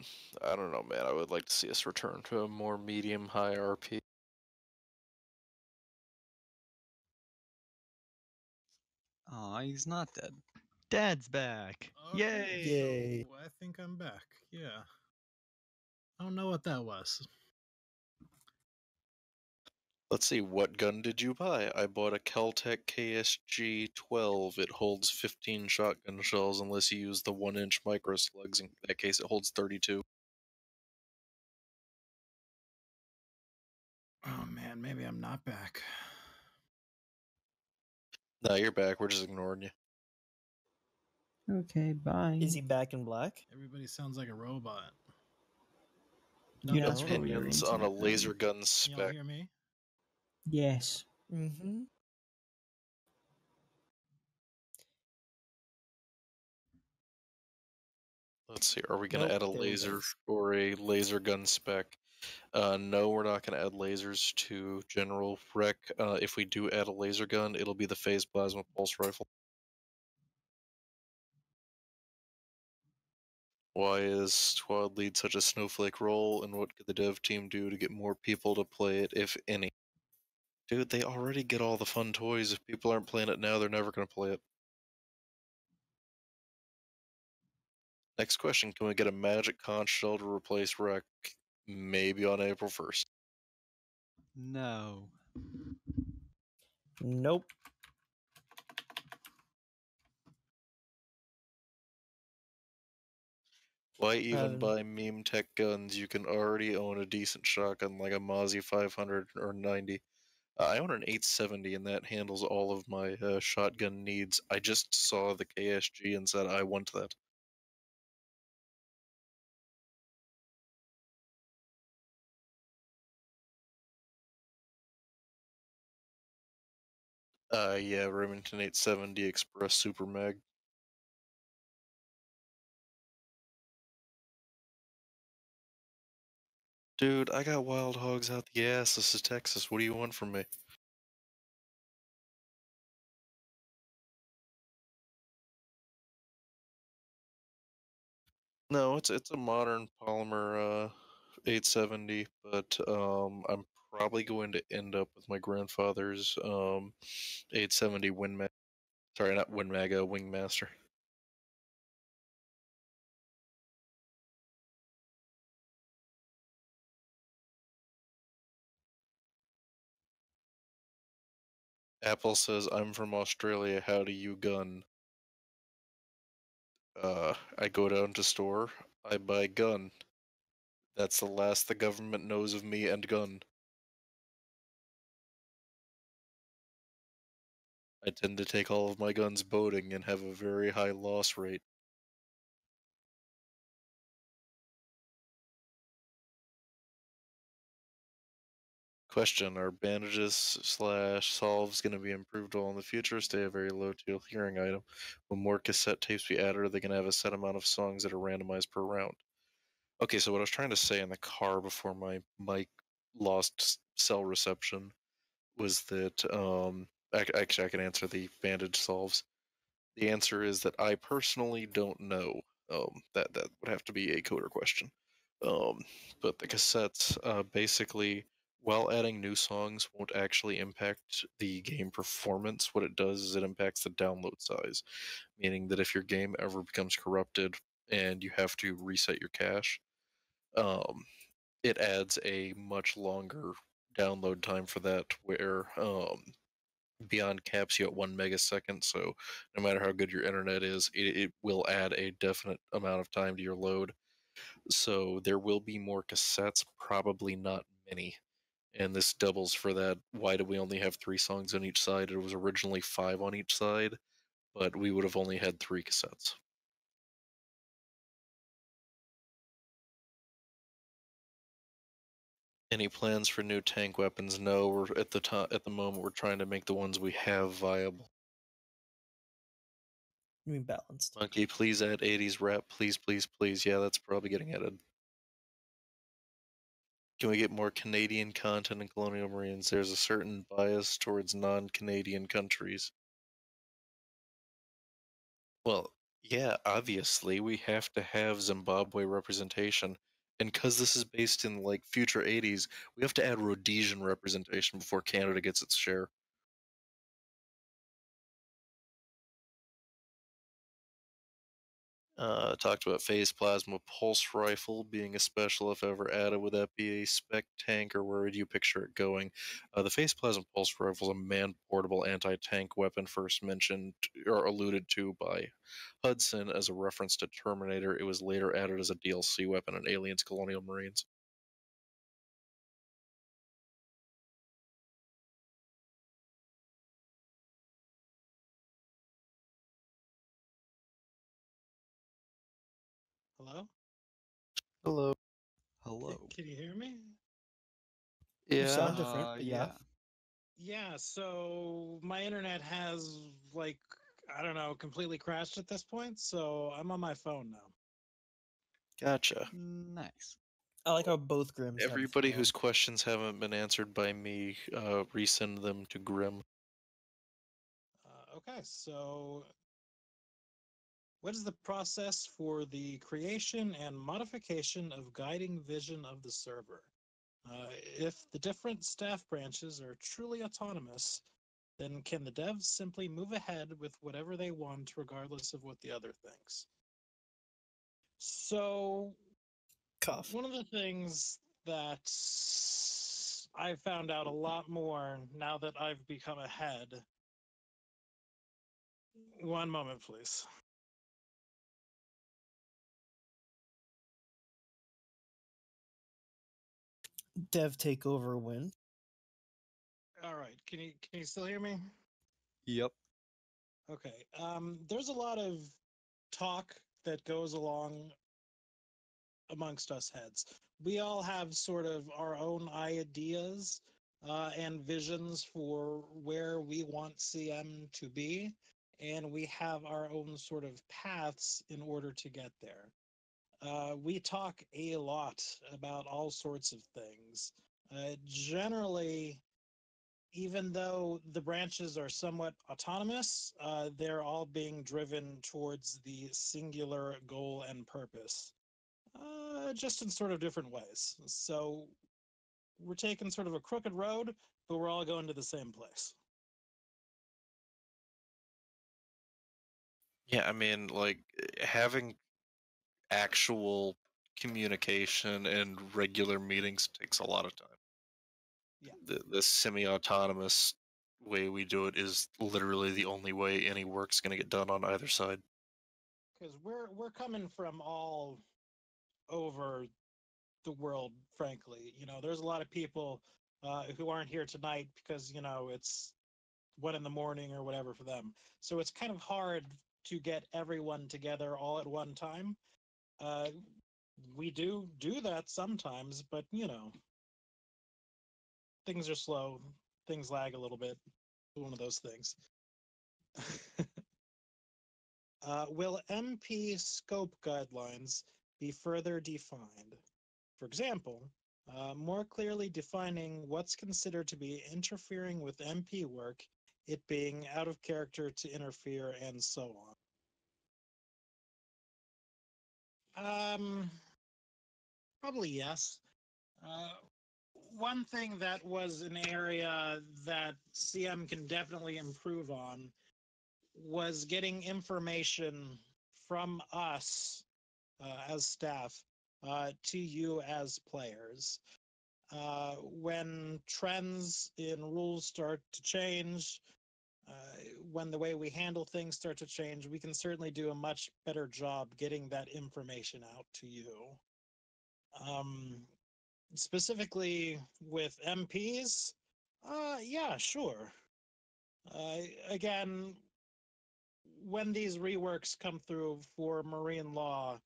don't know, man. I would like to see us return to a more medium-high RP. Aw, he's not dead. Dad's back! Okay, Yay! So I think I'm back. Yeah. I don't know what that was. Let's see, what gun did you buy? I bought a Keltec KSG-12. It holds 15 shotgun shells unless you use the 1-inch micro slugs. In that case, it holds 32. Oh man, maybe I'm not back. No, you're back. We're just ignoring you. Okay, bye. Is he back in black? Everybody sounds like a robot. You that's asked for your Opinions on a internet, laser though. gun Y'all spec. hear me? Yes. Mm-hmm. Let's see, are we going to Nope, add a there we go. laser or a laser gun spec? No, we're not going to add lasers to general rec. If we do add a laser gun, it'll be the phase plasma pulse rifle. Why is Squad Lead such a snowflake role, and what could the dev team do to get more people to play it, if any? Dude, they already get all the fun toys. If people aren't playing it now, they're never going to play it. Next question, can we get a magic conch shell to replace Rec? Maybe on April 1st. No. Nope. Why even buy meme tech guns? You can already own a decent shotgun like a Mozzie 500 or 90. I own an 870 and that handles all of my shotgun needs. I just saw the KSG and said I want that. Yeah, Remington 870 Express Super Mag. Dude, I got wild hogs out the ass. This is Texas. What do you want from me? No, it's a modern polymer 870, but I'm probably going to end up with my grandfather's 870 Wingmaster. Sorry, not Wingmag, Wingmaster. Apple says, I'm from Australia, how do you gun? I go down to store, I buy gun. That's the last the government knows of me and gun. I tend to take all of my guns boating and have a very high loss rate. Question, are bandages / solves going to be improved all in the future? Stay a very low tier hearing item. When more cassette tapes be added, are they going to have a set amount of songs that are randomized per round? Okay, so what I was trying to say in the car before my mic lost cell reception was that, actually I can answer the bandage solves. The answer is that I personally don't know. That would have to be a coder question. But the cassettes, basically, while adding new songs won't actually impact the game performance, what it does is it impacts the download size. Meaning that if your game ever becomes corrupted and you have to reset your cache, it adds a much longer download time for that, where beyond caps you at 1 megasecond, so no matter how good your internet is, it will add a definite amount of time to your load. So there will be more cassettes, probably not many. And this doubles for that. Why do we only have 3 songs on each side? It was originally 5 on each side, but we would have only had 3 cassettes. Any plans for new tank weapons? No, we're at the moment we're trying to make the ones we have viable. I mean, balanced. Monkey, please add 80s rap, please, please, please. Yeah, that's probably getting added. Can we get more Canadian content in Colonial Marines? There's a certain bias towards non-Canadian countries. Well, yeah, obviously we have to have Zimbabwe representation. And because this is based in like future 80s, we have to add Rhodesian representation before Canada gets its share. Talked about phase plasma pulse rifle being a special if ever added. Would that be a spec tank, or where would you picture it going? The phase plasma pulse rifle is a man-portable anti-tank weapon first mentioned or alluded to by Hudson as a reference to Terminator. It was later added as a DLC weapon in Aliens Colonial Marines. Hello? Hello. Hello. Can you hear me? You sound Yeah. different, but yeah. Yeah, so my internet has, like, I don't know, completely crashed at this point, so I'm on my phone now. Gotcha. Nice. I like how both Grims have Everybody phone. whose questions haven't been answered by me, resend them to Grim. Okay, so what is the process for the creation and modification of guiding vision of the server? If the different staff branches are truly autonomous, then can the devs simply move ahead with whatever they want regardless of what the other thinks? So, one of the things that I found out a lot more now that I've become a head. One moment, please. Dev takeover win. All right, can you still hear me? Yep. Okay. There's a lot of talk that goes along amongst us heads. We all have sort of our own ideas and visions for where we want CM to be, and we have our own sort of paths in order to get there. We talk a lot about all sorts of things. Generally, even though the branches are somewhat autonomous, they're all being driven towards the singular goal and purpose, just in sort of different ways. So we're taking sort of a crooked road, but we're all going to the same place. Yeah, I mean, like, having actual communication and regular meetings takes a lot of time. Yeah. The semi-autonomous way we do it is literally the only way any work's going to get done on either side. Because we're coming from all over the world, frankly. You know, there's a lot of people who aren't here tonight because, you know, it's 1 in the morning or whatever for them. So it's kind of hard to get everyone together all at one time. We do that sometimes, but you know, things are slow, things lag a little bit. One of those things. Will MP scope guidelines be further defined? For example, more clearly defining what's considered to be interfering with MP work, it being out of character to interfere, and so on. Probably yes. One thing that was an area that CM can definitely improve on was getting information from us as staff to you as players. When trends in rules start to change, when the way we handle things start to change, we can certainly do a much better job getting that information out to you. Specifically with MPs, yeah, sure. Again, when these reworks come through for marine law,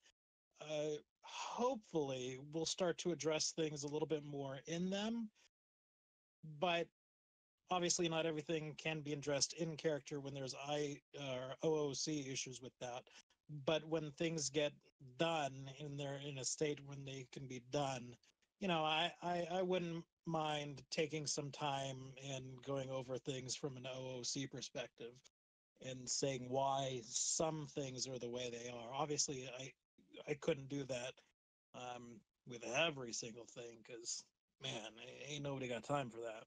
hopefully we'll start to address things a little bit more in them. But obviously, not everything can be addressed in character when there's OOC issues with that. But when things get done and they're in a state when they can be done, I wouldn't mind taking some time and going over things from an OOC perspective and saying why some things are the way they are. Obviously, I couldn't do that with every single thing because, man, ain't nobody got time for that.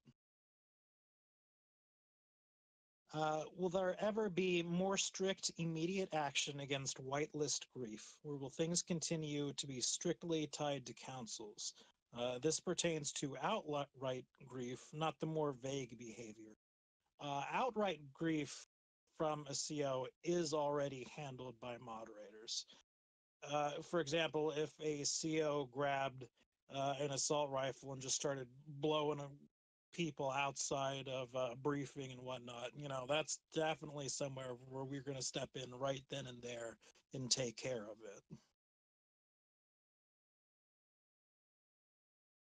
Will there ever be more strict immediate action against whitelist grief, or will things continue to be strictly tied to councils? This pertains to outright grief, not the more vague behavior. Outright grief from a CO is already handled by moderators. For example, if a CO grabbed an assault rifle and just started blowing people outside of briefing and whatnot, that's definitely somewhere where we're going to step in right then and there and take care of it.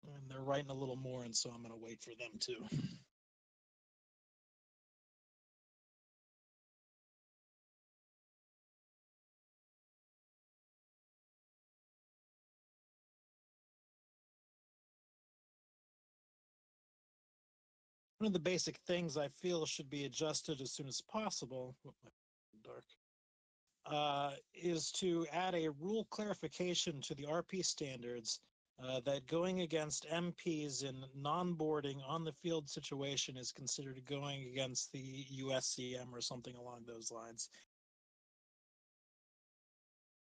And they're writing a little more, and so I'm going to wait for them too. One of the basic things I feel should be adjusted as soon as possible, is to add a rule clarification to the RP standards that going against MPs in non-boarding on the field situation is considered going against the USCM or something along those lines.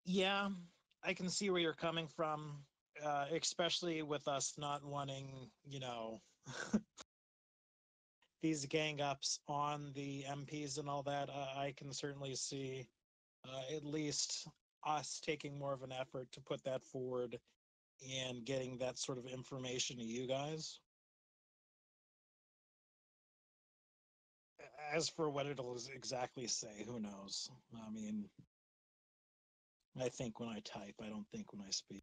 Yeah, I can see where you're coming from, especially with us not wanting, these gang ups on the MPs and all that. I can certainly see at least us taking more of an effort to put that forward and getting that sort of information to you guys. As for what it'll exactly say, who knows? I mean, I think when I type, I don't think when I speak.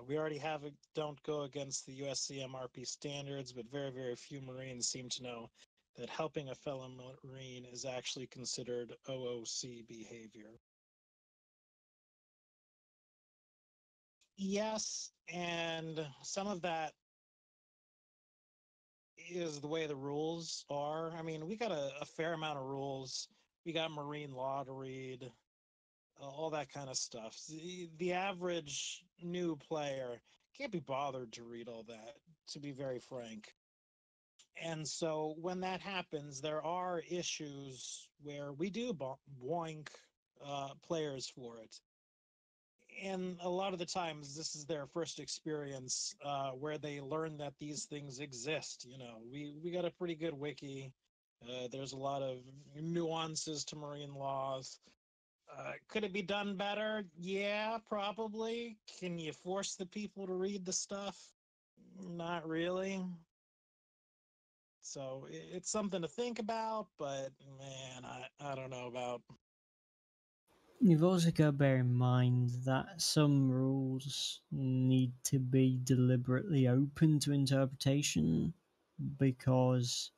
We already have a don't go against the USCM RP standards, but very, very few Marines seem to know that helping a fellow Marine is actually considered OOC behavior. Yes, and some of that is the way the rules are. I mean, we got a fair amount of rules. We got marine law to read, all that kind of stuff. The average new player can't be bothered to read all that, to be very frank. And so when that happens, there are issues where we do boink players for it. And a lot of the times, this is their first experience where they learn that these things exist. We got a pretty good wiki. There's a lot of nuances to marine laws. Could it be done better? Yeah, probably. Can you force the people to read the stuff? Not really. So it's something to think about, but man, I don't know about. You've also got to bear in mind that some rules need to be deliberately open to interpretation because,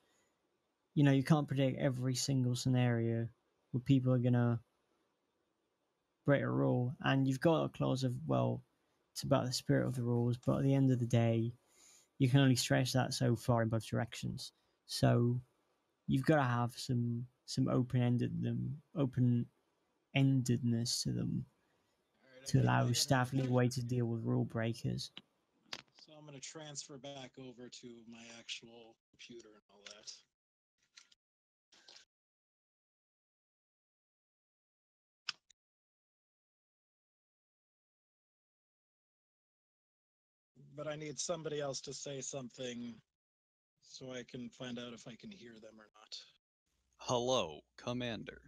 you can't predict every single scenario where people are going to break a rule. And you've got a clause of, well, it's about the spirit of the rules, but at the end of the day, you can only stretch that so far in both directions. So you've got to have some open-endedness to them to allow staff leeway to deal with rule breakers. So I'm going to transfer back over to my actual computer and all that. But I need somebody else to say something so I can find out if I can hear them or not. Hello, Commander.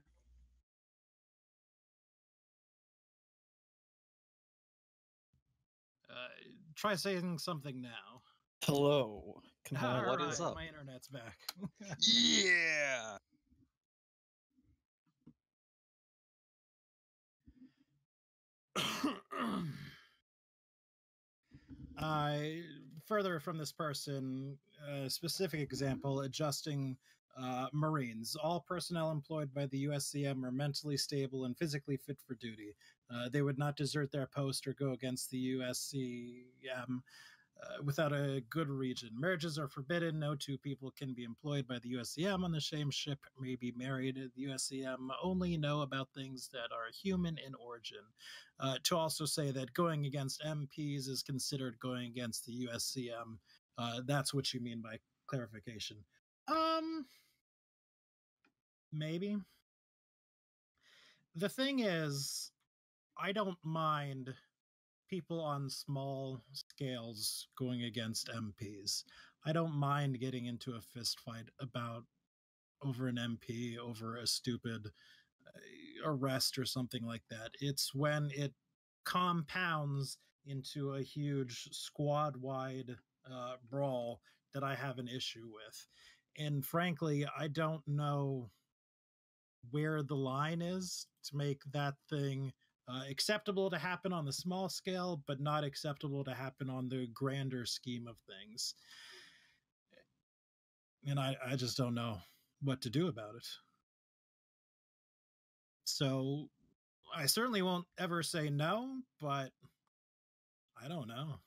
Try saying something now. Hello, Commander. What is up? My internet's back. Yeah! Further from this person, a specific example, adjusting Marines. All personnel employed by the USCM are mentally stable and physically fit for duty. They would not desert their post or go against the USCM without a good reason. Marriages are forbidden. No two people can be employed by the USCM on the same ship, may be married. The USCM only know about things that are human in origin. To also say that going against MPs is considered going against the USCM. That's what you mean by clarification. Maybe. The thing is, I don't mind people on small scales going against MPs. I don't mind getting into a fist fight about over an MP, over a stupid arrest or something like that. It's when it compounds into a huge squad-wide brawl that I have an issue with. And frankly, I don't know where the line is to make that thing acceptable to happen on the small scale, but not acceptable to happen on the grander scheme of things. And I just don't know what to do about it. So I certainly won't ever say no, but I don't know.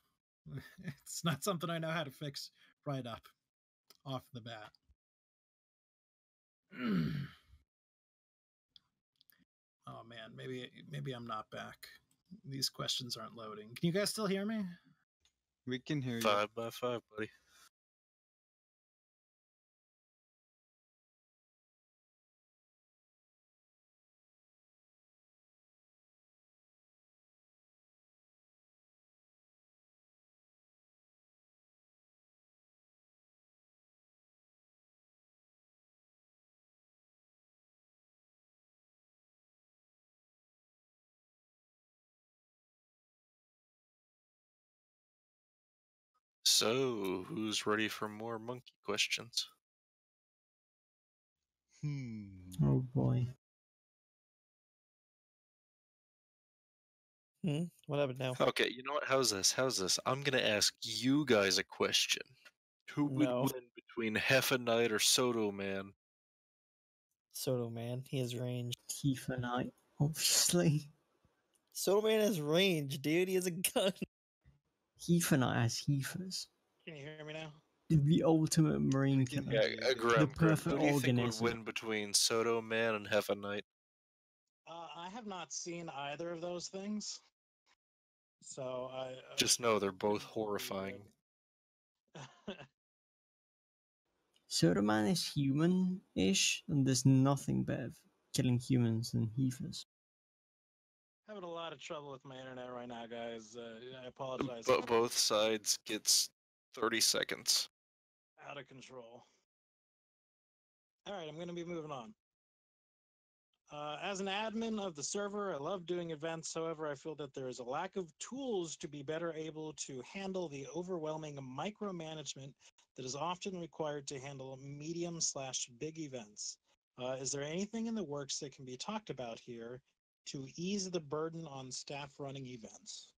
It's not something I know how to fix right up off the bat. Oh man, maybe I'm not back. These questions aren't loading. Can you guys still hear me? We can hear you. 5 by 5, buddy. So, who's ready for more monkey questions? Oh boy. What happened now? Okay, you know what? How's this? I'm gonna ask you guys a question. Who would No. win between Heffa Knight or Soto Man? Soto Man, he has range. Tifa Knight, obviously. Soto Man has range, dude. He has a gun. Tifa Knight has heifers. Can you hear me now? The ultimate marine killer. Yeah, Graham, the Graham, perfect who do you think would organism. win between Soto Man and Heffa Knight? I have not seen either of those things. So I Just know they're both horrifying. Sodaman is human-ish, and there's nothing better for killing humans than heifers. Having a lot of trouble with my internet right now, guys. I apologize. But both sides gets 30 seconds. Out of control. All right, I'm going to be moving on. As an admin of the server, I love doing events. However, I feel that there is a lack of tools to be better able to handle the overwhelming micromanagement that is often required to handle medium/big events. Is there anything in the works that can be talked about here to ease the burden on staff running events?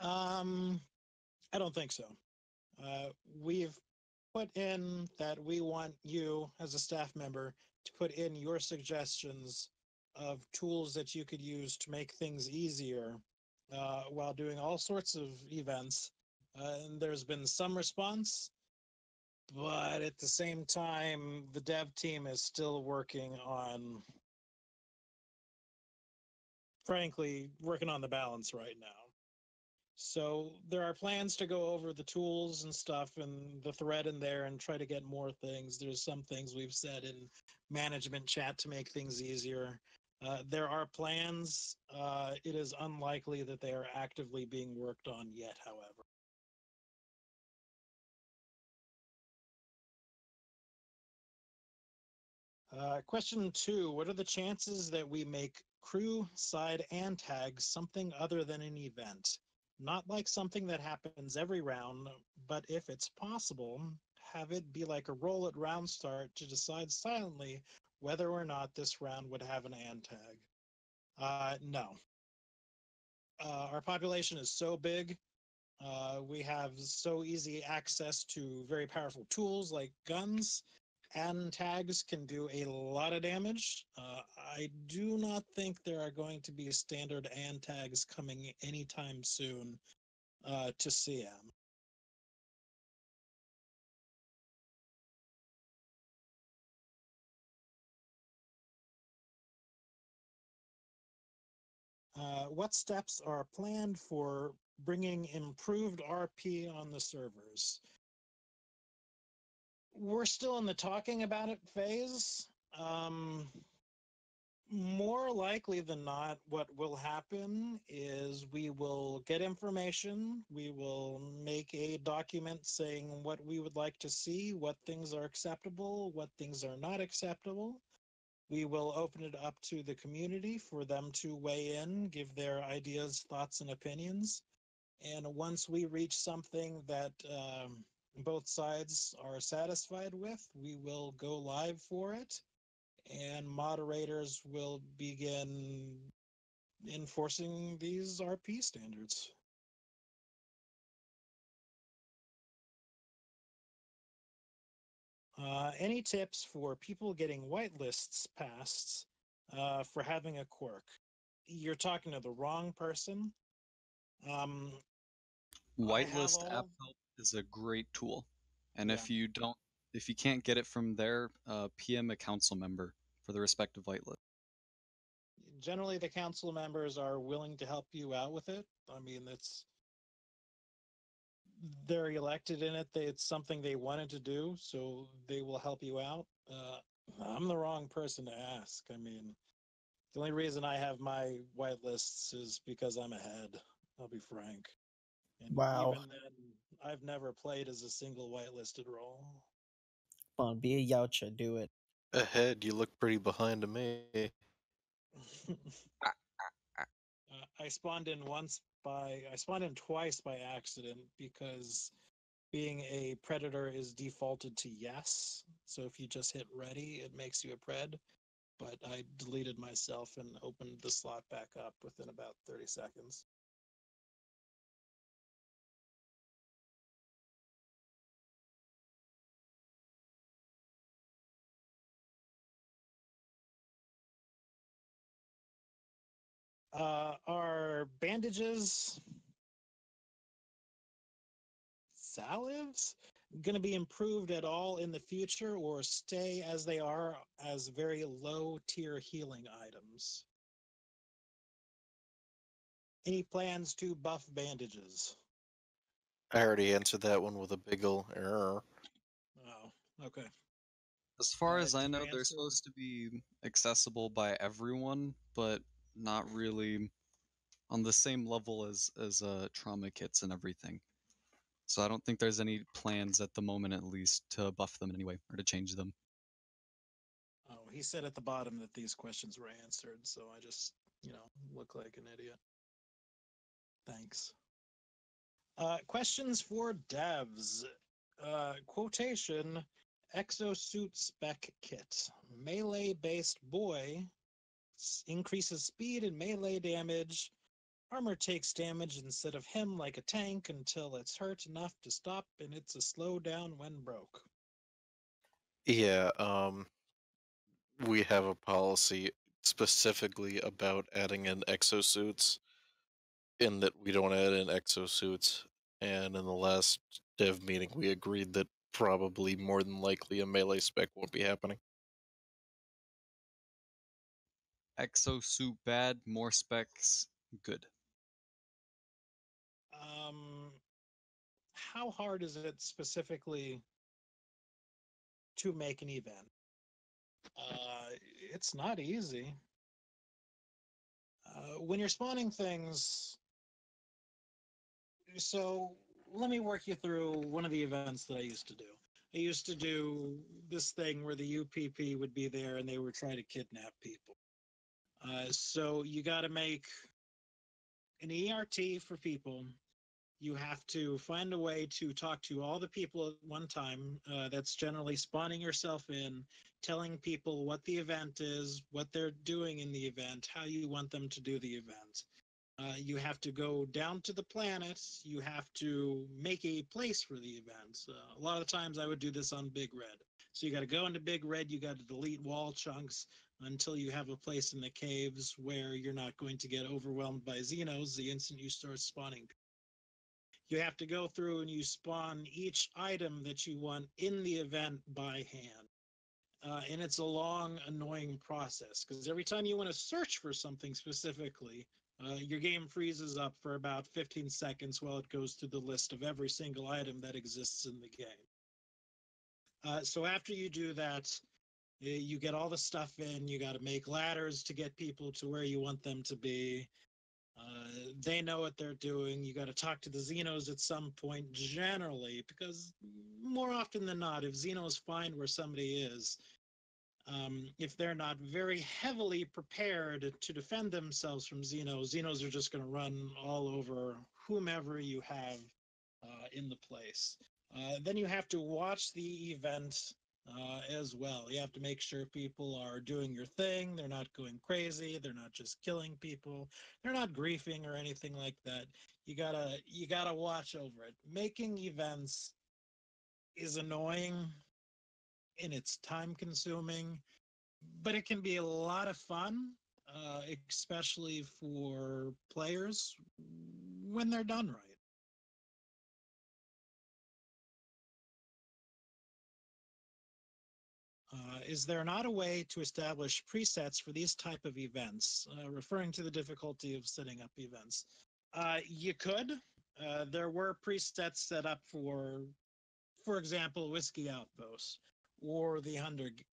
I don't think so. We've put in that we want you as a staff member to put in your suggestions of tools that you could use to make things easier while doing all sorts of events. And there's been some response, but at the same time, the dev team is still working on, frankly, working on the balance right now. So there are plans to go over the tools and stuff and the thread in there and try to get more things. There's some things we've said in management chat to make things easier. There are plans. It is unlikely that they are actively being worked on yet, however. Question 2. What are the chances that we make crew, side, and tags something other than an event? Not like something that happens every round, but if it's possible, have it be like a roll at round start to decide silently whether or not this round would have an and tag. No. Our population is so big. We have so easy access to very powerful tools like guns, and tags can do a lot of damage. I do not think there are going to be standard and tags coming anytime soon to CM. What steps are planned for bringing improved RP on the servers? We're still in the talking about it phase. More likely than not, what will happen is we will get information. We will make a document saying what we would like to see, what things are acceptable, what things are not acceptable. We will open it up to the community for them to weigh in, give their ideas, thoughts, and opinions. And once we reach something that both sides are satisfied with, we will go live for it, and moderators will begin enforcing these RP standards. Any tips for people getting whitelists passed for having a quirk? You're talking to the wrong person. Whitelist app help is a great tool, and Yeah. if you can't get it from there, PM a council member for the respective whitelist. Generally, the council members are willing to help you out with it. I mean, they're elected in it. It's something they wanted to do, so they will help you out. I'm the wrong person to ask. I mean, the only reason I have my whitelists is because I'm ahead. I'll be frank. And Wow. even then, I've never played as a single whitelisted role. Come on, be a Yautja, do it. Ahead, you look pretty behind to me. I spawned in twice by accident because being a predator is defaulted to yes. So if you just hit ready, it makes you a pred. But I deleted myself and opened the slot back up within about 30 seconds. Are bandages, salves, going to be improved at all in the future, or stay as they are as very low tier healing items? Any plans to buff bandages? I already answered that one with a big ol' error. Oh, okay. As far as I do you know, they're answer? supposed to be accessible by everyone, but not really on the same level as trauma kits and everything. So I don't think there's any plans at the moment, at least, to buff them in any way or to change them. Oh, he said at the bottom that these questions were answered, so I just, look like an idiot. Thanks. Questions for devs. Quotation, exosuit spec kit. Melee-based boy increases speed and melee damage. Armor takes damage instead of him like a tank until it's hurt enough to stop, and it's a slow down when broke. Yeah, we have a policy specifically about adding in exosuits, in that we don't add in exosuits. And in the last dev meeting, we agreed that probably more than likely a melee spec won't be happening. Exosuit bad, more specs good. How hard is it specifically to make an event? It's not easy. When you're spawning things, so let me work you through one of the events that I used to do. I used to do this thing where the UPP would be there and they would try to kidnap people. So you got to make an ERT for people. You have to find a way to talk to all the people at one time. That's generally spawning yourself in, telling people what the event is, what they're doing in the event, how you want them to do the event. You have to go down to the planet. You have to make a place for the event. A lot of the times I would do this on Big Red. So you got to go into Big Red. You got to delete wall chunks until you have a place in the caves where you're not going to get overwhelmed by Xenos the instant you start spawning. You have to go through and you spawn each item that you want in the event by hand. And it's a long, annoying process because every time you want to search for something specifically, your game freezes up for about 15 seconds while it goes through the list of every single item that exists in the game. So after you do that, you get all the stuff in. You got to make ladders to get people to where you want them to be. They know what they're doing. You got to talk to the Xenos at some point, generally, because more often than not, if Xenos find where somebody is, if they're not very heavily prepared to defend themselves from Xenos are just going to run all over whomever you have in the place. Then you have to watch the event as well. You have to make sure people are doing your thing. They're not going crazy. They're not just killing people. They're not griefing or anything like that. You gotta watch over it. Making events is annoying and it's time consuming, but it can be a lot of fun, especially for players when they're done right. Is there not a way to establish presets for these type of events, referring to the difficulty of setting up events? You could. There were presets set up for example, Whiskey Outpost or the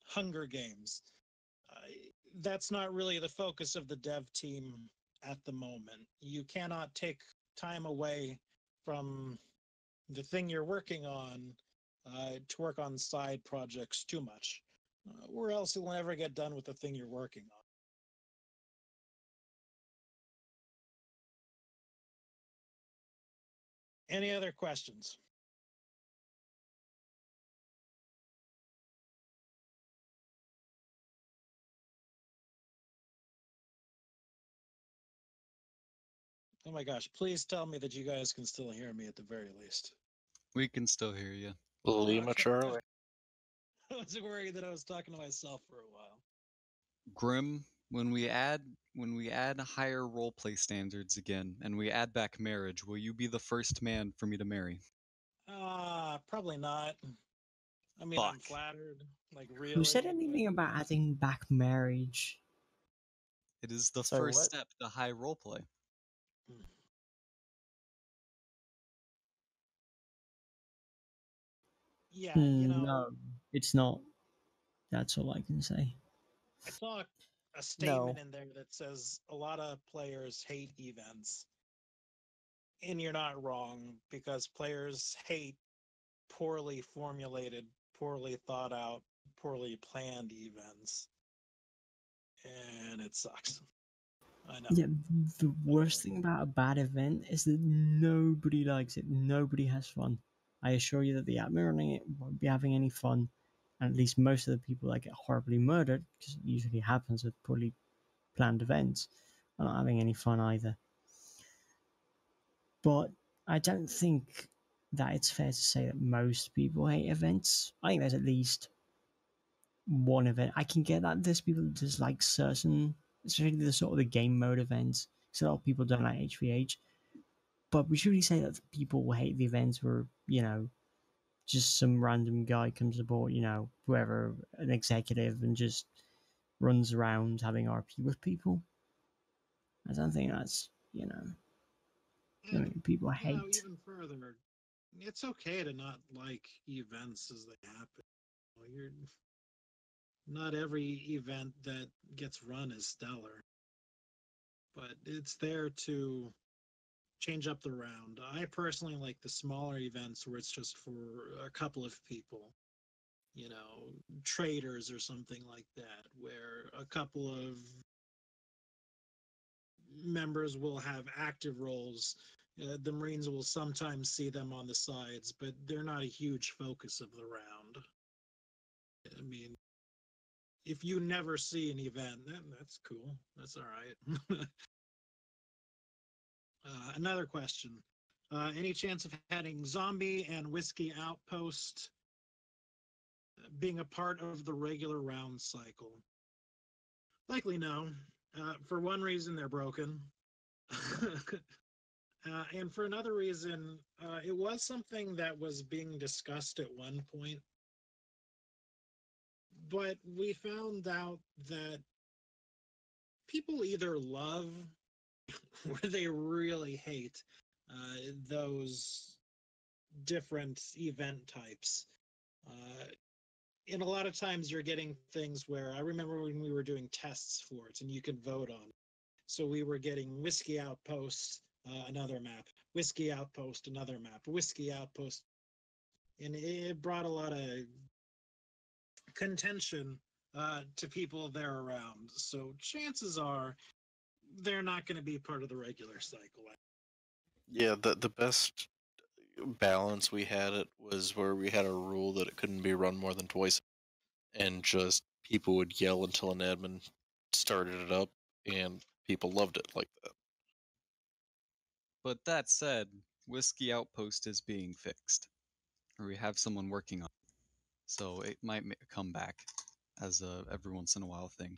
Hunger Games. That's not really the focus of the dev team at the moment. You cannot take time away from the thing you're working on to work on side projects too much, or else you'll never get done with the thing you're working on. Any other questions? Oh my gosh, please tell me that you guys can still hear me at the very least. We can still hear you. Lima Okay. Charlie. I was worried that I was talking to myself for a while. Grim, when we add higher roleplay standards again and we add back marriage, will you be the first man for me to marry? Probably not. I mean, I'm flattered. Like, really? Who said anything about adding back marriage? It is the Sorry, first what? step to high roleplay. Yeah, you know. No, it's not. That's all I can say. I saw a statement in there that says a lot of players hate events. And you're not wrong, because players hate poorly formulated, poorly thought out, poorly planned events. And it sucks. I know. Yeah, the worst thing about a bad event is that nobody likes it. Nobody has fun. I assure you that the admin running it won't be having any fun. And at least most of the people that get horribly murdered, because it usually happens with poorly planned events, are not having any fun either. But I don't think that it's fair to say that most people hate events. I think there's at least one event. I can get that there's people that just like certain, especially the sort of the game mode events, because a lot of people don't like HVH. But we should really say that people will hate the events where, just some random guy comes aboard, whoever, an executive, and just runs around having RP with people. I don't think that's, people hate. Even further, it's okay to not like events as they happen. You're not every event that gets run is stellar. but it's there to change up the round. I personally like the smaller events where it's just for a couple of people, you know, traders or something like that, where a couple of members will have active roles. The Marines will sometimes see them on the sides, but they're not a huge focus of the round. I mean, if you never see an event, then that's cool. That's all right. Another question. Any chance of having Zombie and Whiskey Outpost being a part of the regular round cycle? Likely no. For one reason, they're broken. And for another reason, it was something that was being discussed at one point. But we found out that people either love or they really hate those different event types. And a lot of times you're getting things where I remember when we were doing tests for it and you could vote on. So we were getting Whiskey Outpost, another map, Whiskey Outpost, another map, Whiskey Outpost. And it brought a lot of contention to people there around. So chances are they're not going to be part of the regular cycle. Yeah, the best balance we had it was where we had a rule that it couldn't be run more than twice, and just people would yell until an admin started it up, and people loved it like that. But that said, Whiskey Outpost is being fixed, or we have someone working on it, so it might come back as a every once in a while thing.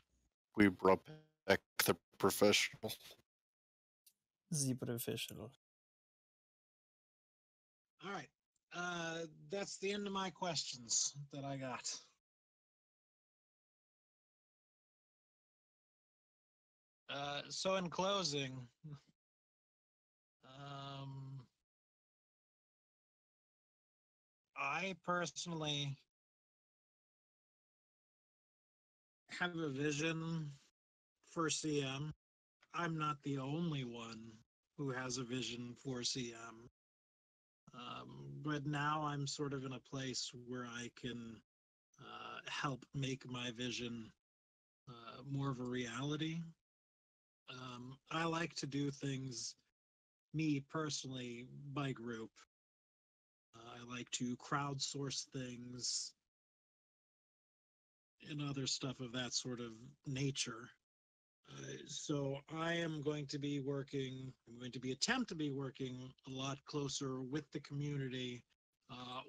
We brought back the professional. The professional. All right. That's the end of my questions that I got. So in closing, I personally have a vision for CM. I'm not the only one who has a vision for CM. But now I'm sort of in a place where I can help make my vision more of a reality. I like to do things, me personally, by group. I like to crowdsource things and other stuff of that sort of nature. So I am going to be working, I'm going to be attempt to be working a lot closer with the community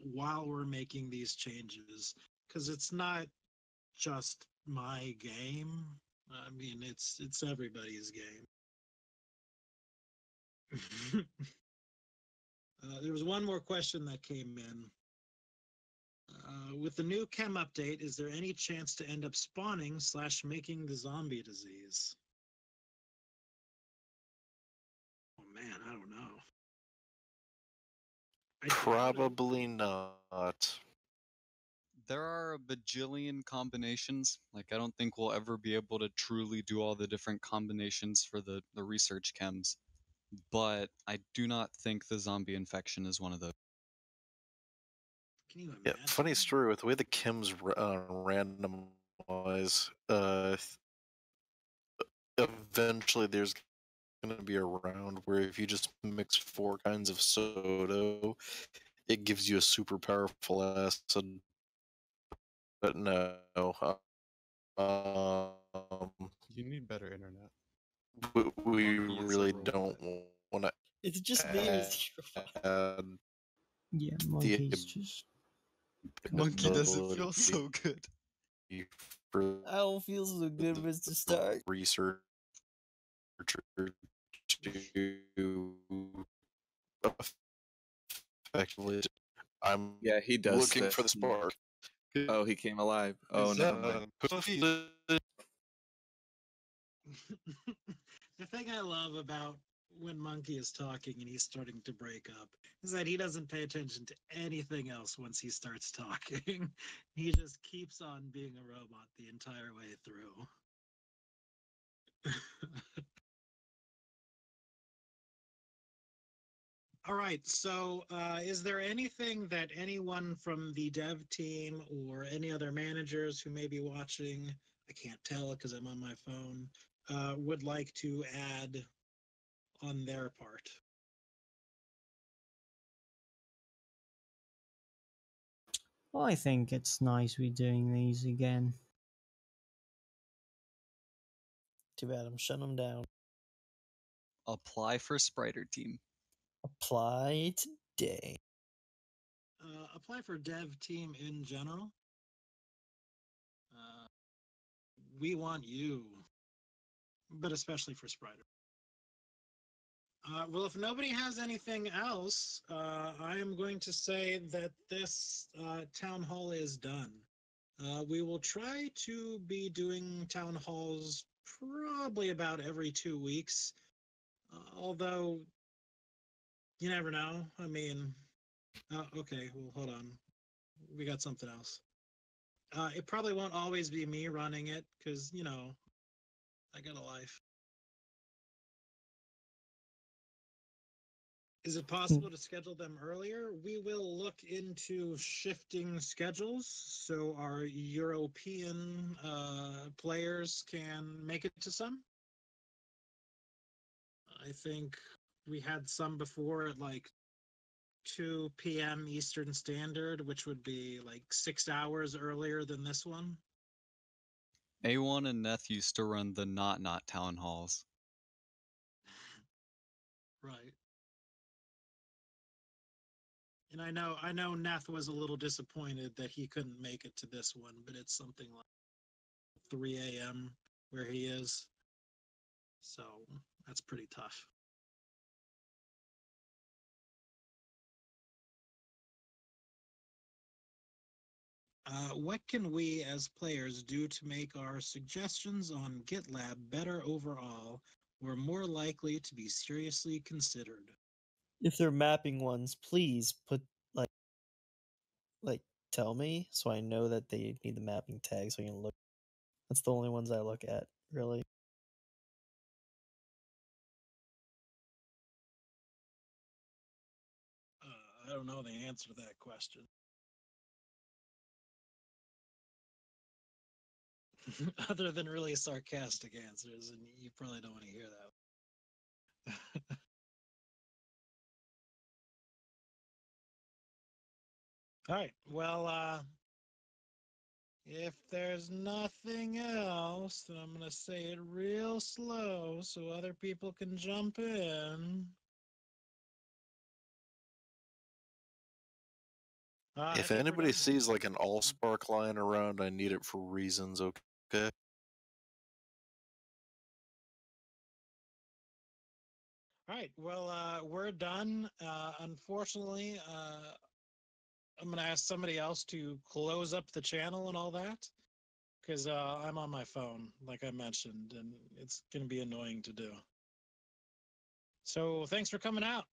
while we're making these changes, because it's not just my game. I mean, it's everybody's game. There was one more question that came in. With the new chem update, is there any chance to end up spawning / making the zombie disease? Oh man, I don't know. Probably not. There are a bajillion combinations. Like, I don't think we'll ever be able to truly do all the different combinations for the research chems. But I do not think the zombie infection is one of those. Can you imagine? Yeah, funny story with the way the chems randomize. Eventually, there's going to be a round where if you just mix 4 kinds of soda, it gives you a super powerful acid. But no, You need better internet. we really don't want to. It's just me or is add Yeah, Monkey's just. Monkey doesn't feel so good. I don't feel so good, Mr. Stark. Researcher to effectively. I'm he does looking that. for the spark. Oh, he came alive. Oh no. The thing I love about when Monkey is talking and he's starting to break up is that he doesn't pay attention to anything else once he starts talking. He just keeps on being a robot the entire way through. All right. So, is there anything that anyone from the dev team or any other managers who may be watching, I can't tell because I'm on my phone, would like to add on their part? Well, I think it's nice we're doing these again. Too bad I'm shutting them down. Apply for Spriter team. Apply today. Apply for dev team in general. We want you, but especially for Spriter. Well, if nobody has anything else, I am going to say that this town hall is done. We will try to be doing town halls probably about every 2 weeks, although you never know. I mean, okay, well, hold on. We got something else. It probably won't always be me running it because, you know, I got a life. Is it possible to schedule them earlier? We will look into shifting schedules so our European players can make it to some. I think we had some before at like 2 p.m. Eastern Standard, which would be like 6 hours earlier than this one. A1 and Neth used to run the not town halls. Right. And I know Neth was a little disappointed that he couldn't make it to this one, but it's something like 3 a.m. where he is. So that's pretty tough. What can we as players do to make our suggestions on GitLab better overall or more likely to be seriously considered? If they're mapping ones, please put like tell me so I know that they need the mapping tag so I can look. That's the only ones I look at, really. I don't know the answer to that question. Other than really sarcastic answers, and you probably don't want to hear that. All right. Well, if there's nothing else, then I'm going to say it real slow so other people can jump in. If I think we're anybody done. sees like an Allspark lying around, I need it for reasons, okay? All right. Well, we're done. Unfortunately, I'm going to ask somebody else to close up the channel and all that because I'm on my phone, like I mentioned, and it's going to be annoying to do. So thanks for coming out.